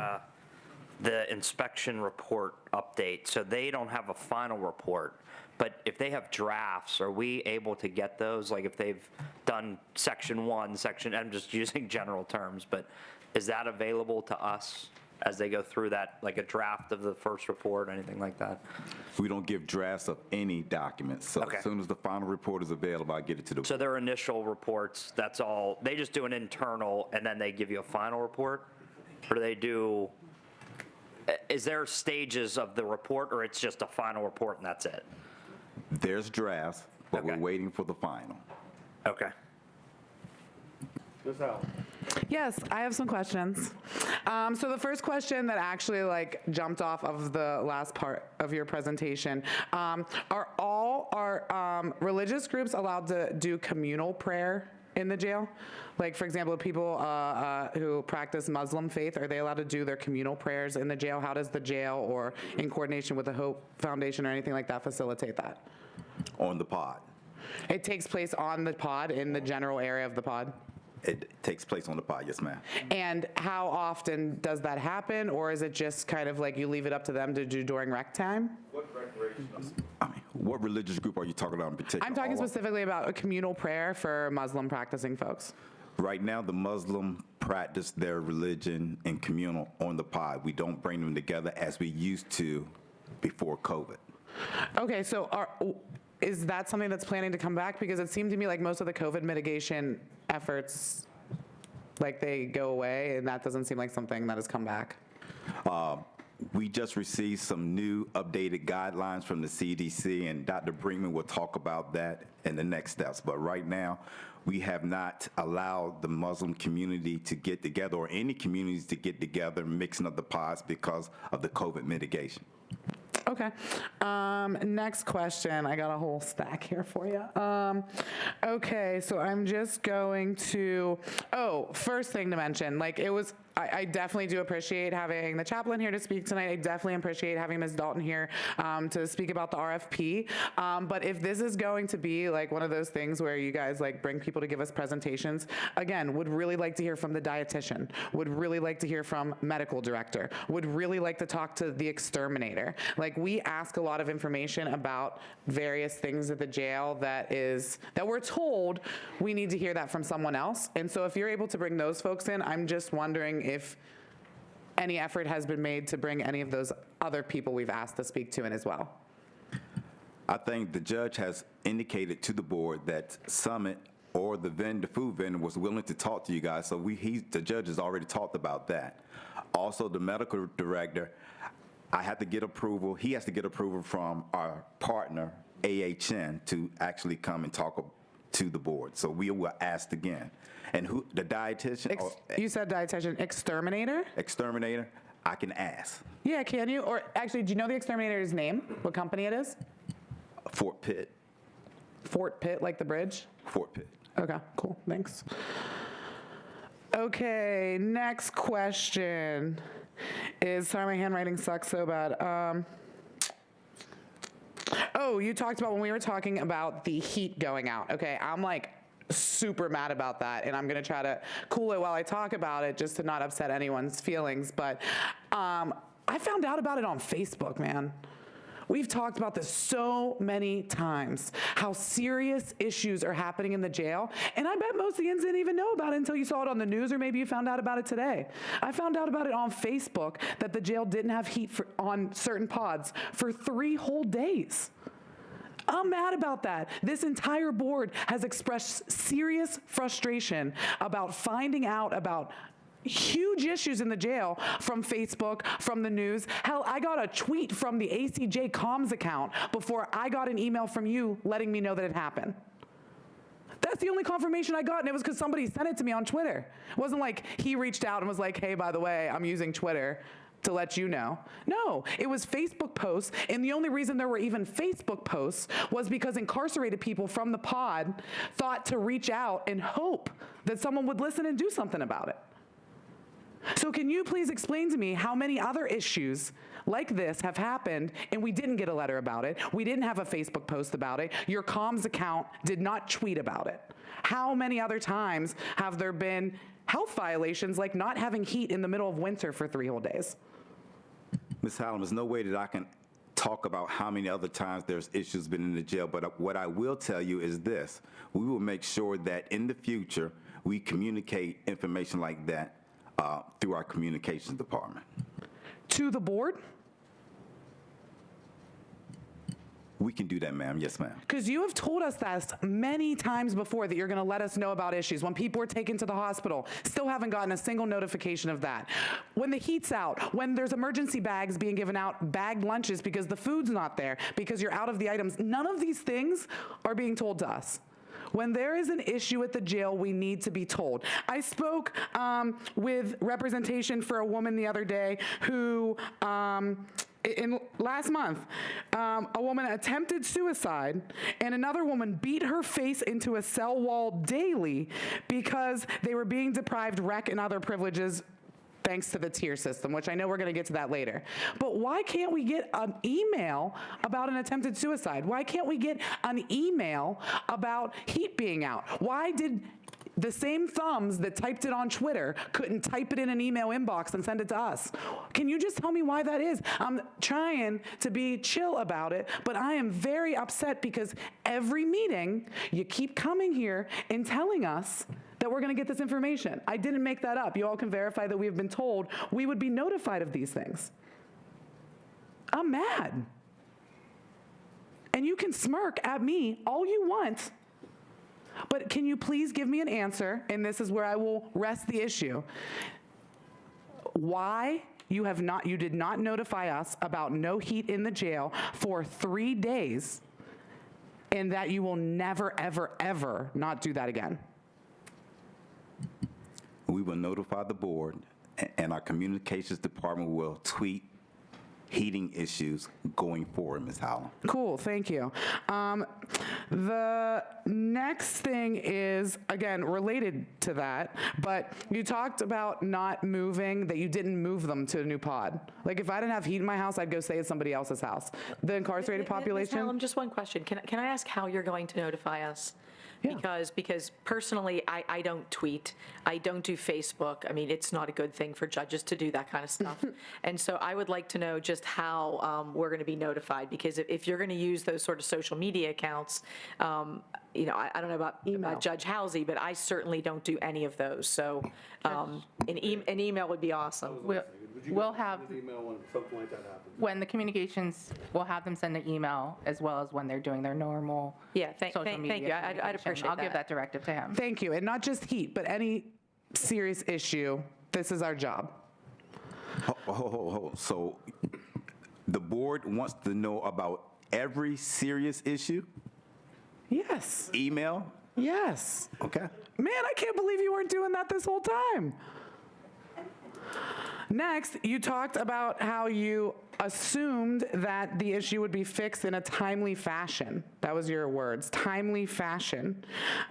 inspection report update. So they don't have a final report, but if they have drafts, are we able to get those? Like if they've done section 1, I'm just using general terms, but is that available to us as they go through that, like a draft of the first report, anything like that? We don't give drafts of any documents, so as soon as the final report is available, I get it to the. So their initial reports, that's all, they just do an internal and then they give you a final report? Or do they do, is there stages of the report or it's just a final report and that's it? There's drafts, but we're waiting for the final. Okay. Ms. Howell. Yes, I have some questions. So the first question that actually like jumped off of the last part of your presentation, are all religious groups allowed to do communal prayer in the jail? Like, for example, people who practice Muslim faith, are they allowed to do their communal prayers in the jail? How does the jail, or in coordination with the Hope Foundation or anything like that, facilitate that? On the pod. It takes place on the pod, in the general area of the pod? It takes place on the pod, yes, ma'am. And how often does that happen, or is it just kind of like you leave it up to them to do during rec time? What recreation? I mean, what religious group are you talking about in particular? I'm talking specifically about a communal prayer for Muslim practicing folks. Right now, the Muslim practice their religion in communal on the pod. We don't bring them together as we used to before COVID. Okay, so is that something that's planning to come back? Because it seemed to me like most of the COVID mitigation efforts, like they go away, and that doesn't seem like something that has come back. We just received some new updated guidelines from the CDC, and Dr. Brinkman will talk about that in the next steps. But right now, we have not allowed the Muslim community to get together, or any communities to get together, mixing up the pods because of the COVID mitigation. Okay. Next question. I got a whole stack here for you. Okay, so I'm just going to, first thing to mention, like it was, I definitely do appreciate having the chaplain here to speak tonight. I definitely appreciate having Ms. Dalton here to speak about the RFP. But if this is going to be like one of those things where you guys like bring people to give us presentations, again, would really like to hear from the dietitian, would really like to hear from medical director, would really like to talk to the exterminator. Like like we ask a lot of information about various things at the jail that we're told we need to hear that from someone else. And so if you're able to bring those folks in, I'm just wondering if any effort has been made to bring any of those other people we've asked to speak to in as well. I think the judge has indicated to the board that Summit or the food vendor was willing to talk to you guys, so the judge has already talked about that. Also, the medical director, I have to get approval, he has to get approval from our partner, AHN, to actually come and talk to the board. So we will ask again. And who, the dietitian? You said dietitian, exterminator? Exterminator, I can ask. Yeah, can you? Or actually, do you know the exterminator's name? What company it is? Fort Pitt. Fort Pitt, like the bridge? Fort Pitt. Okay, cool, thanks. Okay, next question is, sorry, my handwriting sucks so bad. Oh, you talked about when we were talking about the heat going out. Okay, I'm like super mad about that, and I'm gonna try to cool it while I talk about it just to not upset anyone's feelings, but I found out about it on Facebook, man. We've talked about this so many times, how serious issues are happening in the jail, and I bet most of the ins didn't even know about it until you saw it on the news, or maybe you found out about it today. I found out about it on Facebook that the jail didn't have heat on certain pods for 3 whole days. I'm mad about that. This entire board has expressed serious frustration about finding out about huge issues in the jail from Facebook, from the news. Hell, I got a tweet from the ACJ comms account before I got an email from you letting me know that it happened. That's the only confirmation I got, and it was because somebody sent it to me on Twitter. It wasn't like he reached out and was like, hey, by the way, I'm using Twitter to let you know. No, it was Facebook posts, and the only reason there were even Facebook posts was because incarcerated people from the pod thought to reach out and hope that someone would listen and do something about it. So can you please explain to me how many other issues like this have happened and we didn't get a letter about it, we didn't have a Facebook post about it, your comms account did not tweet about it? How many other times have there been health violations like not having heat in the middle of winter for 3 whole days? Ms. Hallam, there's no way that I can talk about how many other times there's issues been in the jail, but what I will tell you is this: we will make sure that in the future we communicate information like that through our communications department. To the board? We can do that, ma'am. Yes, ma'am. Because you have told us this many times before, that you're going to let us know about issues. When people are taken to the hospital, still haven't gotten a single notification of that. When the heat's out, when there's emergency bags being given out, bagged lunches because the food's not there, because you're out of the items, none of these things are being told to us. When there is an issue at the jail, we need to be told. I spoke with representation for a woman the other day who, last month, a woman attempted suicide, and another woman beat her face into a cell wall daily because they were being deprived rec and other privileges thanks to the tier system, which I know we're going to get to that later. But why can't we get an email about an attempted suicide? Why can't we get an email about heat being out? Why did the same thumbs that typed it on Twitter couldn't type it in an email inbox and send it to us? Can you just tell me why that is? I'm trying to be chill about it, but I am very upset because every meeting you keep coming here and telling us that we're going to get this information. I didn't make that up. You all can verify that we have been told we would be notified of these things. I'm mad. And you can smirk at me all you want, but can you please give me an answer, and this is where I will rest the issue. Why you did not notify us about no heat in the jail for 3 days, and that you will never, ever, ever not do that again? We will notify the board, and our communications department will tweet heating issues going forward, Ms. Howland. Cool, thank you. The next thing is, again, related to that, but you talked about not moving, that you didn't move them to a new pod. Like, if I didn't have heat in my house, I'd go stay at somebody else's house. The incarcerated population? Ms. Hallam, just one question. Can I ask how you're going to notify us? Because personally, I don't tweet, I don't do Facebook. I mean, it's not a good thing for judges to do that kind of stuff. And so I would like to know just how we're going to be notified, because if you're going to use those sort of social media accounts, I don't know about Judge Halsey, but I certainly don't do any of those. So an email would be awesome. We'll have, Email when something like that happens. when the communications, we'll have them send an email as well as when they're doing their normal social media. Thank you. I'd communication. appreciate I'll give that directive to him. Thank you. And not just heat, but any serious issue, this is our job. So the board wants to know about every serious issue? Yes. Email? Yes. Okay. Man, I can't believe you weren't doing that this whole time. Next, you talked about how you assumed that the issue would be fixed in a timely fashion. That was your words, timely fashion.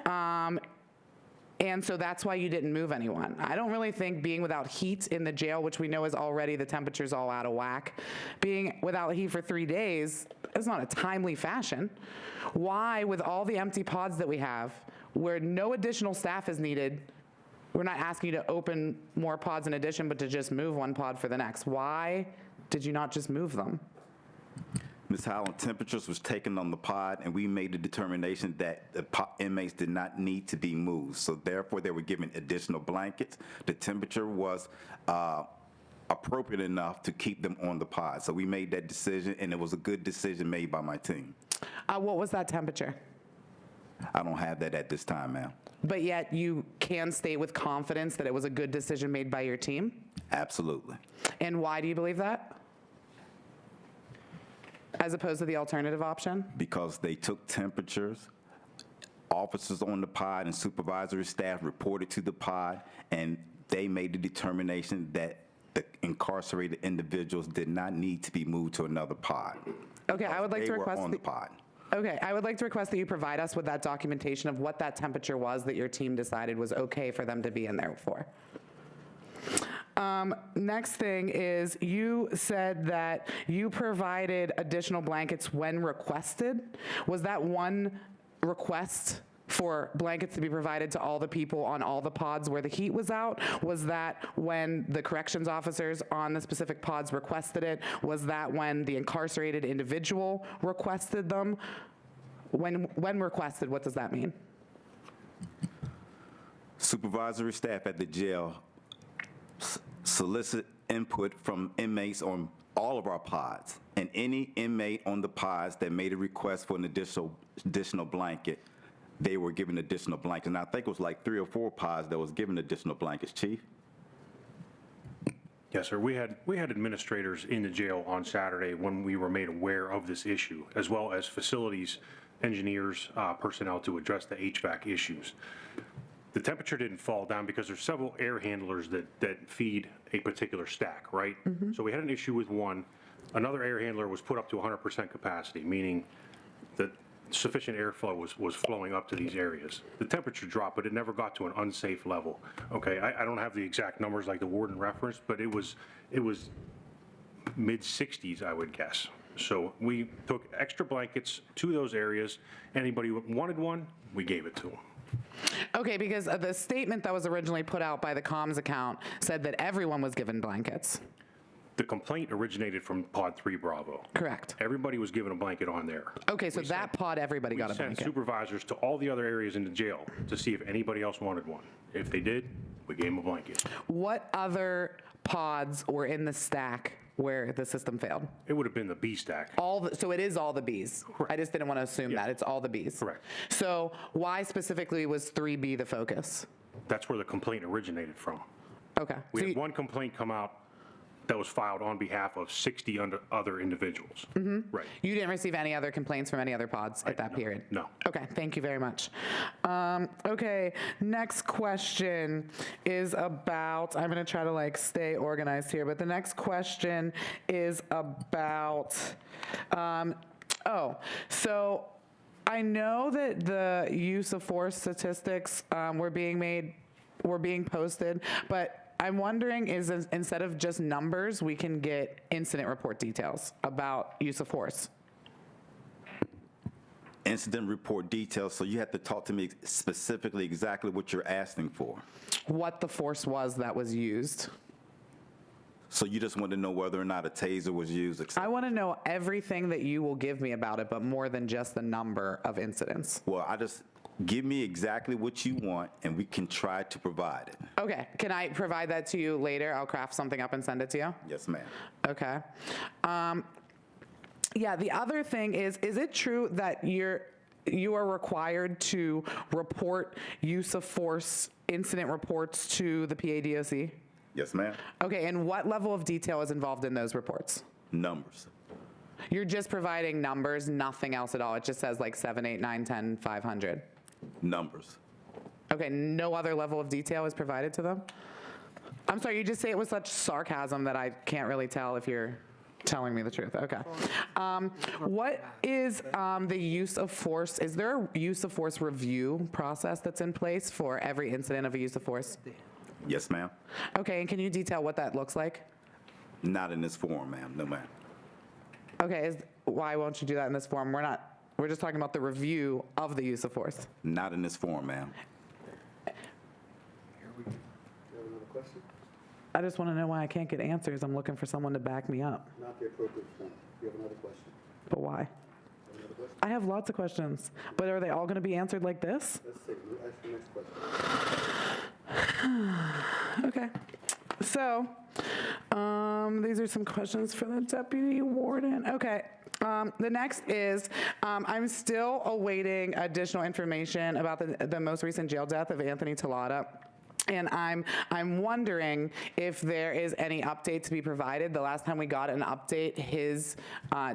And so that's why you didn't move anyone. I don't really think being without heat in the jail, which we know is already the temperature's all out of whack, being without heat for 3 days is not a timely fashion. Why, with all the empty pods that we have, where no additional staff is needed, we're not asking you to open more pods in addition, but to just move one pod for the next? Why did you not just move them? Ms. Howland, temperatures was taken on the pod, and we made the determination that the inmates did not need to be moved. So therefore, they were given additional blankets. The temperature was appropriate enough to keep them on the pod. So we made that decision, and it was a good decision made by my team. What was that temperature? I don't have that at this time, ma'am. But yet you can state with confidence that it was a good decision made by your team? Absolutely. And why do you believe that? As opposed to the alternative option? Because they took temperatures, officers on the pod and supervisory staff reported to the pod, and they made the determination that the incarcerated individuals did not need to be moved to another pod. Okay, I would like to request on the pod. Okay, I would like to request that you provide us with that documentation of what that temperature was that your team decided was okay for them to be in there for. Next thing is, you said that you provided additional blankets when requested. Was that one request for blankets to be provided to all the people on all the pods where the heat was out? Was that when the corrections officers on the specific pods requested it? Was that when the incarcerated individual requested them? When requested, what does that mean? Supervisory staff at the jail solicit input from inmates on all of our pods, and any inmate on the pods that made a request for an additional blanket, they were given additional blankets. And I think it was like 3 or 4 pods that was given additional blankets. Chief? Yes, sir. We had administrators in the jail on Saturday when we were made aware of this issue, as well as facilities, engineers, personnel to address the HVAC issues. The temperature didn't fall down because there's several air handlers that feed a particular stack, right? So we had an issue with one. Another air handler was put up to 100% capacity, meaning that sufficient airflow was flowing up to these areas. The temperature dropped, but it never got to an unsafe level. Okay, I don't have the exact numbers like the warden referenced, but it was mid-60s, I would guess. So we took extra blankets to those areas. Anybody who wanted one, we gave it to them. Okay, because the statement that was originally put out by the comms account said that everyone was given blankets. The complaint originated from Pod 3 Bravo. Correct. Everybody was given a blanket on there. Okay, so that pod, everybody got a We sent blanket. supervisors to all the other areas in the jail to see if anybody else wanted one. If they did, we gave them a blanket. What other pods were in the stack where the system failed? It would have been the B stack. So it is all the Bs. I just didn't want to assume that. It's all the Bs. Correct. So why specifically was 3B the focus? That's where the complaint originated from. Okay. We had one complaint come out that was filed on behalf of 60 other individuals. Right. You didn't receive any other complaints from any other pods at that period? No. Okay, thank you very much. Okay, next question is about, I'm going to try to stay organized here, but the next question is about, so I know that the use of force statistics were being posted, but I'm wondering is instead of just numbers, we can get incident report details about use of force. incident report details, so you have to talk to me specifically exactly what you're asking for. What the force was that was used. So you just want to know whether or not a taser was used, etc. I want to know everything that you will give me about it, but more than just the number of incidents. Well, give me exactly what you want, and we can try to provide it. Okay, can I provide that to you later? I'll craft something up and send it to you? Yes, ma'am. Okay. Yeah, the other thing is it true that you are required to report use of force incident reports to the PADOC? Yes, ma'am. Okay, and what level of detail is involved in those reports? Numbers. You're just providing numbers, nothing else at all. It just says like 7, 8, 9, 10, 500. Numbers. Okay, no other level of detail is provided to them? I'm sorry, you just say it with such sarcasm that I can't really tell if you're telling me the truth. Okay. What is the use of force? Is there a use of force review process that's in place for every incident of a use of force? Yes, ma'am. Okay, and can you detail what that looks like? Not in this form, ma'am. No, ma'am. Okay, why won't you do that in this form? We're just talking about the review of the use of force. Not in this form, ma'am. I just want to know why I can't get answers. I'm looking for someone to back me up. Not the appropriate form. You have another question? But why? I have lots of questions, but are they all going to be answered like this? Let's see. Ask the next question. Okay. So, these are some questions for the deputy warden. Okay. The next is, I'm still awaiting additional information about the most recent jail death of Anthony Tallada. And I'm wondering if there is any update to be provided. The last time we got an update, his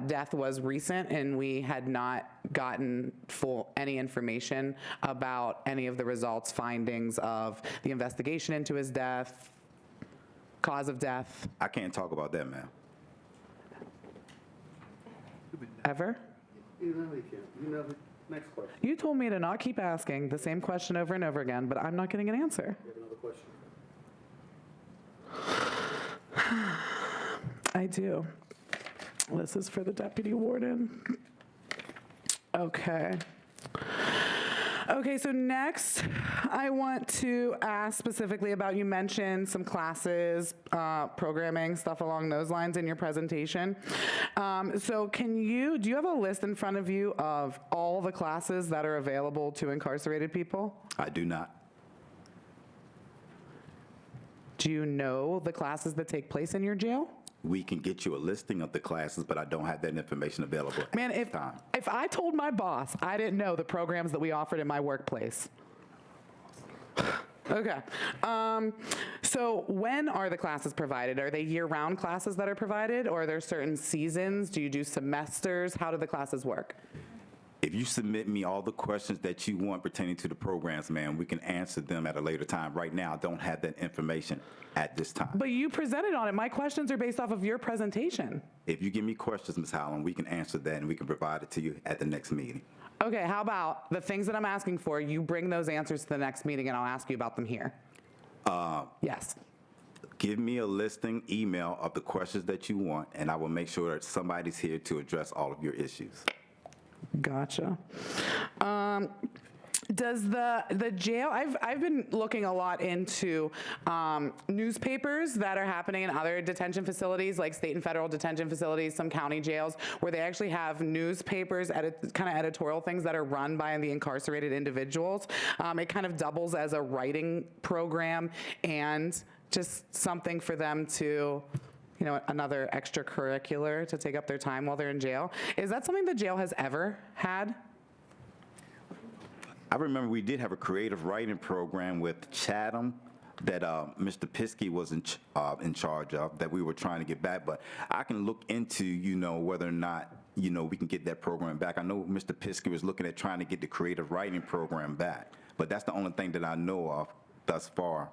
death was recent, and we had not gotten any information about any of the results, findings of the investigation into his death, cause of death. I can't talk about that, ma'am. Ever? You know you can't. You know the next question. You told me to not keep asking the same question over and over again, but I'm not getting an answer. You have another question? I do. This is for the deputy warden. Okay. Okay, so next, I want to ask specifically about, you mentioned some classes, programming, stuff along those lines in your presentation. So do you have a list in front of you of all the classes that are available to incarcerated people? I do not. Do you know the classes that take place in your jail? We can get you a listing of the classes, but I don't have that information available at Man, this time. if I told my boss I didn't know the programs that we offered in my workplace. Okay. So when are the classes provided? Are they year-round classes that are provided, or are there certain seasons? Do you do semesters? How do the classes work? If you submit me all the questions that you want pertaining to the programs, ma'am, we can answer them at a later time. Right now, I don't have that information at this time. But you presented on it. My questions are based off of your presentation. If you give me questions, Ms. Howland, we can answer that and we can provide it to you at the next meeting. Okay, how about the things that I'm asking for, you bring those answers to the next meeting and I'll ask you about them here? Yes. Give me a listing email of the questions that you want, and I will make sure that somebody's here to address all of your issues. Gotcha. Does the jail, I've been looking a lot into newspapers that are happening in other detention facilities, like state and federal detention facilities, some county jails, where they actually have newspapers, kind of editorial things that are run by the incarcerated individuals. It kind of doubles as a writing program and just something for them to, another extracurricular to take up their time while they're in jail. Is that something the jail has ever had? I remember we did have a creative writing program with Chatham that Mr. Piskey was in charge of, that we were trying to get back. But I can look into, whether or not, we can get that program back. I know Mr. Piskey was looking at trying to get the creative writing program back. But that's the only thing that I know of thus far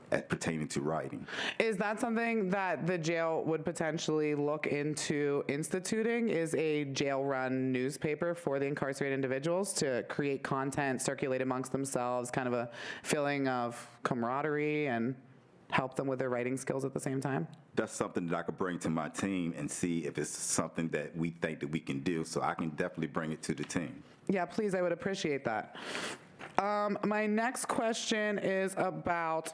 as pertaining to writing. Is that something that the jail would potentially look into instituting, is a jail-run newspaper for the incarcerated individuals to create content, circulate amongst themselves, kind of a feeling of camaraderie and help them with their writing skills at the same time? That's something that I could bring to my team and see if it's something that we think that we can do. So I can definitely bring it to the team. Yeah, please, I would appreciate that. My next question is about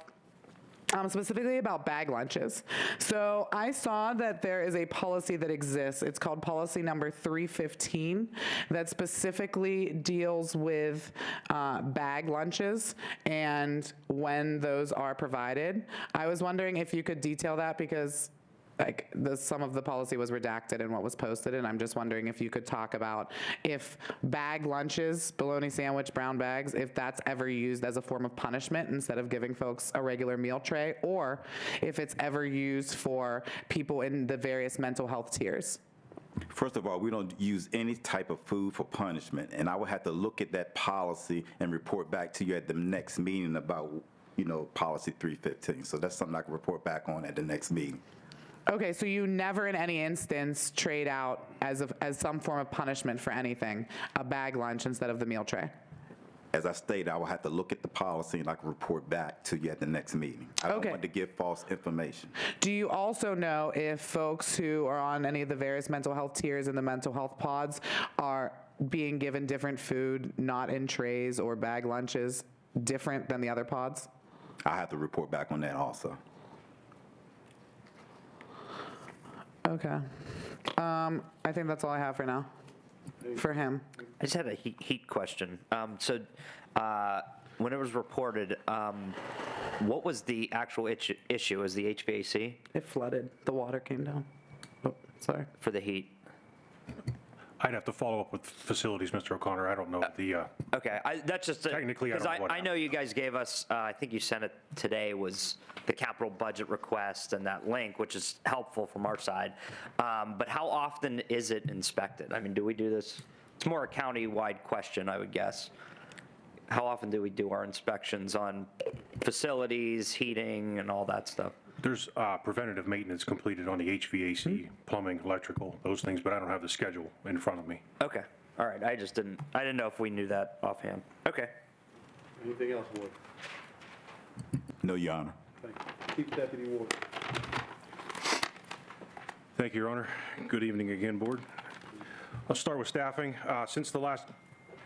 specifically about bag lunches. So I saw that there is a policy that exists. It's called policy number 315 that specifically deals with bag lunches and when those are provided. I was wondering if you could detail that because some of the policy was redacted in what was posted, and I'm just wondering if you could talk about if bag lunches, bologna sandwich, brown bags, if that's ever used as a form of punishment instead of giving folks a regular meal tray, or if it's ever used for people in the various mental health tiers. First of all, we don't use any type of food for punishment, and I would have to look at that policy and report back to you at the next meeting about, policy 315. So that's something I can report back on at the next meeting. Okay, so you never in any instance trade out as some form of punishment for anything, a bag lunch instead of the meal tray? As I stated, I will have to look at the policy and I can report back to you at the next meeting. I don't want to give false information. Do you also know if folks who are on any of the various mental health tiers in the mental health pods are being given different food, not in trays or bag lunches, different than the other pods? I have to report back on that also. Okay. I think that's all I have for now, for him. I just had a heat question. When it was reported, what was the actual issue? Was the HVAC? It flooded. The water came down. Oh, sorry. For the heat? I'd have to follow up with facilities, Mr. O'Connor. I don't know the. Okay, that's just technically. Because I know you guys gave us. I think you sent it today. Was the capital budget request and that link, which is helpful from our side. But how often is it inspected? I mean, do we do this? It's more a county-wide question, I would guess. How often do we do our inspections on facilities, heating, and all that stuff? There's preventative maintenance completed on the HVAC, plumbing, electrical, those things, but I don't have the schedule in front of me. Okay, all right. I didn't know if we knew that offhand. Okay. Anything else, Ward? No, Your Honor. Thank you. Chief Deputy Warden. Thank you, Your Honor. Good evening again, Board. I'll start with staffing. Since the last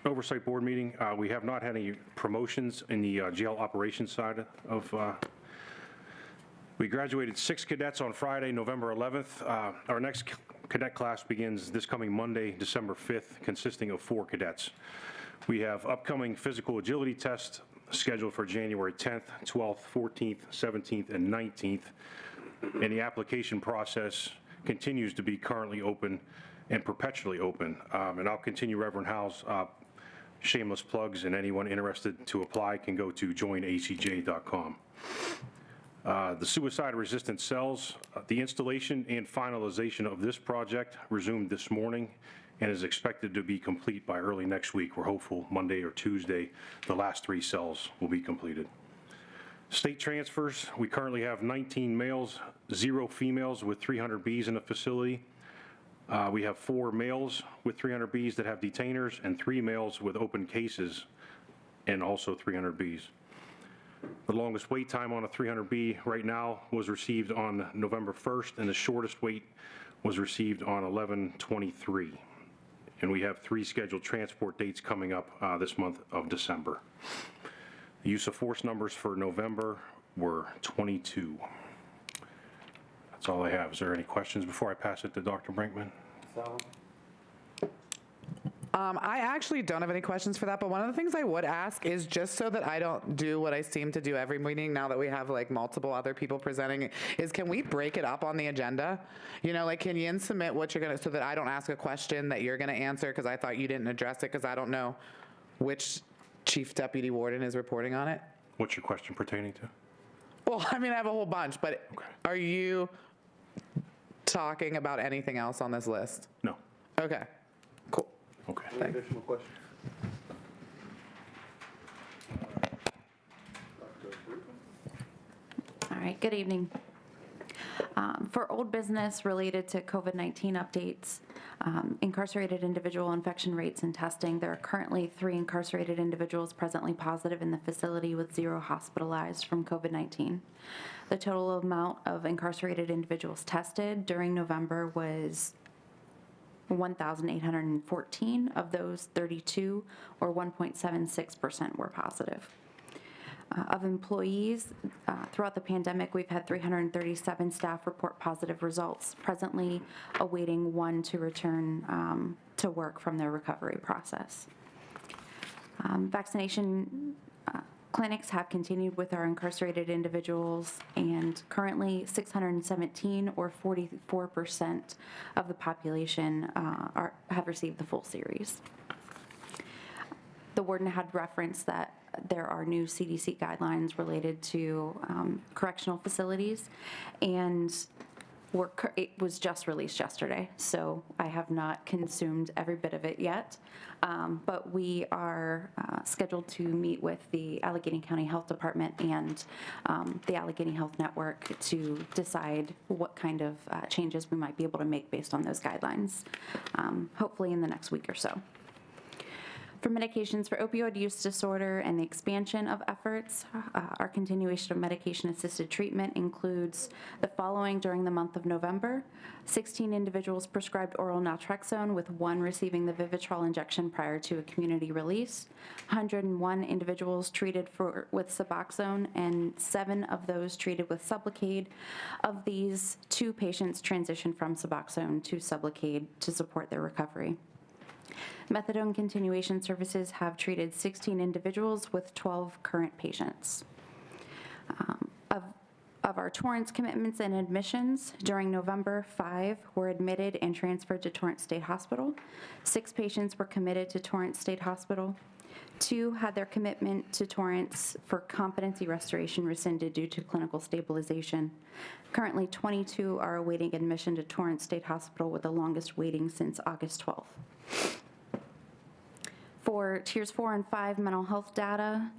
Oversight Board meeting, we have not had any promotions in the jail operations side of we graduated 6 cadets on Friday, November 11th. Our next cadet class begins this coming Monday, December 5th, consisting of 4 cadets. We have upcoming physical agility tests scheduled for January 10th, 12th, 14th, 17th, and 19th. And the application process continues to be currently open and perpetually open. And I'll continue Reverend Howe's shameless plugs, and anyone interested to apply can go to joinacj.com. The suicide-resistant cells, the installation and finalization of this project resumed this morning and is expected to be complete by early next week. We're hopeful Monday or Tuesday, the last 3 cells will be completed. State transfers, we currently have 19 males, 0 females with 300 Bs in the facility. We have 4 males with 300 Bs that have detainers and 3 males with open cases and also 300 Bs. The longest wait time on a 300B right now was received on November 1st, and the shortest wait was received on 11/23. And we have 3 scheduled transport dates coming up this month of December. The use of force numbers for November were 22. That's all I have. Is there any questions before I pass it to Dr. Brinkman? I actually don't have any questions for that, but one of the things I would ask is just so that I don't do what I seem to do every meeting now that we have like multiple other people presenting, is can we break it up on the agenda? Can you submit what you're gonna, so that I don't ask a question that you're gonna answer because I thought you didn't address it because I don't know which Chief Deputy Warden is reporting on it? What's your question pertaining to? Well, I mean, I have a whole bunch, but are you talking about anything else on this list? No. Okay, cool. Okay. Any additional questions? All right, good evening. For old business related to COVID-19 updates, incarcerated individual infection rates and testing, there are currently 3 incarcerated individuals presently positive in the facility with 0 hospitalized from COVID-19. The total amount of incarcerated individuals tested during November was 1,814. Of those, 32, or 1.76%, were positive. Of employees, throughout the pandemic, we've had 337 staff report positive results, presently awaiting 1 to return to work from their recovery process. Vaccination clinics have continued with our incarcerated individuals, and currently 617, or 44% of the population, have received the full series. The warden had referenced that there are new CDC guidelines related to correctional facilities, and it was just released yesterday, so I have not consumed every bit of it yet. But we are scheduled to meet with the Allegheny County Health Department and the Allegheny Health Network to decide what kind of changes we might be able to make based on those guidelines, hopefully in the next week or so. For medications for opioid use disorder and the expansion of efforts, our continuation of medication-assisted treatment includes the following during the month of November: 16 individuals prescribed oral naltrexone, with 1 receiving the Vivitrol injection prior to a community release, 101 individuals treated with Suboxone, and 7 of those treated with Sublocade. Of these, 2 patients transitioned from Suboxone to Sublocade to support their recovery. Methadone continuation services have treated 16 individuals with 12 current patients. Of our Torrance commitments and admissions, during November, 5 were admitted and transferred to Torrance State Hospital. 6 patients were committed to Torrance State Hospital. 2 had their commitment to Torrance for competency restoration rescinded due to clinical stabilization. Currently, 22 are awaiting admission to Torrance State Hospital, with the longest waiting since August 12th. For Tiers 4 and 5 mental health data,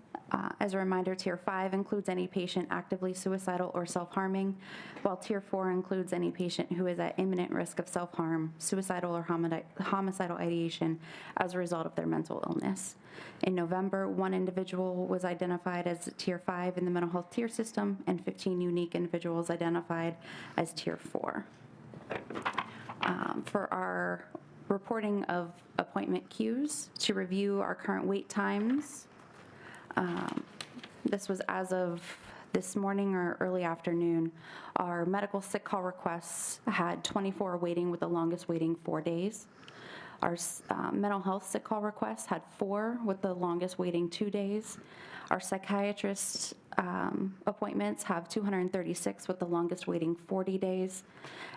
as a reminder, Tier 5 includes any patient actively suicidal or self-harming, while Tier 4 includes any patient who is at imminent risk of self-harm, suicidal or homicidal ideation as a result of their mental illness. In November, 1 individual was identified as Tier 5 in the mental health tier system, and 15 unique individuals identified as Tier 4. For our reporting of appointment queues, to review our current wait times, this was as of this morning or early afternoon. Our medical sick call requests had 24 waiting, with the longest waiting 4 days. Our mental health sick call requests had 4, with the longest waiting 2 days. Our psychiatrist appointments have 236, with the longest waiting 40 days.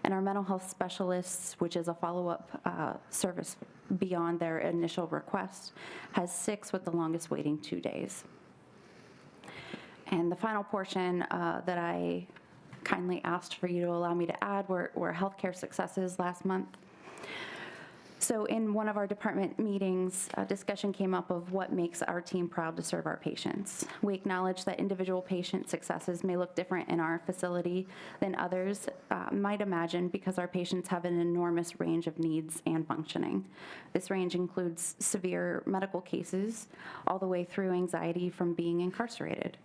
And our mental health specialists, which is a follow-up service beyond their initial request, has 6, with the longest waiting 2 days. And the final portion that I kindly asked for you to allow me to add were healthcare successes last month. So in one of our department meetings, a discussion came up of what makes our team proud to serve our patients. We acknowledge that individual patient successes may look different in our facility than others might imagine, because our patients have an enormous range of needs and functioning. This range includes severe medical cases all the way through anxiety from being incarcerated.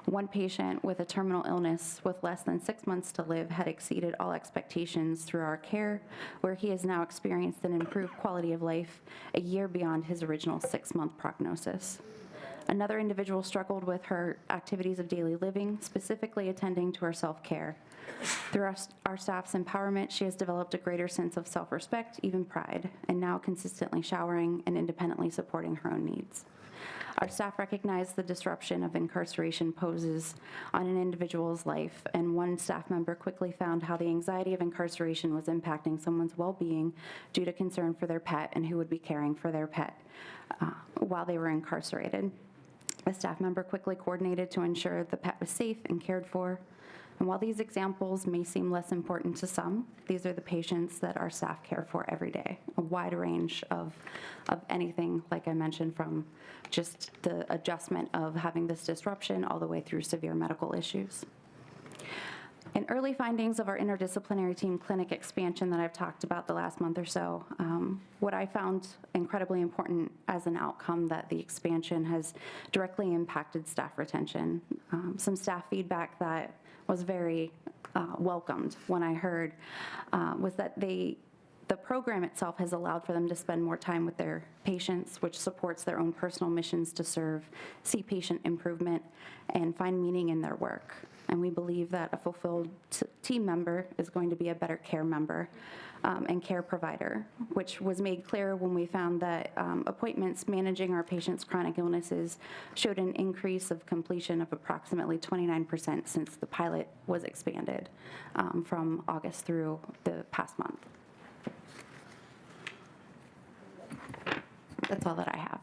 1 patient with a terminal illness with less than 6 months to live had exceeded all expectations through our care, where he has now experienced an improved quality of life a year beyond his original 6-month prognosis. Another individual struggled with her activities of daily living, specifically attending to her self-care. Through our staff's empowerment, she has developed a greater sense of self-respect, even pride, and now consistently showering and independently supporting her own needs. Our staff recognize the disruption of incarceration poses on an individual's life, and 1 staff member quickly found how the anxiety of incarceration was impacting someone's well-being due to concern for their pet and who would be caring for their pet while they were incarcerated. A staff member quickly coordinated to ensure the pet was safe and cared for. And while these examples may seem less important to some, these are the patients that our staff care for every day. A wide range of anything, like I mentioned, from just the adjustment of having this disruption all the way through severe medical issues. And early findings of our interdisciplinary team clinic expansion that I've talked about the last month or so, what I found incredibly important as an outcome that the expansion has directly impacted staff retention. Some staff feedback that was very welcomed when I heard was that the program itself has allowed for them to spend more time with their patients, which supports their own personal missions to serve, see patient improvement, and find meaning in their work. And we believe that a fulfilled team member is going to be a better care member and care provider, which was made clear when we found that appointments managing our patients' chronic illnesses showed an increase of completion of approximately 29% since the pilot was expanded from August through the past month. That's all that I have.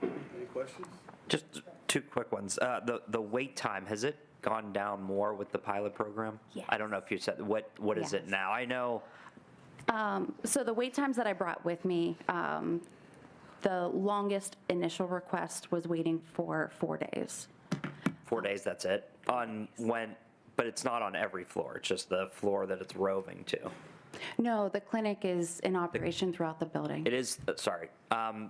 Any questions? Just two quick ones. The wait time, has it gone down more with the pilot program? Yes. I don't know if you said, what is it now? I know. So the wait times that I brought with me, the longest initial request was waiting for 4 days. 4 days, that's it? But it's not on every floor, it's just the floor that it's roving to. No, the clinic is in operation throughout the building. It is, sorry.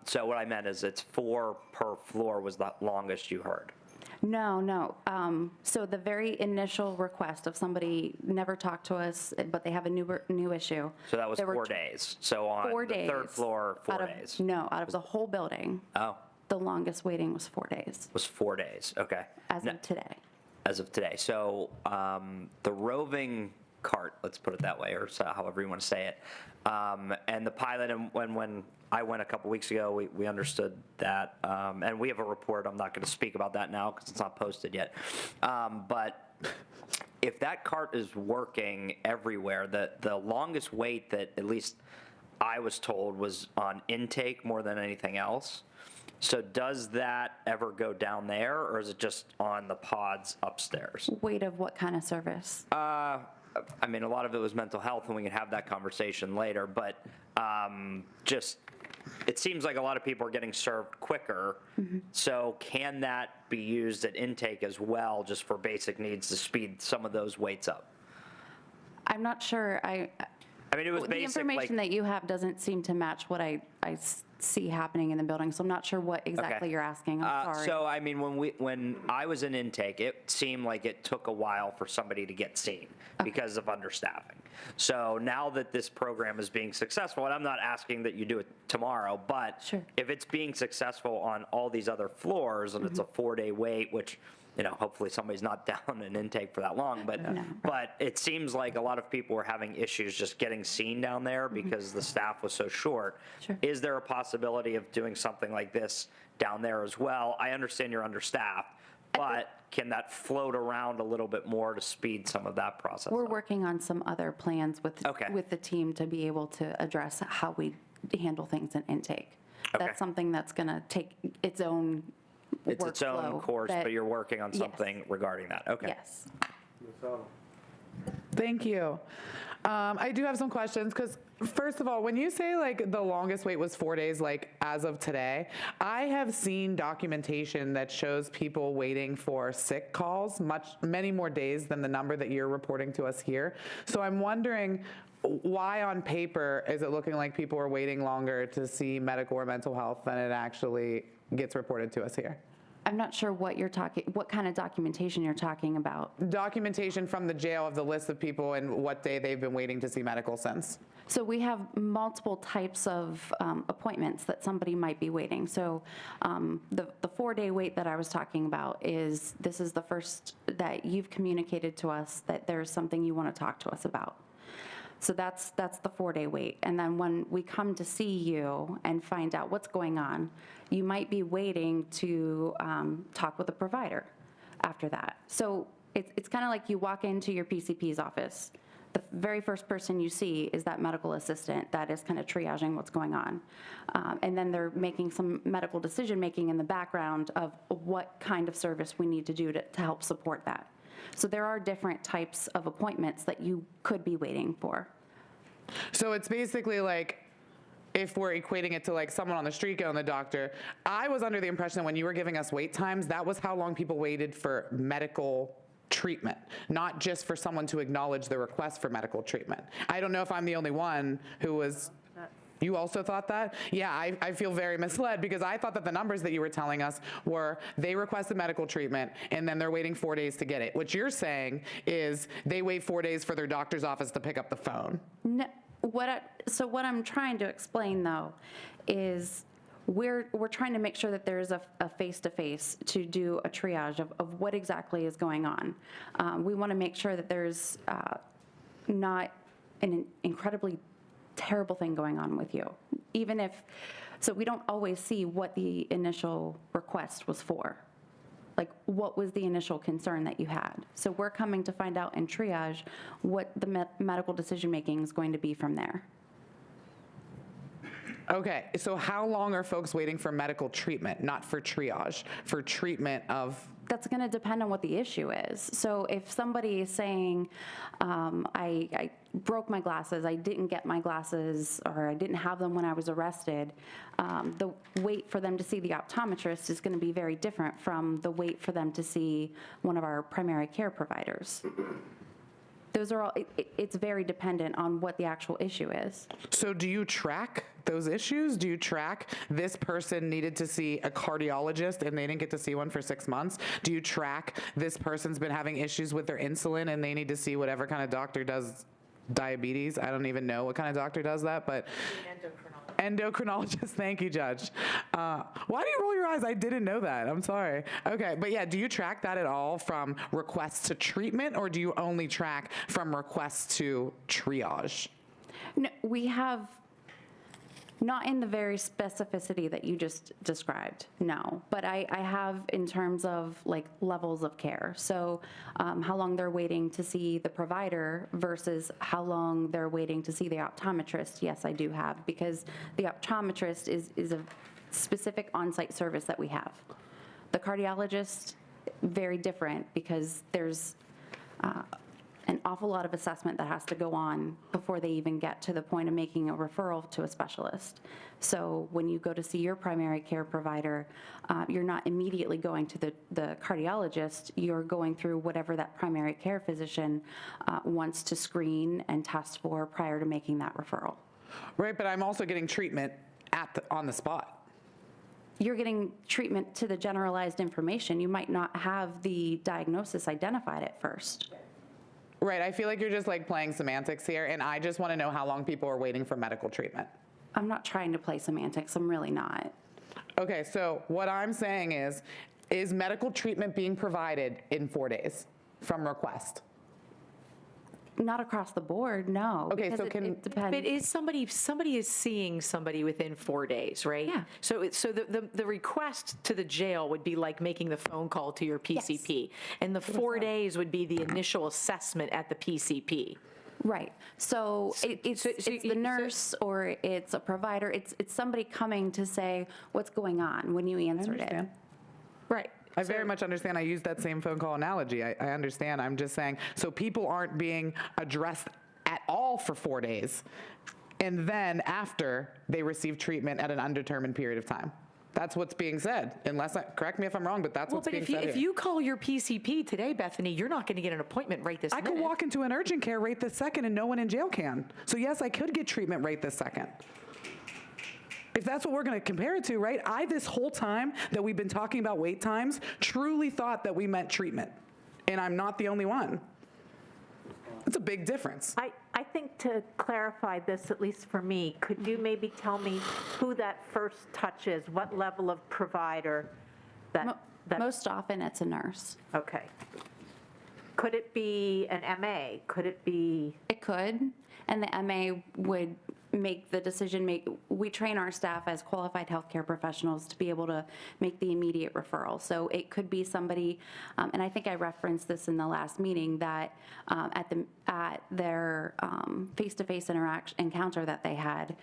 So what I meant is it's 4 per floor was the longest you heard. No. So the very initial request of somebody never talked to us, but they have a new issue. So that was there were 4 days. So on 4 the days. third floor, 4 days. No, out of the whole building, Oh, the longest waiting was 4 days, was 4 days, okay. as of today. As of today. So the roving cart, let's put it that way, or so, however you want to say it, and the pilot, and when I went a couple weeks ago, we understood that, and we have a report. I'm not going to speak about that now because it's not posted yet. But if that cart is working everywhere, the longest wait that at least I was told was on intake more than anything else. So does that ever go down there, or is it just on the pods upstairs? Wait of what kind of service? I mean, a lot of it was mental health, and we can have that conversation later, but just, it seems like a lot of people are getting served quicker. So can that be used at intake as well, just for basic needs to speed some of those waits up? I'm not sure. I mean, it was the basic, information that you have doesn't seem to match what I see happening in the building, so I'm not sure what exactly you're asking. I'm sorry. So, I mean, when I was in intake, it seemed like it took a while for somebody to get seen because of understaffing. So now that this program is being successful, and I'm not asking that you do it tomorrow, but if it's being successful on all these other floors and it's a 4-day wait, which, you know, hopefully somebody's not down in intake for that long, but it seems like a lot of people were having issues just getting seen down there because the staff was so short. Is there a possibility of doing something like this down there as well? I understand you're understaffed, but can that float around a little bit more to speed some of that process? We're working on some other plans with the team to be able to address how we handle things in intake. That's something that's going to take its own It's its own workflow course, that- but you're working on something regarding that. Okay. Yes. Thank you. I do have some questions because, first of all, when you say like the longest wait was 4 days, like as of today, I have seen documentation that shows people waiting for sick calls many more days than the number that you're reporting to us here. So I'm wondering, why on paper is it looking like people are waiting longer to see medical or mental health than it actually gets reported to us here? I'm not sure what kind of documentation you're talking about. Documentation from the jail of the list of people and what day they've been waiting to see medical since. So we have multiple types of appointments that somebody might be waiting. So the 4-day wait that I was talking about this is the first that you've communicated to us that there's something you want to talk to us about. So that's the 4-day wait. And then when we come to see you and find out what's going on, you might be waiting to talk with a provider after that. So it's kind of like you walk into your PCP's office. The very first person you see is that medical assistant that is kind of triaging what's going on. And then they're making some medical decision-making in the background of what kind of service we need to do to help support that. So there are different types of appointments that you could be waiting for. So it's basically like, if we're equating it to like someone on the street going to the doctor, I was under the impression that when you were giving us wait times, that was how long people waited for medical treatment, not just for someone to acknowledge the request for medical treatment. I don't know if I'm the only one who was, you also thought that? Yeah, I feel very misled because I thought that the numbers that you were telling us were they requested medical treatment and then they're waiting 4 days to get it. What you're saying is they wait 4 days for their doctor's office to pick up the phone. No, so what I'm trying to explain though is we're trying to make sure that there's a face-to-face to do a triage of what exactly is going on. We want to make sure that there's not an incredibly terrible thing going on with you, even if, so we don't always see what the initial request was for. Like, what was the initial concern that you had? So we're coming to find out in triage what the medical decision-making is going to be from there. Okay, so how long are folks waiting for medical treatment, not for triage, for treatment of? That's going to depend on what the issue is. So if somebody is saying, I broke my glasses, I didn't get my glasses, or I didn't have them when I was arrested, the wait for them to see the optometrist is going to be very different from the wait for them to see one of our primary care providers. Those are all, it's very dependent on what the actual issue is. So do you track those issues? Do you track this person needed to see a cardiologist and they didn't get to see one for 6 months? Do you track this person's been having issues with their insulin and they need to see whatever kind of doctor does diabetes? I don't even know what kind of doctor does that, but endocrinologist. Thank you, Judge. Why do you roll your eyes? I didn't know that. I'm sorry. Okay, but yeah, do you track that at all from requests to treatment, or do you only track from requests to triage? No, we have, not in the very specificity that you just described, no. But I have in terms of like levels of care. So how long they're waiting to see the provider versus how long they're waiting to see the optometrist, yes, I do have, because the optometrist is a specific on-site service that we have. The cardiologist, very different, because there's an awful lot of assessment that has to go on before they even get to the point of making a referral to a specialist. So when you go to see your primary care provider, you're not immediately going to the cardiologist, you're going through whatever that primary care physician wants to screen and test for prior to making that referral. Right, but I'm also getting treatment on the spot. You're getting treatment to the generalized information. You might not have the diagnosis identified at first. Right, I feel like you're just like playing semantics here, and I just want to know how long people are waiting for medical treatment. I'm not trying to play semantics, I'm really not. Okay, so what I'm saying is medical treatment being provided in 4 days from request? Not across the board, no. Okay, so it depends. But is somebody is seeing somebody within 4 days, right? Yeah. So the request to the jail would be like making the phone call to your PCP, yes. And the 4 days would be the initial assessment at the PCP. Right. So it's the nurse or it's a provider. It's somebody coming to say what's going on when you answered it. Right. I very much understand. I use that same phone call analogy. I understand. I'm just saying, so people aren't being addressed at all for 4 days, and then after they receive treatment at an undetermined period of time. That's what's being said. Correct me if I'm wrong, but that's what's being said. If you call your PCP today, Bethany, you're not going to get an appointment right this minute. I could walk into an urgent care right this second, and no one in jail can. So yes, I could get treatment right this second. If that's what we're going to compare it to, right? This whole time that we've been talking about wait times, truly thought that we meant treatment. And I'm not the only one. It's a big difference. I think to clarify this, at least for me, could you maybe tell me who that first touch is? What level of provider that most often it's a nurse. Okay. Could it be an MA? Could it be? It could, and the MA would make the decision. We train our staff as qualified healthcare professionals to be able to make the immediate referral. So it could be somebody, and I think I referenced this in the last meeting, that at their face-to-face encounter that they had,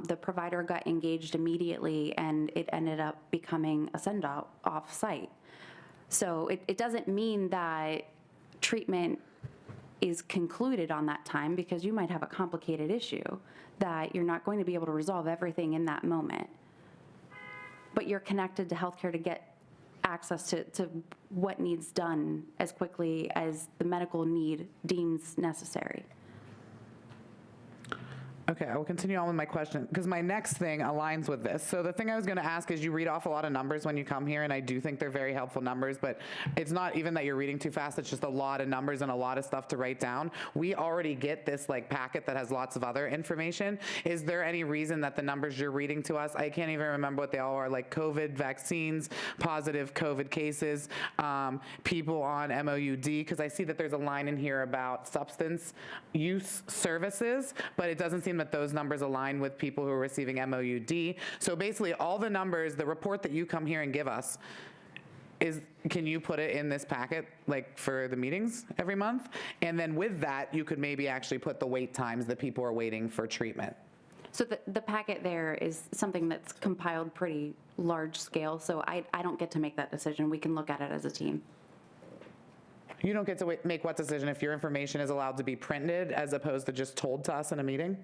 the provider got engaged immediately, and it ended up becoming a send-off site. So it doesn't mean that treatment is concluded on that time, because you might have a complicated issue that you're not going to be able to resolve everything in that moment. But you're connected to healthcare to get access to what needs done as quickly as the medical need deems necessary. Okay, I will continue on with my question, because my next thing aligns with this. So the thing I was going to ask is, you read off a lot of numbers when you come here, and I do think they're very helpful numbers, but it's not even that you're reading too fast, it's just a lot of numbers and a lot of stuff to write down. We already get this like packet that has lots of other information. Is there any reason that the numbers you're reading to us, I can't even remember what they all are, like COVID vaccines, positive COVID cases, people on MOUD, because I see that there's a line in here about substance use services, but it doesn't seem that those numbers align with people who are receiving MOUD. So basically all the numbers, the report that you come here and give us, can you put it in this packet, like for the meetings every month? And then with that, you could maybe actually put the wait times that people are waiting for treatment. So the packet there is something that's compiled pretty large scale, so I don't get to make that decision. We can look at it as a team. You don't get to make what decision if your information is allowed to be printed as opposed to just told to us in a meeting?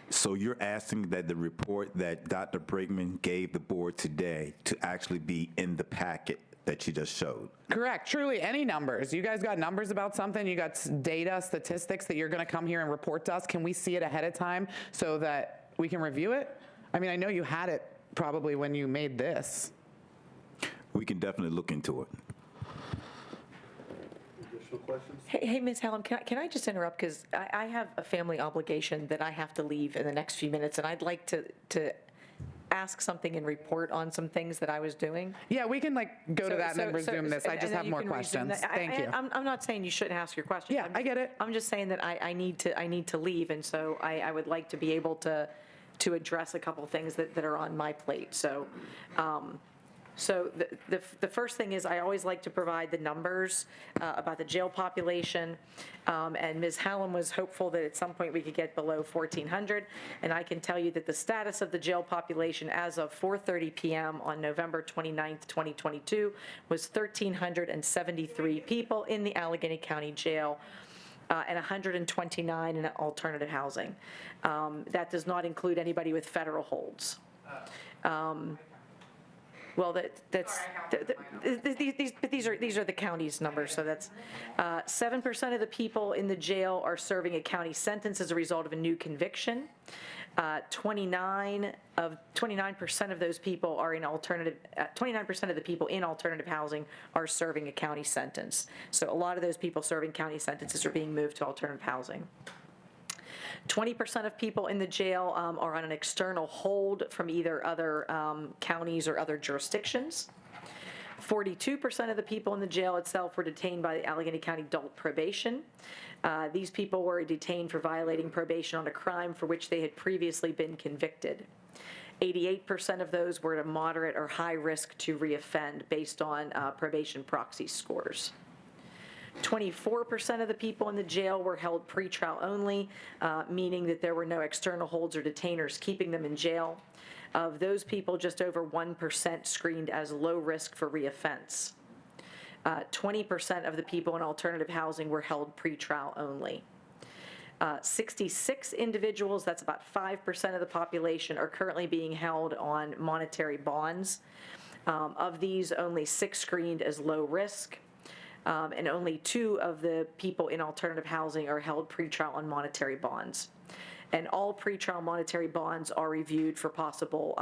So you're asking that the report that Dr. Brigman gave the board today to actually be in the packet that you just showed? Correct. Truly, any numbers. You guys got numbers about something, you got data, statistics that you're going to come here and report to us. Can we see it ahead of time so that we can review it? I mean, I know you had it probably when you made this. We can definitely look into it. Additional questions? Hey, Ms. Hallam, can I just interrupt? Because I have a family obligation that I have to leave in the next few minutes, and I'd like to ask something and report on some things that I was doing. Yeah, we can go to that and then resume this. I just have more questions. Thank you. I'm not saying you shouldn't ask your questions. Yeah, I get it. I'm just saying that I need to leave, and so I would like to be able to address a couple things that are on my plate. So the first thing is, I always like to provide the numbers about the jail population, and Ms. Hallam was hopeful that at some point we could get below 1,400, and I can tell you that the status of the jail population as of 4:30 p.m. on November 29th, 2022 was 1,373 people in the Allegheny County Jail, and 129 in alternative housing. That does not include anybody with federal holds. Well, these are the county's numbers, so that's 7% of the people in the jail are serving a county sentence as a result of a new conviction. 29% of those people are in alternative. 29% of the people in alternative housing are serving a county sentence. So a lot of those people serving county sentences are being moved to alternative housing. 20% of people in the jail are on an external hold from either other counties or other jurisdictions. 42% of the people in the jail itself were detained by the Allegheny County Adult Probation. These people were detained for violating probation on a crime for which they had previously been convicted. 88% of those were at a moderate or high risk to reoffend based on probation proxy scores. 24% of the people in the jail were held pretrial only, meaning that there were no external holds or detainers keeping them in jail. Of those people, just over 1% screened as low risk for reoffense. 20% of the people in alternative housing were held pretrial only. 66 individuals, that's about 5% of the population, are currently being held on monetary bonds. Of these, only 6 screened as low risk. And only 2 of the people in alternative housing are held pretrial on monetary bonds. And all pretrial monetary bonds are reviewed for possible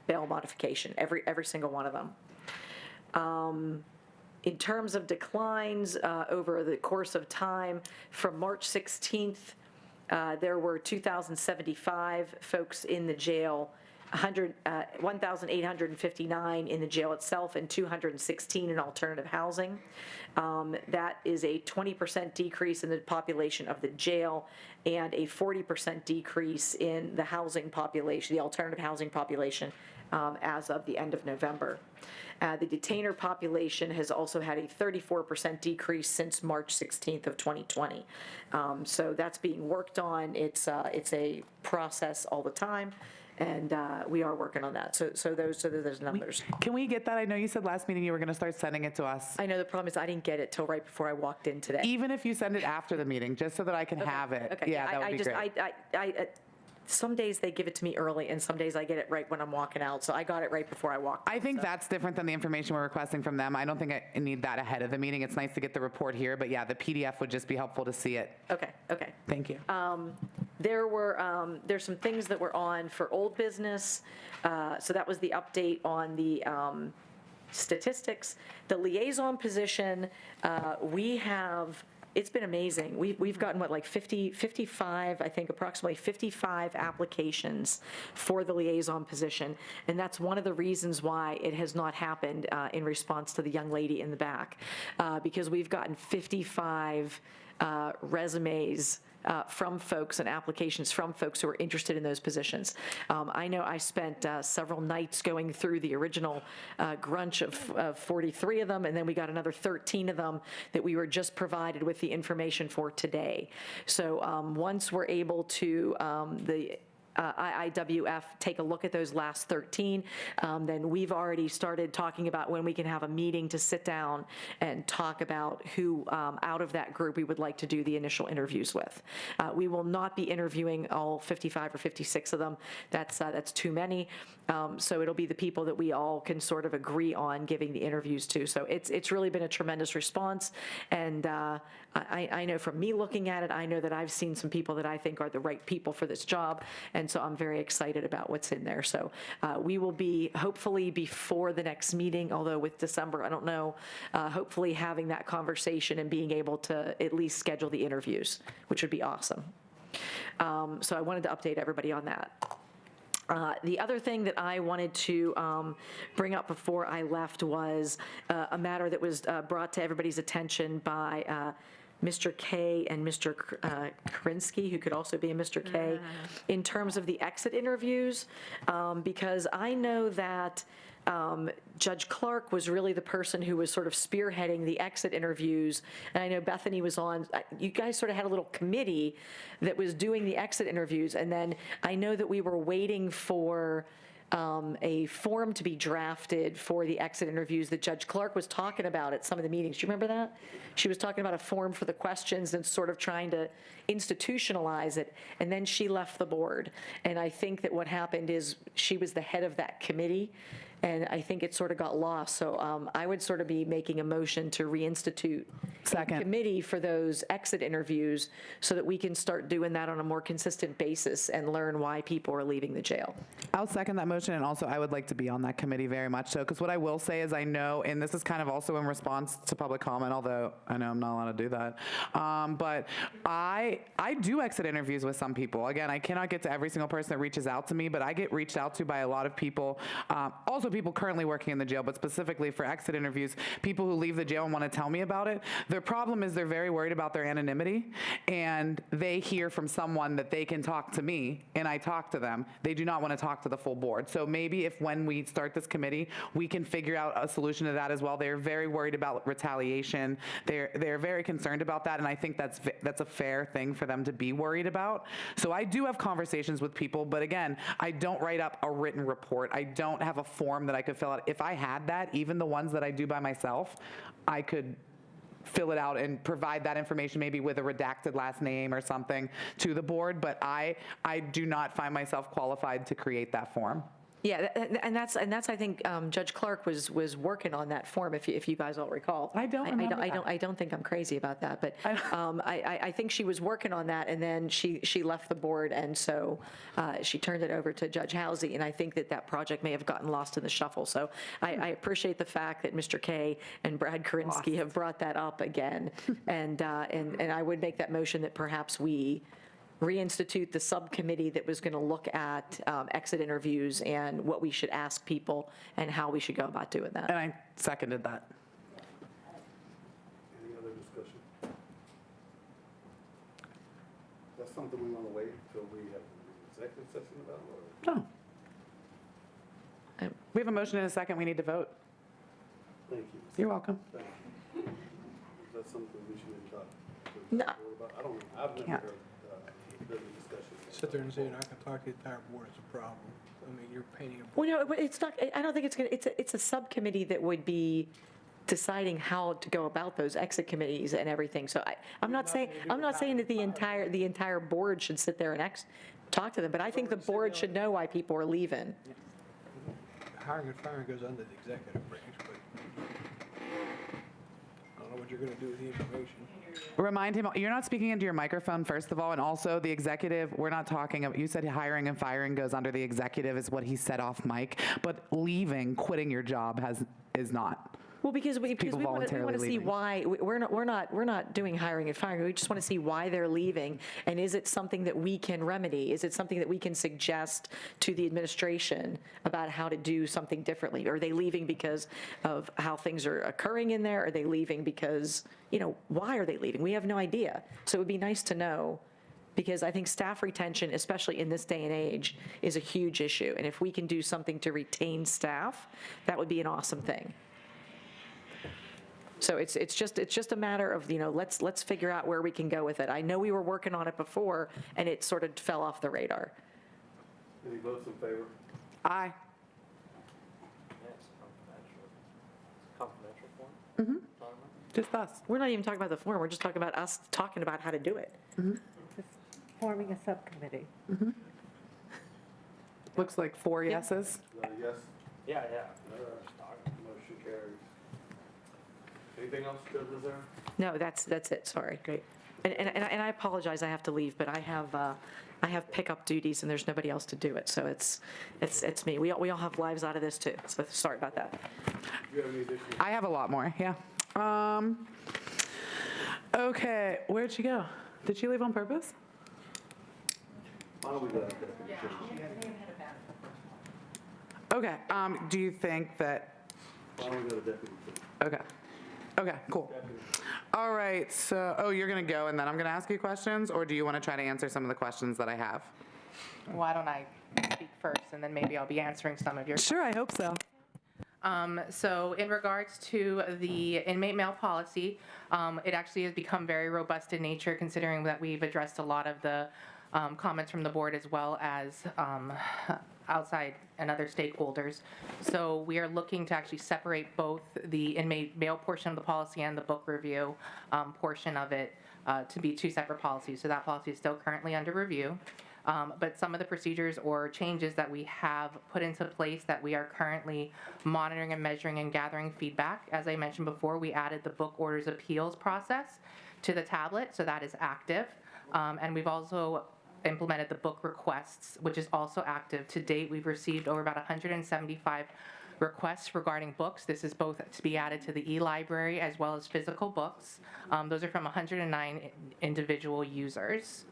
bail modification, every single one of them. In terms of declines over the course of time, from March 16th, there were 2,075 folks in the jail, 1,859 in the jail itself, and 216 in alternative housing. That is a 20% decrease in the population of the jail and a 40% decrease in the housing population, the alternative housing population, as of the end of November. The detainer population has also had a 34% decrease since March 16th of 2020. So that's being worked on. It's a process all the time. And we are working on that. So those numbers. Can we get that? I know you said last meeting you were going to start sending it to us. I know the problem is I didn't get it till right before I walked in today. Even if you send it after the meeting, just so that I can have it. Okay. Yeah, that would be great. some days they give it to me early, and some days I get it right when I'm walking out. So I got it right before I walked out. I think that's different than the information we're requesting from them. I don't think I need that ahead of the meeting. It's nice to get the report here, but yeah, the PDF would just be helpful to see it. Okay. Thank you. There's some things that were on for old business. So that was the update on the statistics. The liaison position, it's been amazing. We've gotten, like 55, I think approximately 55 applications for the liaison position. And that's one of the reasons why it has not happened in response to the young lady in the back. Because we've gotten 55 resumes from folks and applications from folks who are interested in those positions. I know I spent several nights going through the original grunch of 43 of them, and then we got another 13 of them that we were just provided with the information for today. So once we're able to, the IIWF take a look at those last 13, then we've already started talking about when we can have a meeting to sit down and talk about who out of that group we would like to do the initial interviews with. We will not be interviewing all 55 or 56 of them. That's too many. So it'll be the people that we all can sort of agree on giving the interviews to. So it's really been a tremendous response. And I know from me looking at it, I know that I've seen some people that I think are the right people for this job. And so I'm very excited about what's in there. So we will be, hopefully before the next meeting, although with December, I don't know, hopefully having that conversation and being able to at least schedule the interviews, which would be awesome. So I wanted to update everybody on that. The other thing that I wanted to bring up before I left was a matter that was brought to everybody's attention by Mr. K and Mr. Krinsky, who could also be a Mr. K, in terms of the exit interviews, because I know that Judge Clark was really the person who was sort of spearheading the exit interviews, and I know Bethany was on. You guys sort of had a little committee that was doing the exit interviews, and then I know that we were waiting for a form to be drafted for the exit interviews that Judge Clark was talking about at some of the meetings. Do you remember that? She was talking about a form for the questions and sort of trying to institutionalize it, and then she left the board. And I think that what happened is she was the head of that committee, and I think it sort of got lost. So I would sort of be making a motion to reinstitute a committee for those exit interviews so that we can start doing that on a more consistent basis and learn why people are leaving the jail. I'll second that motion, and also I would like to be on that committee very much so, because what I will say is I know, and this is kind of also in response to public comment, although I know I'm not allowed to do that, but I do exit interviews with some people. Again, I cannot get to every single person that reaches out to me, but I get reached out to by a lot of people, also people currently working in the jail, but specifically for exit interviews, people who leave the jail and want to tell me about it. Their problem is they're very worried about their anonymity, and they hear from someone that they can talk to me, and I talk to them. They do not want to talk to the full board. So maybe if when we start this committee, we can figure out a solution to that as well. They're very worried about retaliation. They're very concerned about that, and I think that's a fair thing for them to be worried about. So I do have conversations with people, but again, I don't write up a written report. I don't have a form that I could fill out. If I had that, even the ones that I do by myself, I could fill it out and provide that information maybe with a redacted last name or something to the board, but I do not find myself qualified to create that form. Yeah, and that's I think Judge Clark was working on that form, if you guys all recall. I don't remember that. I don't think I'm crazy about that, but I think she was working on that, and then she left the board, and so she turned it over to Judge Housey, and I think that project may have gotten lost in the shuffle. So I appreciate the fact that Mr. K and Brad Karinsky have brought that up again, and I would make that motion that perhaps we reinstitute the subcommittee that was going to look at exit interviews and what we should ask people and how we should go about doing that. And I seconded that. Any other discussion? That's something we want to wait until we have an executive session about? Or? No. We have a motion and a second. We need to vote. Thank you. You're welcome. Thank you. Is that something we should talk to No. the board about? I don't know. I've never heard discussion. Sit there and say, I can talk to the entire board, it's a problem. I mean, you're painting a. Well, no, it's not. I don't think it's going to. It's a subcommittee that would be deciding how to go about those exit committees and everything. So I'm not saying that the entire board should sit there and talk to them, but I think the board should know why people are leaving. Hiring and firing goes under the executive branch, but I don't know what you're going to do with the information. Remind him, you're not speaking into your microphone, first of all, and also the executive, we're not talking about, you said hiring and firing goes under the executive is what he said off mic, but leaving, quitting your job is not. Well, because we want to see leaving. why, we're not doing hiring and firing. We just want to see why they're leaving, and is it something that we can remedy? Is it something that we can suggest to the administration about how to do something differently? Are they leaving because of how things are occurring in there? Are they leaving because, why are they leaving? We have no idea. So it would be nice to know, because I think staff retention, especially in this day and age, is a huge issue. And if we can do something to retain staff, that would be an awesome thing. So it's just a matter of, let's figure out where we can go with it. I know we were working on it before, and it sort of fell off the radar. Any votes in favor? Aye. Just us. We're not even talking about the form, we're just talking about us talking about how to do it. Forming a subcommittee. Looks like 4 yeses. Yes? Yeah. Motion carries. Anything else, Judge Reserve? No, that's it, sorry. Great. And I apologize, I have to leave, but I have pickup duties and there's nobody else to do it, so it's me. We all have lives out of this too, so sorry about that. Do you have any additional? I have a lot more, yeah. Okay, where'd she go? Did she leave on purpose? Why don't we go ahead? Okay, do you think that, Why don't we go to Deputy Chief? okay, cool. All right, so, you're gonna go and then I'm gonna ask you questions, or do you wanna try to answer some of the questions that I have? Why don't I speak first, and then maybe I'll be answering some of your Sure, I hope so. So in regards to the inmate mail policy, it actually has become very robust in nature, considering that we've addressed a lot of the comments from the board as well as outside and other stakeholders. So we are looking to actually separate both the inmate mail portion of the policy and the book review portion of it to be 2 separate policies. So that policy is still currently under review. But some of the procedures or changes that we have put into place that we are currently monitoring and measuring and gathering feedback. As I mentioned before, we added the book orders appeals process to the tablet, so that is active. And we've also implemented the book requests, which is also active. To date, we've received over about 175 requests regarding books. This is both to be added to the e-library as well as physical books. Those are from 109 individual users.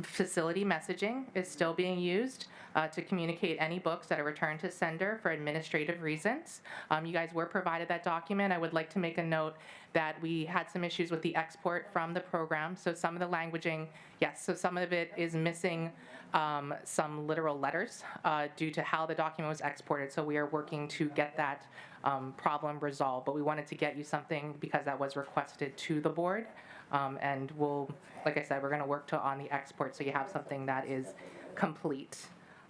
Facility messaging is still being used to communicate any books that are returned to sender for administrative reasons. You guys were provided that document. I would like to make a note that we had some issues with the export from the program. So some of the languaging, yes, so some of it is missing some literal letters due to how the document was exported. So we are working to get that problem resolved. But we wanted to get you something because that was requested to the board. And we'll, like I said, we're going to work on the export so you have something that is complete.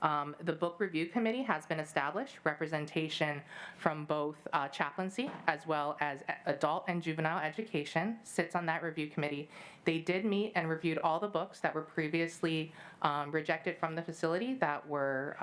The book review committee has been established. Representation from both chaplaincy as well as adult and juvenile education sits on that review committee. They did meet and reviewed all the books that were previously rejected from the facility that were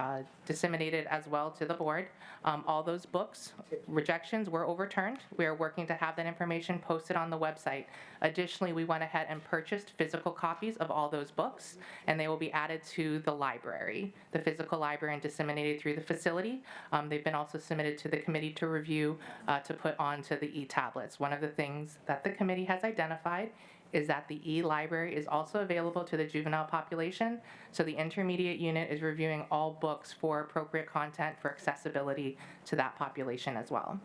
disseminated as well to the board. All those books rejections were overturned. We are working to have that information posted on the website. Additionally, we went ahead and purchased physical copies of all those books, and they will be added to the library, the physical library, and disseminated through the facility. They've been also submitted to the committee to review to put onto the e-tablets. One of the things that the committee has identified is that the e-library is also available to the juvenile population. So the intermediate unit is reviewing all books for appropriate content for accessibility to that population as well.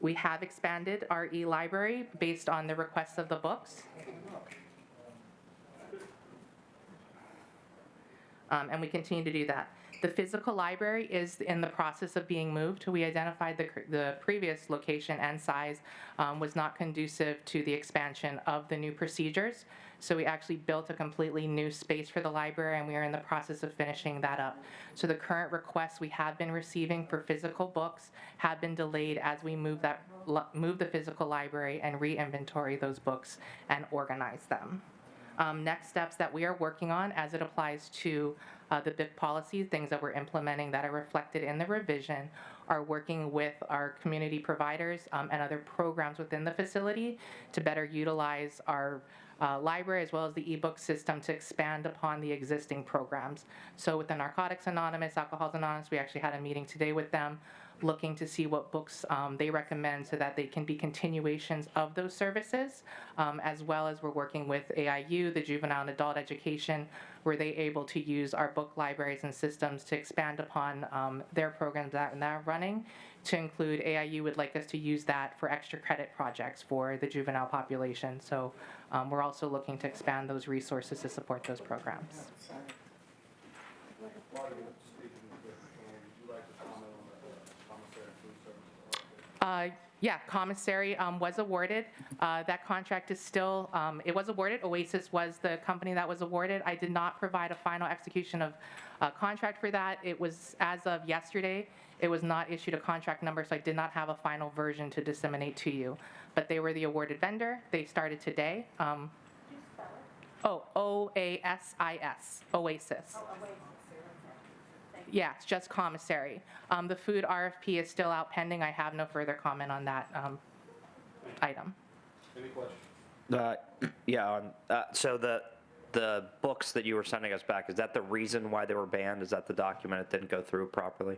We have expanded our e-library based on the requests of the books. And we continue to do that. The physical library is in the process of being moved. We identified the previous location and size was not conducive to the expansion of the new procedures. So we actually built a completely new space for the library, and we are in the process of finishing that up. So the current requests we have been receiving for physical books have been delayed as we move the physical library and re-inventory those books and organize them. Next steps that we are working on as it applies to the BIC policy, things that we're implementing that are reflected in the revision, are working with our community providers and other programs within the facility to better utilize our library as well as the ebook system to expand upon the existing programs. So with the Narcotics Anonymous, Alcoholics Anonymous, we actually had a meeting today with them looking to see what books they recommend so that they can be continuations of those services, as well as we're working with AIU, the Juvenile and Adult Education, where they're able to use our book libraries and systems to expand upon their programs that they're running. To include, AIU would like us to use that for extra credit projects for the juvenile population. So we're also looking to expand those resources to support those programs. Yeah, commissary was awarded. That contract is still, it was awarded. Oasis was the company that was awarded. I did not provide a final execution of contract for that. It was, as of yesterday, it was not issued a contract number, so I did not have a final version to disseminate to you. But they were the awarded vendor. They started today. OASIS, Oasis. Yeah, it's just commissary. The food RFP is still out pending. I have no further comment on that item. Any questions? So the books that you were sending us back, is that the reason why they were banned? Is that the document that didn't go through properly?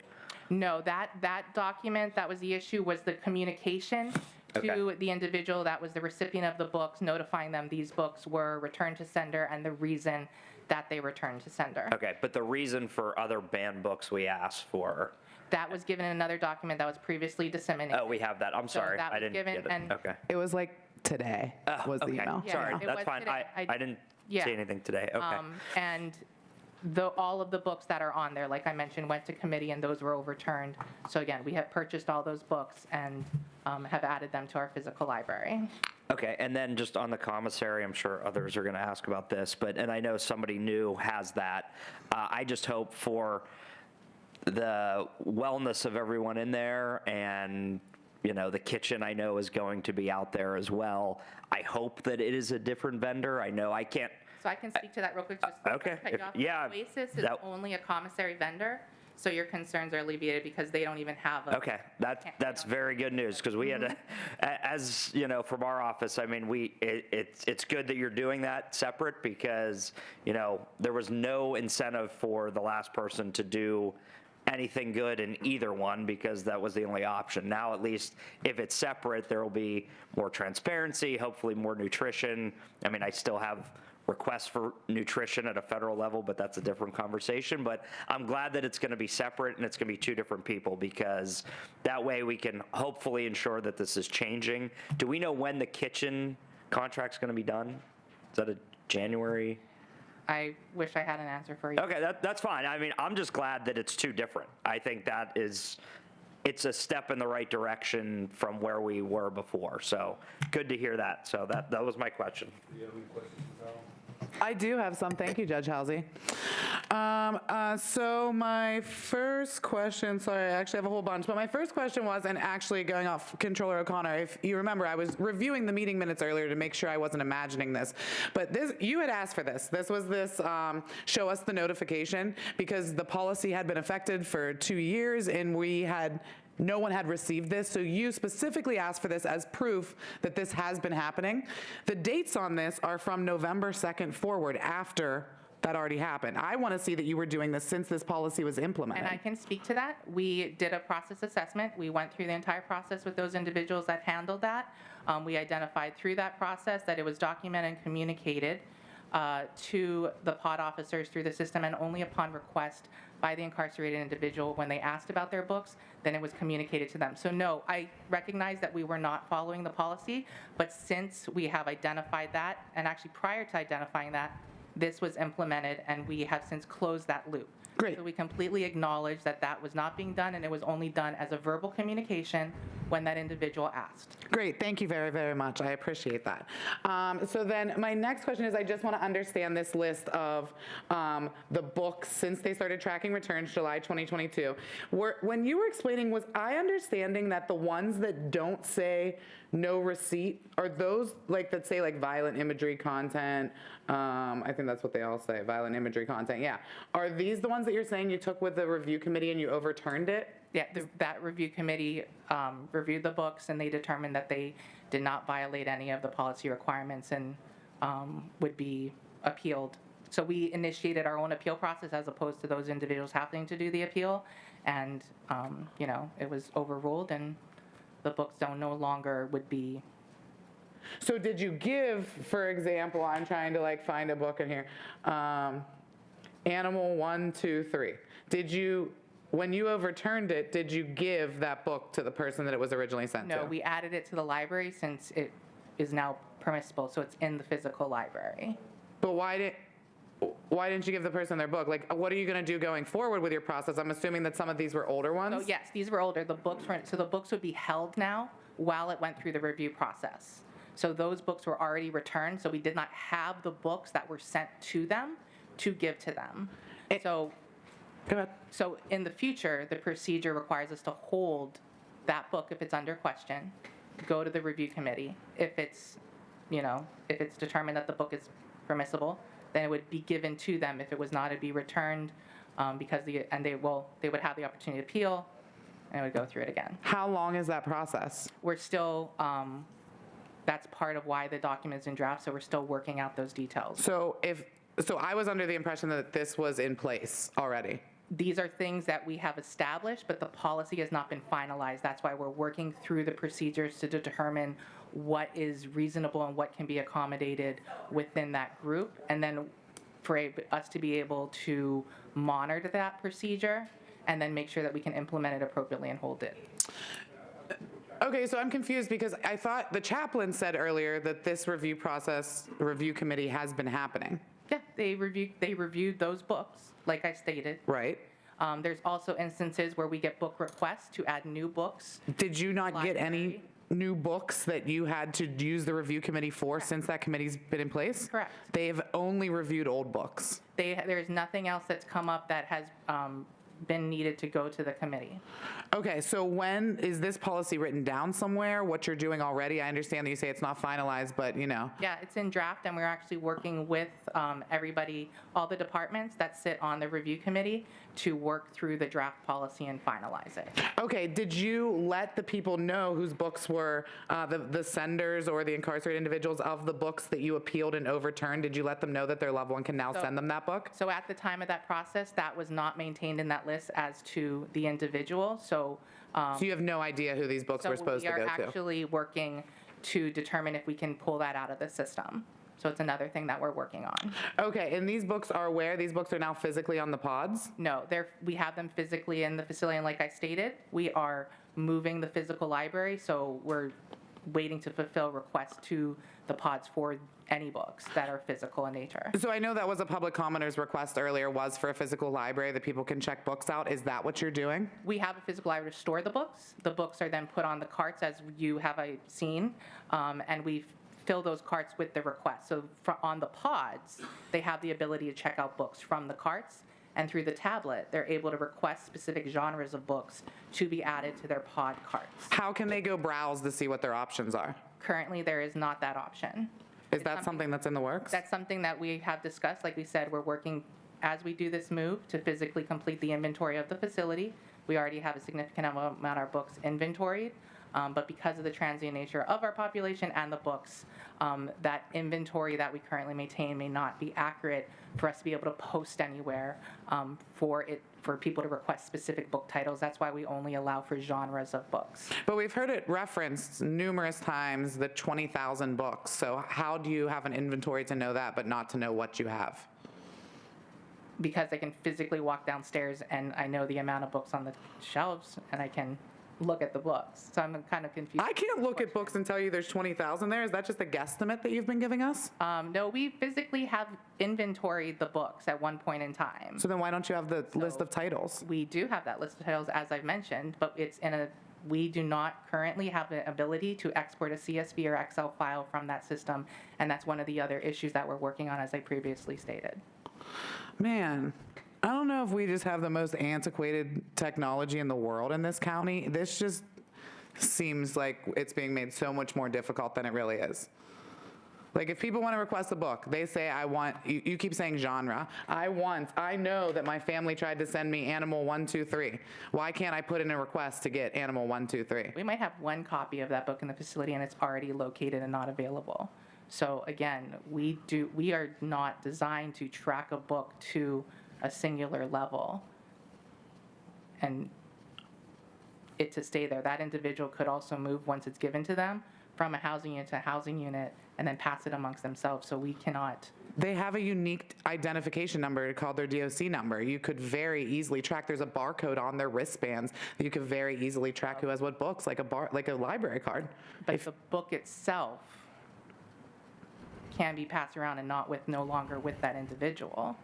No, that document, that was the issue, was the communication to the individual that was the recipient of the books, notifying them these books were returned to sender and the reason that they returned to sender. Okay, but the reason for other banned books we asked for? That was given in another document that was previously disseminated. Oh, we have that. I'm sorry. that I was didn't given get it. and- Okay. It was like today was the email. Yeah, Sorry, it that's was fine. today. I didn't Yeah. see anything today. Okay. And all of the books that are on there, like I mentioned, went to committee and those were overturned. So again, we have purchased all those books and have added them to our physical library. Okay, and then just on the commissary, I'm sure others are going to ask about this, and I know somebody new has that. I just hope for the wellness of everyone in there, and the kitchen I know is going to be out there as well. I hope that it is a different vendor. I know I can't. So I can speak to that real quick. Just Okay. cut you off. Yeah. Oasis is only a commissary vendor, so your concerns are alleviated because they don't even have a. Okay, that's very good news, because we had to, as from our office, I mean, it's good that you're doing that separate, because there was no incentive for the last person to do anything good in either one, because that was the only option. Now, at least if it's separate, there will be more transparency, hopefully more nutrition. I mean, I still have requests for nutrition at a federal level, but that's a different conversation. But I'm glad that it's going to be separate and it's going to be two different people, because that way we can hopefully ensure that this is changing. Do we know when the kitchen contract's going to be done? Is that a January? I wish I had an answer for you. Okay, that's fine. I mean, I'm just glad that it's two different. I think it's a step in the right direction from where we were before. So good to hear that. So that was my question. Do you have any questions, Val? I do have some. Thank you, Judge Halsey. So my first question, sorry, I actually have a whole bunch, but my first question was, and actually going off Controller O'Connor, if you remember, I was reviewing the meeting minutes earlier to make sure I wasn't imagining this, but you had asked for this. This was show us the notification, because the policy had been affected for 2 years and no one had received this, so you specifically asked for this as proof that this has been happening. The dates on this are from November 2nd forward, after that already happened. I want to see that you were doing this since this policy was implemented. And I can speak to that. We did a process assessment. We went through the entire process with those individuals that handled that. We identified through that process that it was documented and communicated to the pod officers through the system, and only upon request by the incarcerated individual when they asked about their books, then it was communicated to them. So no, I recognize that we were not following the policy, but since we have identified that, and actually prior to identifying that, this was implemented and we have since closed that loop. Great. So we completely acknowledge that that was not being done, and it was only done as a verbal communication when that individual asked. Great, thank you very, very much. I appreciate that. So then my next question is, I just want to understand this list of the books since they started tracking returns July 2022. When you were explaining, was I understanding that the ones that don't say no receipt are those like that say like violent imagery content? I think that's what they all say, violent imagery content, yeah. Are these the ones that you're saying you took with the review committee and you overturned it? Yeah, that review committee reviewed the books, and they determined that they did not violate any of the policy requirements and would be appealed. So we initiated our own appeal process as opposed to those individuals having to do the appeal, and it was overruled, and the books no longer would be. So did you give, for example, I'm trying to like find a book in here, Animal 1, 2, 3. Did you, when you overturned it, did you give that book to the person that it was originally sent to? No, we added it to the library since it is now permissible, so it's in the physical library. But why didn't you give the person their book? Like, what are you going to do going forward with your process? I'm assuming that some of these were older ones? So yes, these were older. The books weren't, so the books would be held now while it went through the review process. So those books were already returned, so we did not have the books that were sent to them to give to them. Go ahead. So in the future, the procedure requires us to hold that book if it's under question, go to the review committee. If it's determined that the book is permissible, then it would be given to them. If it was not, it'd be returned because they would have the opportunity to appeal, and it would go through it again. How long is that process? We're still, that's part of why the document's in draft, so we're still working out those details. So I was under the impression that this was in place already. These are things that we have established, but the policy has not been finalized. That's why we're working through the procedures to determine what is reasonable and what can be accommodated within that group, and then for us to be able to monitor that procedure and then make sure that we can implement it appropriately and hold it. Okay, so I'm confused because I thought the chaplain said earlier that this review committee has been happening. Yeah, they reviewed those books, like I stated. Right. There's also instances where we get book requests to add new books. Did you not get any new books that you had to use the review committee for since that committee's been in place? Correct. They've only reviewed old books. There's nothing else that's come up that has been needed to go to the committee. Okay, so when is this policy written down somewhere, what you're doing already? I understand that you say it's not finalized, but Yeah, it's in draft, and we're actually working with everybody, all the departments that sit on the review committee to work through the draft policy and finalize it. Okay, did you let the people know whose books were the senders or the incarcerated individuals of the books that you appealed and overturned? Did you let them know that their loved one can now send them that book? So at the time of that process, that was not maintained in that list as to the individual, so you have no idea who these books were supposed to go to? We are actually working to determine if we can pull that out of the system. So it's another thing that we're working on. Okay, and these books are where? These books are now physically on the pods? No, we have them physically in the facility, and like I stated, we are moving the physical library, so we're waiting to fulfill requests to the pods for any books that are physical in nature. So I know that was a public commenter's request earlier, was for a physical library that people can check books out. Is that what you're doing? We have a physical library to store the books. The books are then put on the carts, as you have seen, and we fill those carts with the request. So on the pods, they have the ability to check out books from the carts, and through the tablet, they're able to request specific genres of books to be added to their pod carts. How can they go browse to see what their options are? Currently, there is not that option. Is that something that's in the works? That's something that we have discussed. Like we said, we're working as we do this move to physically complete the inventory of the facility. We already have a significant amount of our books inventoried, but because of the transient nature of our population and the books, that inventory that we currently maintain may not be accurate for us to be able to post anywhere for people to request specific book titles. That's why we only allow for genres of books. But we've heard it referenced numerous times, the 20,000 books. So how do you have an inventory to know that, but not to know what you have? Because I can physically walk downstairs and I know the amount of books on the shelves, and I can look at the books. So I'm kind of confused. I can't look at books and tell you there's 20,000 there. Is that just a guesstimate that you've been giving us? No, we physically have inventoried the books at one point in time. So then why don't you have the list of titles? We do have that list of titles, as I've mentioned, but we do not currently have the ability to export a CSV or Excel file from that system, and that's one of the other issues that we're working on, as I previously stated. Man, I don't know if we just have the most antiquated technology in the world in this county. This just seems like it's being made so much more difficult than it really is. Like, if people want to request a book, they say, I want, you keep saying genre. I know that my family tried to send me Animal 1, 2, 3. Why can't I put in a request to get Animal 1, 2, 3? We might have one copy of that book in the facility, and it's already located and not available. So again, we are not designed to track a book to a singular level and it to stay there. That individual could also move once it's given to them from a housing unit to a housing unit and then pass it amongst themselves. So we cannot. They have a unique identification number called their DOC number. You could very easily track. There's a barcode on their wristbands that you could very easily track who has what books, like a library card. But the book itself can be passed around and no longer with that individual.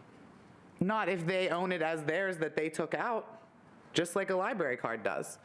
Not if they own it as theirs that they took out, just like a library card does.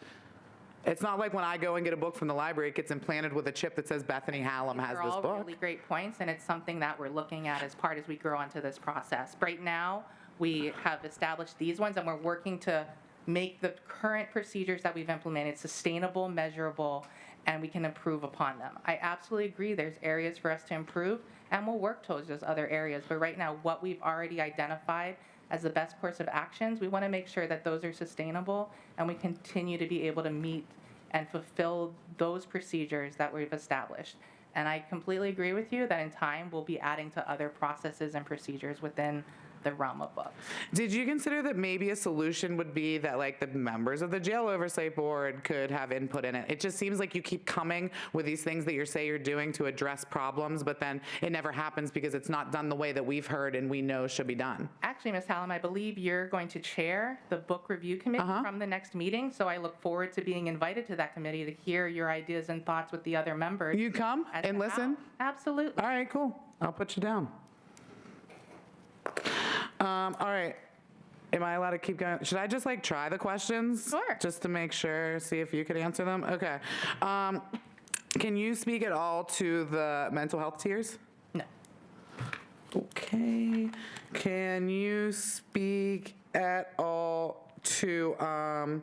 It's not like when I go and get a book from the library, it gets implanted with a chip that says Bethany Hallam has this book. They're all really great points, and it's something that we're looking at as we grow into this process. Right now, we have established these ones, and we're working to make the current procedures that we've implemented sustainable, measurable, and we can improve upon them. I absolutely agree there's areas for us to improve, and we'll work towards those other areas. But right now, what we've already identified as the best course of actions, we want to make sure that those are sustainable and we continue to be able to meet and fulfill those procedures that we've established. And I completely agree with you that in time, we'll be adding to other processes and procedures within the realm of books. Did you consider that maybe a solution would be that like the members of the Jail Oversight Board could have input in it? It just seems like you keep coming with these things that you're doing to address problems, but then it never happens because it's not done the way that we've heard and we know should be done. Actually, Ms. Hallam, I believe you're going to chair the book review committee from the next meeting, so I look forward to being invited to that committee to hear your ideas and thoughts with the other members. You come and listen? Absolutely. All right, cool. I'll put you down. All right. Am I allowed to keep going? Should I just like try the questions? Sure. Just to make sure, see if you could answer them? Okay. Can you speak at all to the mental health tiers? No. Okay. Can you speak at all to, oh,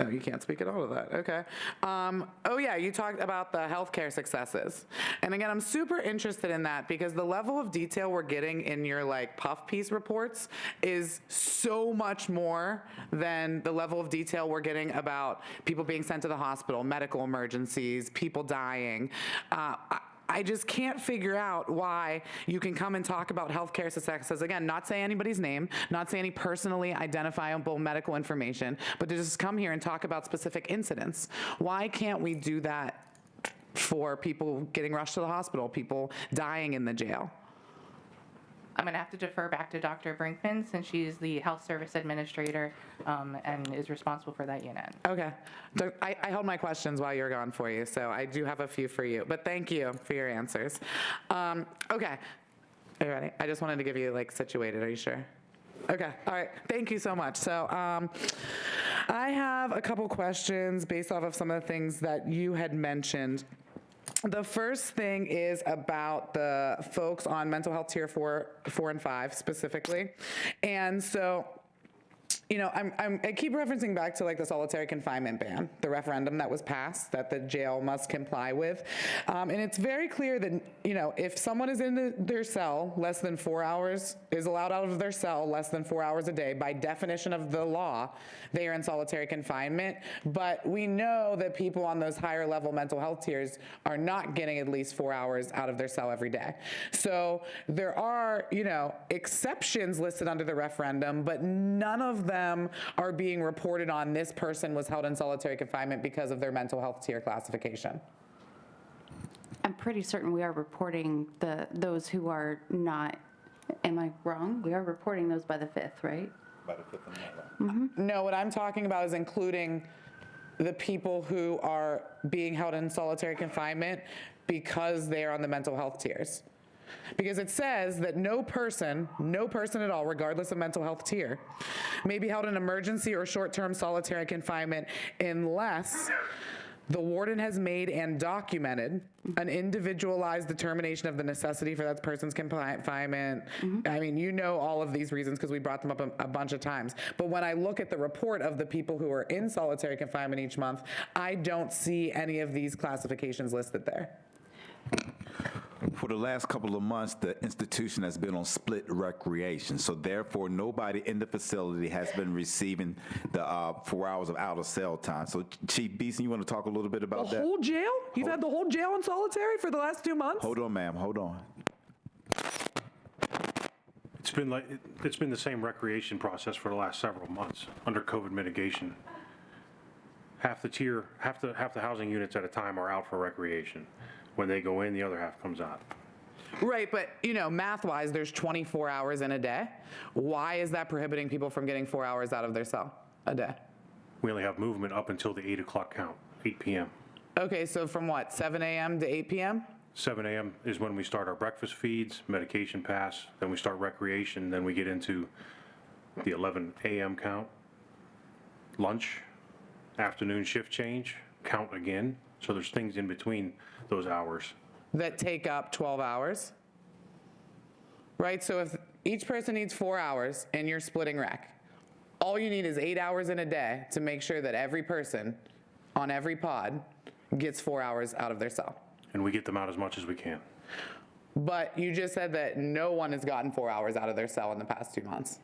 you can't speak at all to that. Okay. Oh, yeah, you talked about the healthcare successes. And again, I'm super interested in that because the level of detail we're getting in your like puff piece reports is so much more than the level of detail we're getting about people being sent to the hospital, medical emergencies, people dying. I just can't figure out why you can come and talk about healthcare successes. Again, not say anybody's name, not say any personally identifiable medical information, but to just come here and talk about specific incidents. Why can't we do that for people getting rushed to the hospital, people dying in the jail? I'm going to have to defer back to Dr. Brinkman since she's the health service administrator and is responsible for that unit. Okay. I held my questions while you were gone for you, so I do have a few for you, but thank you for your answers. Okay. Are you ready? I just wanted to give you like situated. Are you sure? Okay. All right. Thank you so much. So I have a couple questions based off of some of the things that you had mentioned. The first thing is about the folks on mental health tier 4 and 5 specifically. And so, you know, I keep referencing back to like the solitary confinement ban, the referendum that was passed that the jail must comply with. And it's very clear that, you know, if someone is in their cell less than 4 hours, is allowed out of their cell less than 4 hours a day, by definition of the law, they are in solitary confinement. But we know that people on those higher level mental health tiers are not getting at least 4 hours out of their cell every day. So there are, you know, exceptions listed under the referendum, but none of them are being reported on. This person was held in solitary confinement because of their mental health tier classification. I'm pretty certain we are reporting those who are not, am I wrong? We are reporting those by the 5th, right? By the Fifth Amendment. No, what I'm talking about is including the people who are being held in solitary confinement because they are on the mental health tiers. Because it says that no person at all, regardless of mental health tier, may be held in emergency or short-term solitary confinement unless the warden has made and documented an individualized determination of the necessity for that person's confinement. I mean, you know all of these reasons because we brought them up a bunch of times. But when I look at the report of the people who are in solitary confinement each month, I don't see any of these classifications listed there. For the last couple of months, the institution has been on split recreation, so therefore nobody in the facility has been receiving the 4 hours of out-of-cell time. So Chief Beeson, you want to talk a little bit about that? The whole jail? You've had the whole jail in solitary for the last 2 months? Hold on, ma'am, hold on. It's been the same recreation process for the last several months under COVID mitigation. Half the housing units at a time are out for recreation. When they go in, the other half comes out. Right, but math-wise, there's 24 hours in a day. Why is that prohibiting people from getting 4 hours out of their cell a day? We only have movement up until the 8 o'clock count, 8 p.m. Okay, so from what, 7 a.m. to 8 p.m.? 7 a.m. is when we start our breakfast feeds, medication pass, then we start recreation, then we get into the 11 a.m. count, lunch, afternoon shift change, count again. So there's things in between those hours. That take up 12 hours? Right, so if each person needs 4 hours and you're splitting rec, all you need is 8 hours in a day to make sure that every person on every pod gets 4 hours out of their cell. And we get them out as much as we can. But you just said that no one has gotten 4 hours out of their cell in the past 2 months.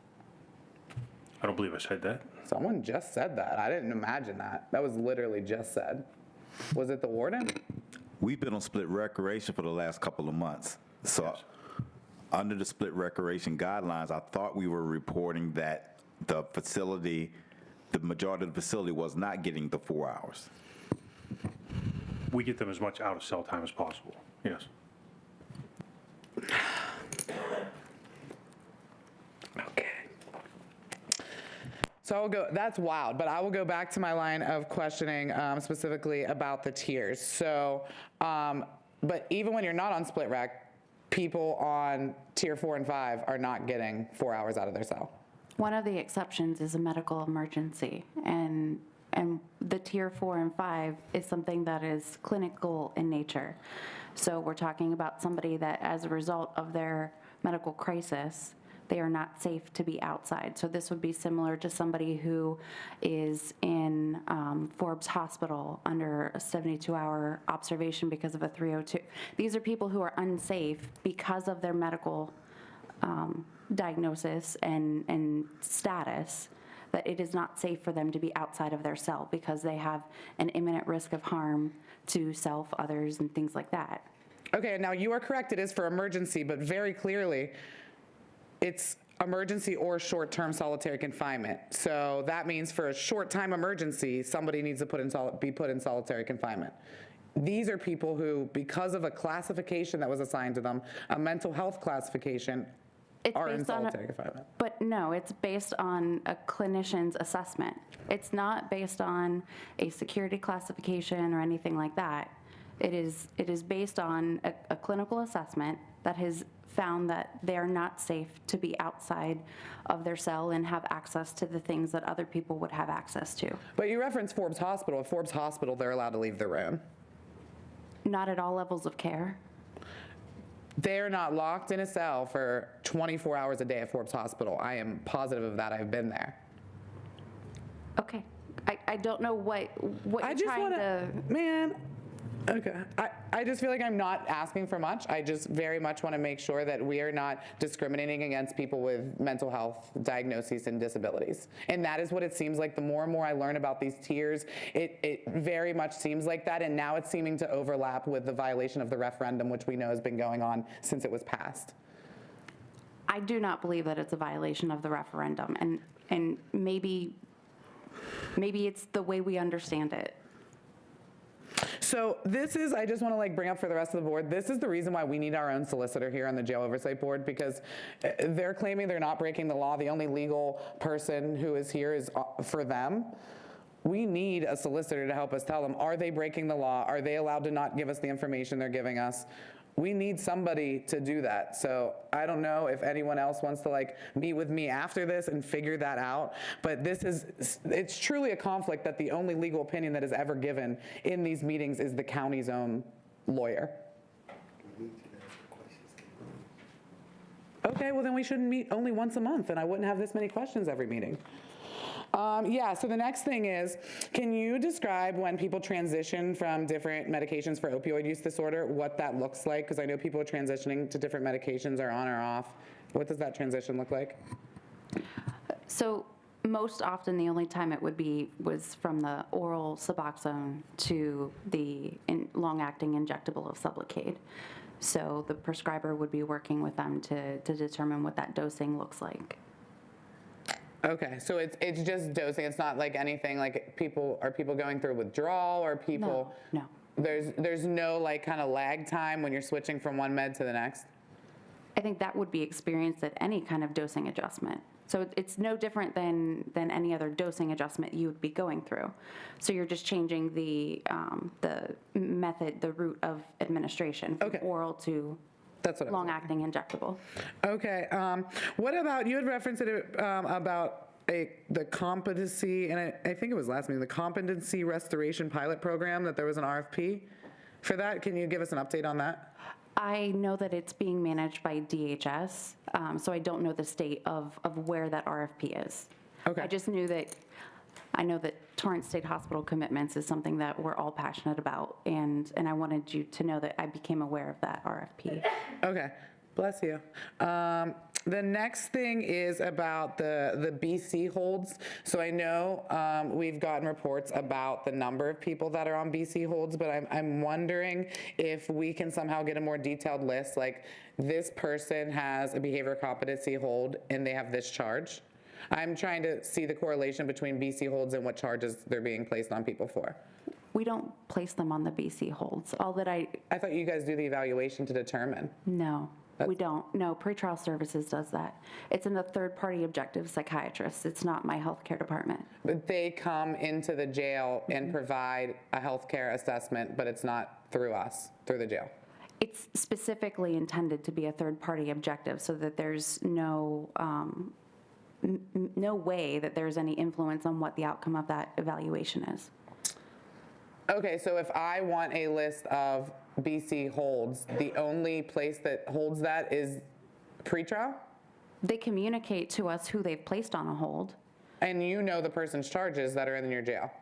I don't believe I said that. Someone just said that. I didn't imagine that. That was literally just said. Was it the warden? We've been on split recreation for the last couple of months. So under the split recreation guidelines, I thought we were reporting that the majority of the facility was not getting the 4 hours. We get them as much out of cell time as possible, yes. Okay. So I will go, that's wild, but I will go back to my line of questioning specifically about the tiers. So, but even when you're not on split rec, people on tier 4 and 5 are not getting 4 hours out of their cell. One of the exceptions is a medical emergency, and the tier 4 and 5 is something that is clinical in nature. So we're talking about somebody that, as a result of their medical crisis, they are not safe to be outside. So this would be similar to somebody who is in Forbes Hospital under a 72-hour observation because of a 302. These are people who are unsafe because of their medical diagnosis and status, that it is not safe for them to be outside of their cell because they have an imminent risk of harm to self, others, and things like that. Okay, now you are correct, it is for emergency, but very clearly, it's emergency or short-term solitary confinement. So that means for a short-time emergency, somebody needs to be put in solitary confinement. These are people who, because of a classification that was assigned to them, a mental health classification, are in solitary confinement. But no, it's based on a clinician's assessment. It's not based on a security classification or anything like that. It is based on a clinical assessment that has found that they are not safe to be outside of their cell and have access to the things that other people would have access to. But you referenced Forbes Hospital. At Forbes Hospital, they're allowed to leave the room. Not at all levels of care. They're not locked in a cell for 24 hours a day at Forbes Hospital. I am positive of that. I've been there. Okay. I don't know what I you're just trying to... Man, okay. I just feel like I'm not asking for much. I just very much want to make sure that we are not discriminating against people with mental health diagnoses and disabilities. And that is what it seems like. The more and more I learn about these tiers, it very much seems like that. And now it's seeming to overlap with the violation of the referendum, which we know has been going on since it was passed. I do not believe that it's a violation of the referendum. And maybe it's the way we understand it. So this is, I just want to like bring up for the rest of the board, this is the reason why we need our own solicitor here on the Jail Oversight Board, because they're claiming they're not breaking the law. The only legal person who is here is for them. We need a solicitor to help us tell them, are they breaking the law? Are they allowed to not give us the information they're giving us? We need somebody to do that. So I don't know if anyone else wants to like meet with me after this and figure that out. But it's truly a conflict that the only legal opinion that is ever given in these meetings is the county's own lawyer. Okay, well then we shouldn't meet only once a month and I wouldn't have this many questions every meeting. Yeah, so the next thing is, can you describe when people transition from different medications for opioid use disorder, what that looks like? Because I know people transitioning to different medications are on or off. What does that transition look like? So most often, the only time it would be was from the oral Suboxone to the long-acting injectable of Sublocade. So the prescriber would be working with them to determine what that dosing looks like. Okay, so it's just dosing. It's not like anything like people going through withdrawal or people? No. There's no like kind of lag time when you're switching from one med to the next? I think that would be experienced at any kind of dosing adjustment. So it's no different than any other dosing adjustment you would be going through. So you're just changing the method, the route of administration from oral to long-acting injectable. Okay. What about, you had referenced it about the competency, and I think it was last meeting, the competency restoration pilot program, that there was an RFP for that. Can you give us an update on that? I know that it's being managed by DHS, so I don't know the state of where that RFP is. Okay. I just knew that, I know that Torrance State Hospital commitments is something that we're all passionate about, and I wanted you to know that I became aware of that RFP. Okay, bless you. The next thing is about the BC holds. So I know we've gotten reports about the number of people that are on BC holds, but I'm wondering if we can somehow get a more detailed list, like this person has a behavior competency hold and they have this charge. I'm trying to see the correlation between BC holds and what charges they're being placed on people for. We don't place them on the BC holds. All that I thought you guys do the evaluation to determine. No, we don't. No, pretrial services does that. It's in a third-party objective psychiatrist. It's not my healthcare department. But they come into the jail and provide a healthcare assessment, but it's not through us, through the jail. It's specifically intended to be a third-party objective so that there's no way that there's any influence on what the outcome of that evaluation is. Okay, so if I want a list of BC holds, the only place that holds that is pretrial? They communicate to us who they've placed on a hold. And you know the person's charges that are in your jail?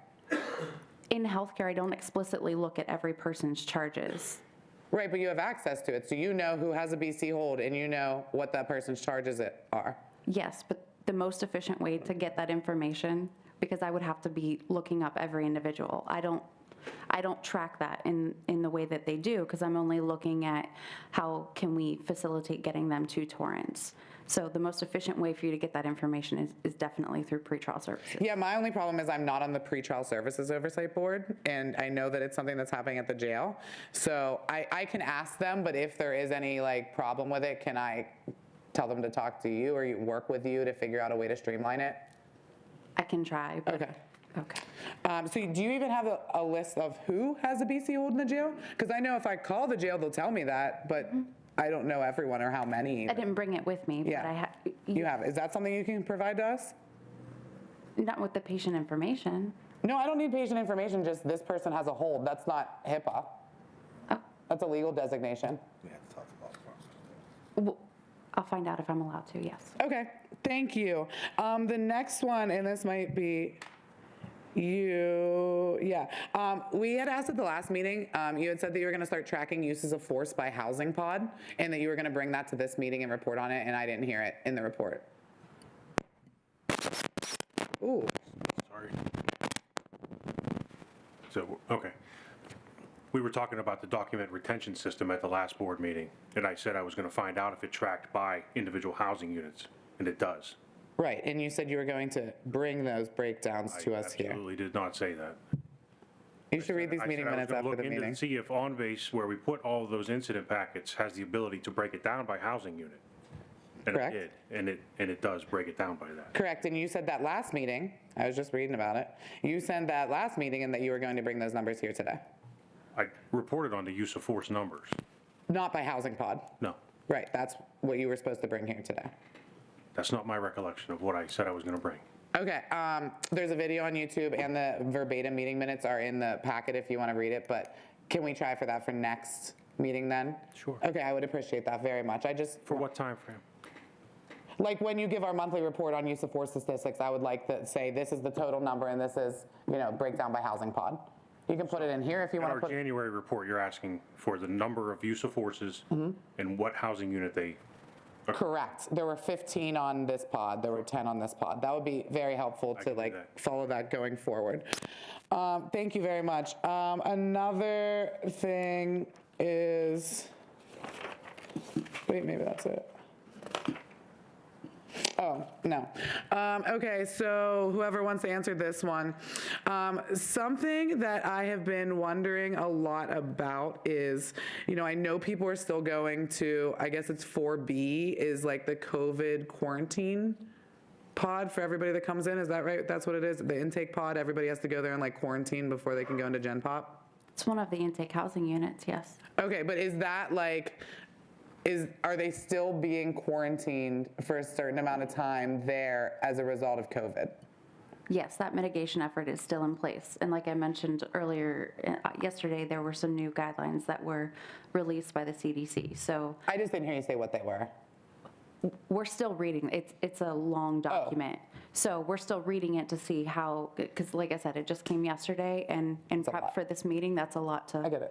In healthcare, I don't explicitly look at every person's charges. Right, but you have access to it, so you know who has a BC hold and you know what that person's charges are. Yes, but the most efficient way to get that information, because I would have to be looking up every individual. I don't track that in the way that they do, because I'm only looking at how can we facilitate getting them to Torrance. So the most efficient way for you to get that information is definitely through pretrial services. Yeah, my only problem is I'm not on the pretrial services oversight board, and I know that it's something that's happening at the jail. So I can ask them, but if there is any like problem with it, can I tell them to talk to you or work with you to figure out a way to streamline it? I can try. But okay. Okay. So do you even have a list of who has a BC hold in the jail? Because I know if I call the jail, they'll tell me that, but I don't know everyone or how many. I didn't bring it with me, Yeah. but I have. You have. Is that something you can provide to us? Not with the patient information. No, I don't need patient information, just this person has a hold. That's not HIPAA. Oh. That's a legal designation. Well, I'll find out if I'm allowed to, yes. Okay, thank you. The next one, and this might be you, yeah. We had asked at the last meeting, you had said that you were gonna start tracking uses of force by housing pod, and that you were gonna bring that to this meeting and report on it, and I didn't hear it in the report. Ooh. Sorry. So, okay. We were talking about the document retention system at the last board meeting, and I said I was going to find out if it tracked by individual housing units, and it does. Right, and you said you were going to bring those breakdowns to us I here. absolutely did not say that. You should read these meeting minutes after the meeting. See if On Base, where we put all of those incident packets, has the ability to break it down by housing unit. And Correct. it did, and it does break it down by that. Correct, and you said that last meeting, I was just reading about it, you said that last meeting and that you were going to bring those numbers here today. I reported on the use of force numbers. Not by Housing Pod. No, Right, that's what you were supposed to bring here today. that's not my recollection of what I said I was going to bring. Okay, there's a video on YouTube and the verbatim meeting minutes are in the packet if you want to read it, but can we try for that for next meeting then? Sure. Okay, I would appreciate that very much. For what time frame? Like when you give our monthly report on use of force statistics, I would like to say this is the total number and this is, breakdown by Housing Pod. You can put it in here if you In want our to put. January report, you're asking for the number of use of forces and what housing unit they. Correct. There were 15 on this pod. There were 10 on this pod. That would be very helpful to follow that going forward. Thank you very much. Another thing is, wait, maybe that's it. Oh, no. Okay, so whoever wants to answer this one. Something that I have been wondering a lot about is, I know people are still going to, I guess it's 4B, is like the COVID quarantine pod for everybody that comes in. Is that right? That's what it is? The intake pod, everybody has to go there and like quarantine before they can go into Gen Pop? It's one of the intake housing units, yes. Okay, but is that like, are they still being quarantined for a certain amount of time there as a result of COVID? Yes, that mitigation effort is still in place. And like I mentioned earlier, yesterday, there were some new guidelines that were released by the CDC. So I just didn't hear you say what they were. We're still reading. It's a long document. So we're still reading it to see how, because like I said, it just came yesterday, and prep for this meeting, that's a lot to,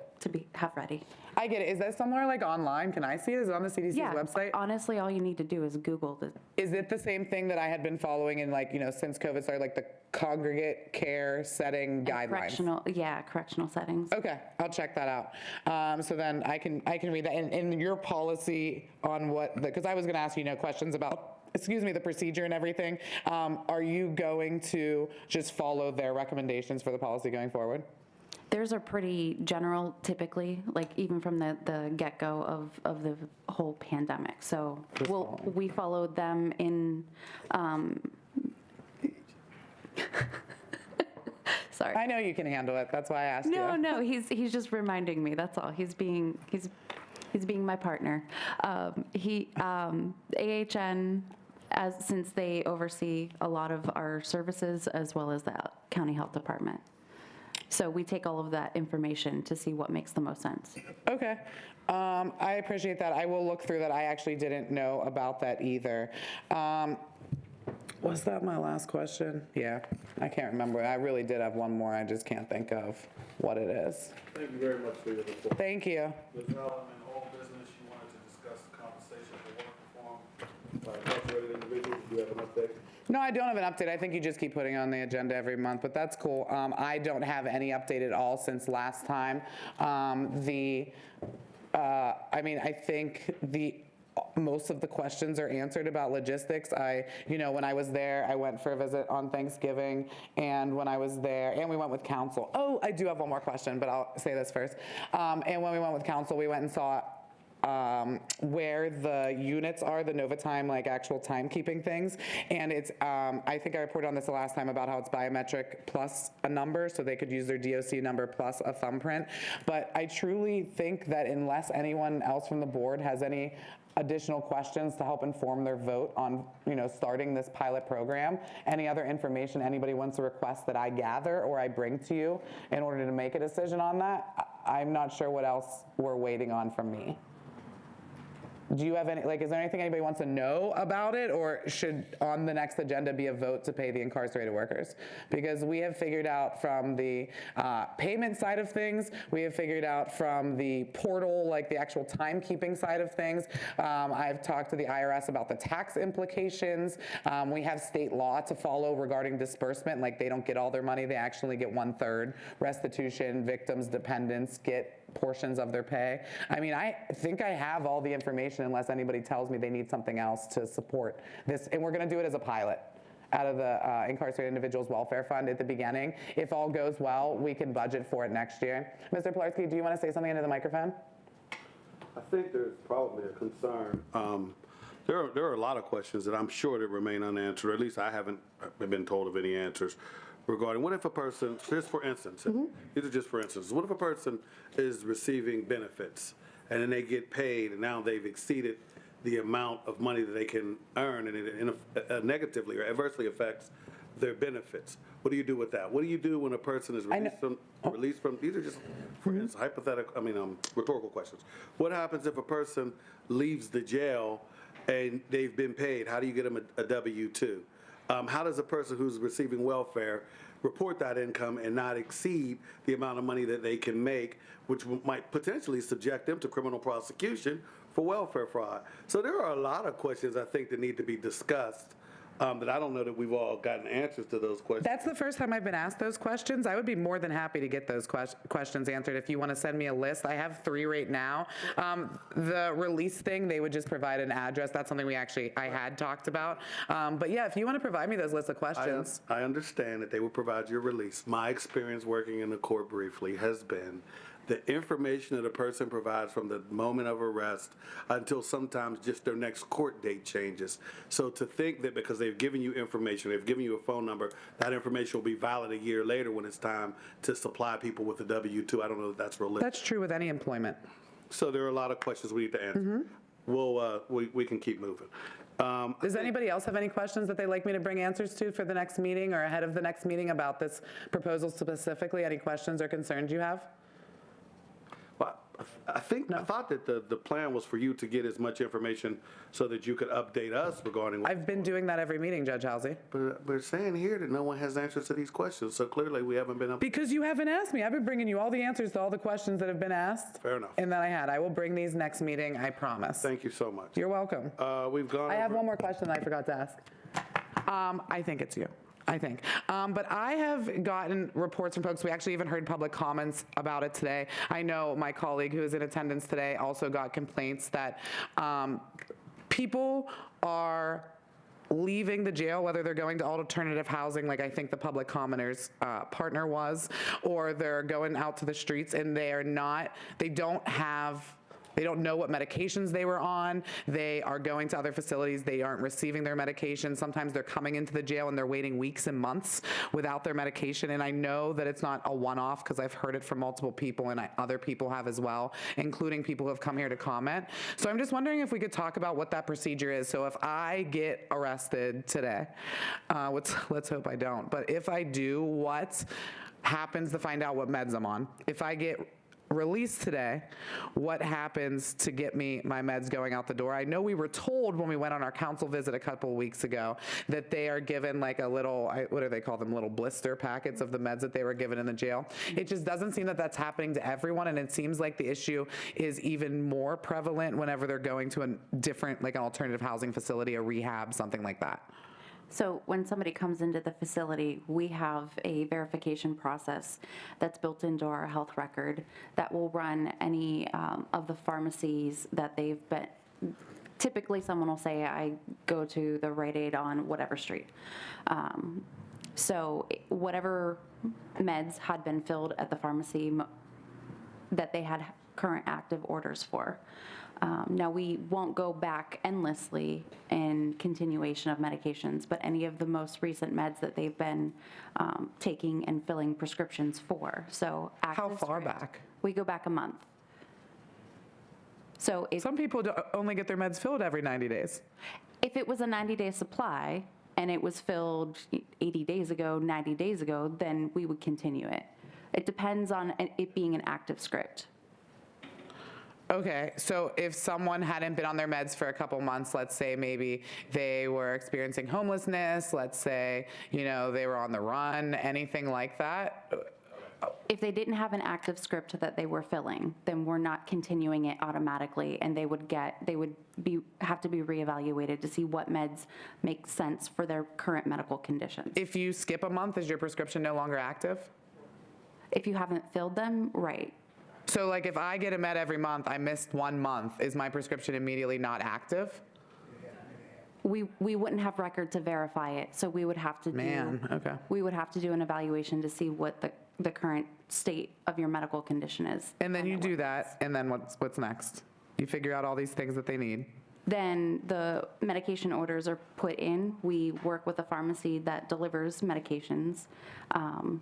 have ready. I get it. Is that somewhere like online? Can I see it? Is it on the CDC's website? Honestly, all you need to do is Google it. Is it the same thing that I had been following in since COVID started, like the congregate care setting guidelines? Correctional settings. Okay, I'll check that out. So then I can read that. In your policy on because I was going to ask you questions about, the procedure and everything. Are you going to just follow their recommendations for the policy going forward? Theirs are pretty general, typically, like even from the get-go of the whole pandemic. So we followed them in. Sorry. I know you can handle it. That's why I asked you. No, he's just reminding me. That's all. He's being my partner. AHN, since they oversee a lot of our services as well as the county health department. So we take all of that information to see what makes the most sense. Okay. I appreciate that. I will look through that. I actually didn't know about that either. Was that my last question? Yeah, I can't remember. I really did have one more. I just can't think of what it is. Thank you very much for your report. Thank you. Ms. Allen, in old business, you wanted to discuss compensation for work performed by incarcerated individuals. Do you have an update? No, I don't have an update. I think you just keep putting it on the agenda every month, but that's cool. I don't have any update at all since last time. I think most of the questions are answered about logistics. When I was there, I went for a visit on Thanksgiving, and when I was there, and we went with council. Oh, I do have one more question, but I'll say this first. And when we went with council, we went and saw where the units are, the Novatime, actual timekeeping things. And it's, I think I reported on this the last time about how it's biometric plus a number, so they could use their DOC number plus a thumbprint. But I truly think that unless anyone else from the board has any additional questions to help inform their vote on, starting this pilot program, any other information anybody wants to request that I gather or I bring to you in order to make a decision on that, I'm not sure what else we're waiting on from me. Do you have any, is there anything anybody wants to know about it, or should on the next agenda be a vote to pay the incarcerated workers? Because we have figured out from the payment side of things, we have figured out from the portal, the actual timekeeping side of things. I've talked to the IRS about the tax implications. We have state law to follow regarding disbursement, they don't get all their money, they actually get 1/3. Restitution, victims, dependents get portions of their pay. I think I have all the information unless anybody tells me they need something else to support this. And we're going to do it as a pilot. out of the incarcerated individuals welfare fund at the beginning. If all goes well, we can budget for it next year. Mr. Pilarski, do you want to say something into the microphone? I think there's probably a concern. There are a lot of questions that I'm sure that remain unanswered, or at least I haven't been told of any answers regarding what if a person, just for instance, these are just for instance, what if a person is receiving benefits and then they get paid and now they've exceeded the amount of money that they can earn and it negatively or adversely affects their benefits? What do you do with that? What do you do when a person is released from these are just, for instance, hypothetical, rhetorical questions. What happens if a person leaves the jail and they've been paid? How do you get them a W-2? How does a person who's receiving welfare report that income and not exceed the amount of money that they can make, which might potentially subject them to criminal prosecution for welfare fraud? So there are a lot of questions I think that need to be discussed. That I don't know that we've all gotten answers to those questions. That's the first time I've been asked those questions. I would be more than happy to get those questions answered if you want to send me a list. I have 3 right now. The release thing, they would just provide an address. That's something I had talked about. But yeah, if you want to provide me those lists of questions. I understand that they will provide you a release. My experience working in the court briefly has been the information that a person provides from the moment of arrest until sometimes just their next court date changes. So to think that because they've given you information, they've given you a phone number, that information will be valid a year later when it's time to supply people with a W-2, I don't know if that's realistic. That's true with any employment. So there are a lot of questions we need to answer. We can keep moving. Does anybody else have any questions that they'd like me to bring answers to for the next meeting or ahead of the next meeting about this proposal specifically? Any questions or concerns you have? I thought that the plan was for you to get as much information so that you could update us regarding. I've been doing that every meeting, Judge Halsey. But we're saying here that no one has answers to these questions, so clearly we haven't been up. Because you haven't asked me. I've been bringing you all the answers to all the questions that have been asked. Fair enough. And that I had. I will bring these next meeting, I promise. Thank you so much. You're welcome. We've gone. I have one more question that I forgot to ask. I think it's you. But I have gotten reports from folks. We actually even heard public comments about it today. I know my colleague who is in attendance today also got complaints that people are leaving the jail, whether they're going to alternative housing, like I think the public commenter's partner was, or they're going out to the streets and they don't know what medications they were on. They are going to other facilities. They aren't receiving their medication. Sometimes they're coming into the jail and they're waiting weeks and months without their medication. And I know that it's not a one-off because I've heard it from multiple people and other people have as well, including people who have come here to comment. So I'm just wondering if we could talk about what that procedure is. So if I get arrested today, let's hope I don't, but if I do, what happens to find out what meds I'm on? If I get released today, what happens to get me my meds going out the door? I know we were told when we went on our council visit a couple of weeks ago that they are given like a little, what do they call them, little blister packets of the meds that they were given in the jail. It just doesn't seem that that's happening to everyone, and it seems like the issue is even more prevalent whenever they're going to a different, like an alternative housing facility, a rehab, something like that. So when somebody comes into the facility, we have a verification process that's built into our health record that will run any of the pharmacies that they've been. Typically, someone will say, I go to the Rite Aid on whatever street. So whatever meds had been filled at the pharmacy that they had current active orders for. Now, we won't go back endlessly in continuation of medications, but any of the most recent meds that they've been taking and filling prescriptions for. So how far back? We go back a month. So some people only get their meds filled every 90 days. If it was a 90-day supply and it was filled 80 days ago, 90 days ago, then we would continue it. It depends on it being an active script. Okay, so if someone hadn't been on their meds for a couple months, let's say maybe they were experiencing homelessness, let's say, they were on the run, anything like that? If they didn't have an active script that they were filling, then we're not continuing it automatically, and they would have to be reevaluated to see what meds make sense for their current medical conditions. If you skip a month, is your prescription no longer active? If you haven't filled them, right. So like if I get a med every month, I missed 1 month, is my prescription immediately not active? We wouldn't have record to verify it, so we would have to do. Okay. We would have to do an evaluation to see what the current state of your medical condition is. And then you do that, and then what's next? You figure out all these things that they need. Then the medication orders are put in. We work with a pharmacy that delivers medications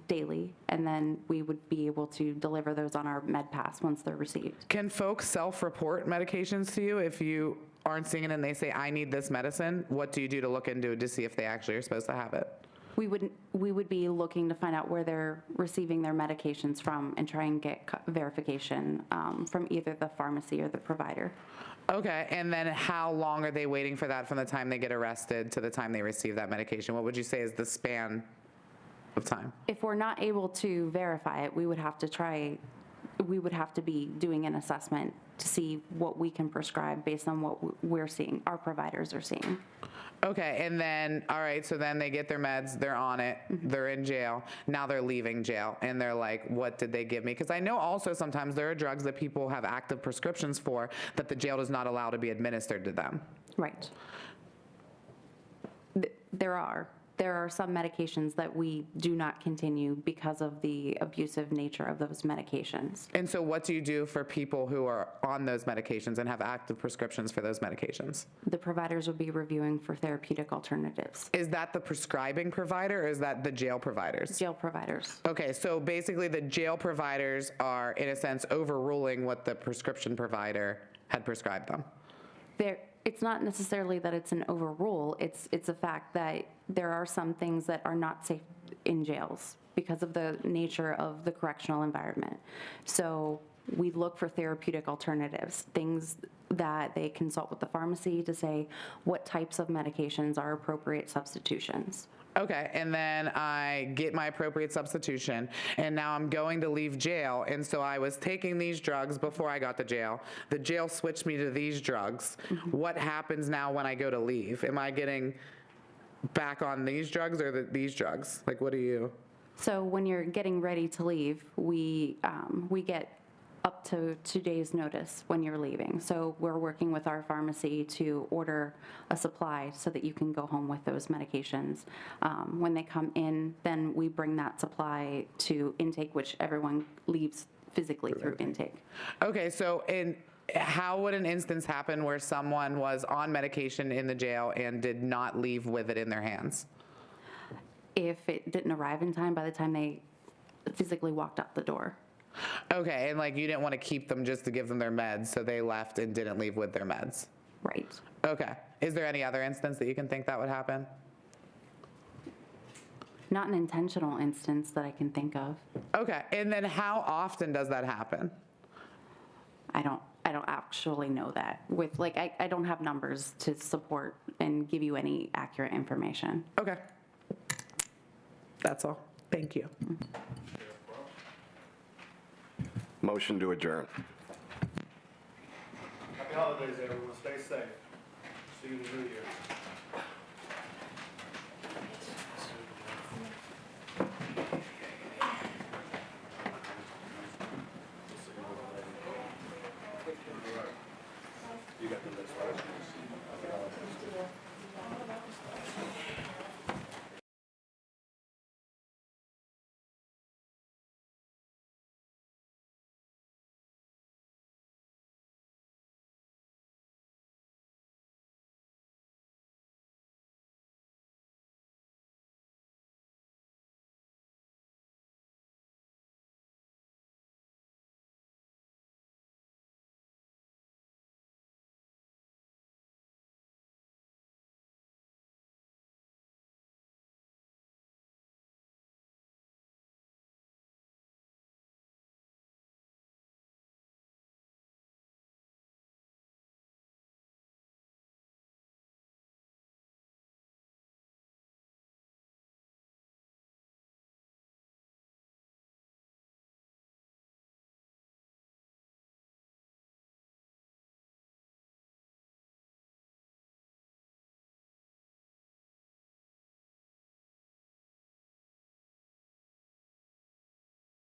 daily, and then we would be able to deliver those on our MedPass once they're received. Can folks self-report medications to you if you aren't seeing it and they say, I need this medicine? What do you do to look into it to see if they actually are supposed to have it? We would be looking to find out where they're receiving their medications from and try and get verification from either the pharmacy or the provider. Okay, and then how long are they waiting for that from the time they get arrested to the time they receive that medication? What would you say is the span of time? If we're not able to verify it, we would have to be doing an assessment to see what we can prescribe based on what we're seeing, our providers are seeing. Okay, and then, all right, so then they get their meds, they're on it, they're in jail, now they're leaving jail, and they're like, what did they give me? Because I know also sometimes there are drugs that people have active prescriptions for that the jail does not allow to be administered to them. Right. There are some medications that we do not continue because of the abusive nature of those medications. And so what do you do for people who are on those medications and have active prescriptions for those medications? The providers would be reviewing for therapeutic alternatives. Is that the prescribing provider or is that the jail providers? Jail providers. Okay, so basically the jail providers are, in a sense, overruling what the prescription provider had prescribed them. It's not necessarily that it's an overrule, it's a fact that there are some things that are not safe in jails because of the nature of the correctional environment. So we look for therapeutic alternatives, things that they consult with the pharmacy to say what types of medications are appropriate substitutions. Okay, and then I get my appropriate substitution, and now I'm going to leave jail, and so I was taking these drugs before I got to jail. The jail switched me to these drugs. What happens now when I go to leave? Am I getting back on these drugs or these drugs? Like, what do you? So when you're getting ready to leave, we get up to 2 days' notice when you're leaving. So we're working with our pharmacy to order a supply so that you can go home with those medications. When they come in, then we bring that supply to intake, which everyone leaves physically through intake. Okay, so how would an instance happen where someone was on medication in the jail and did not leave with it in their hands? If it didn't arrive in time by the time they physically walked out the door. Okay, and like you didn't want to keep them just to give them their meds, so they left and didn't leave with their meds. Right. Okay. Is there any other instance that you can think that would happen? Not an intentional instance that I can think of. Okay, and then how often does that happen? I don't actually know that. With I don't have numbers to support and give you any accurate information. Okay. That's all. Thank you. Motion to adjourn. Happy holidays, everyone. Stay safe. See you in the new year. You got the list, right?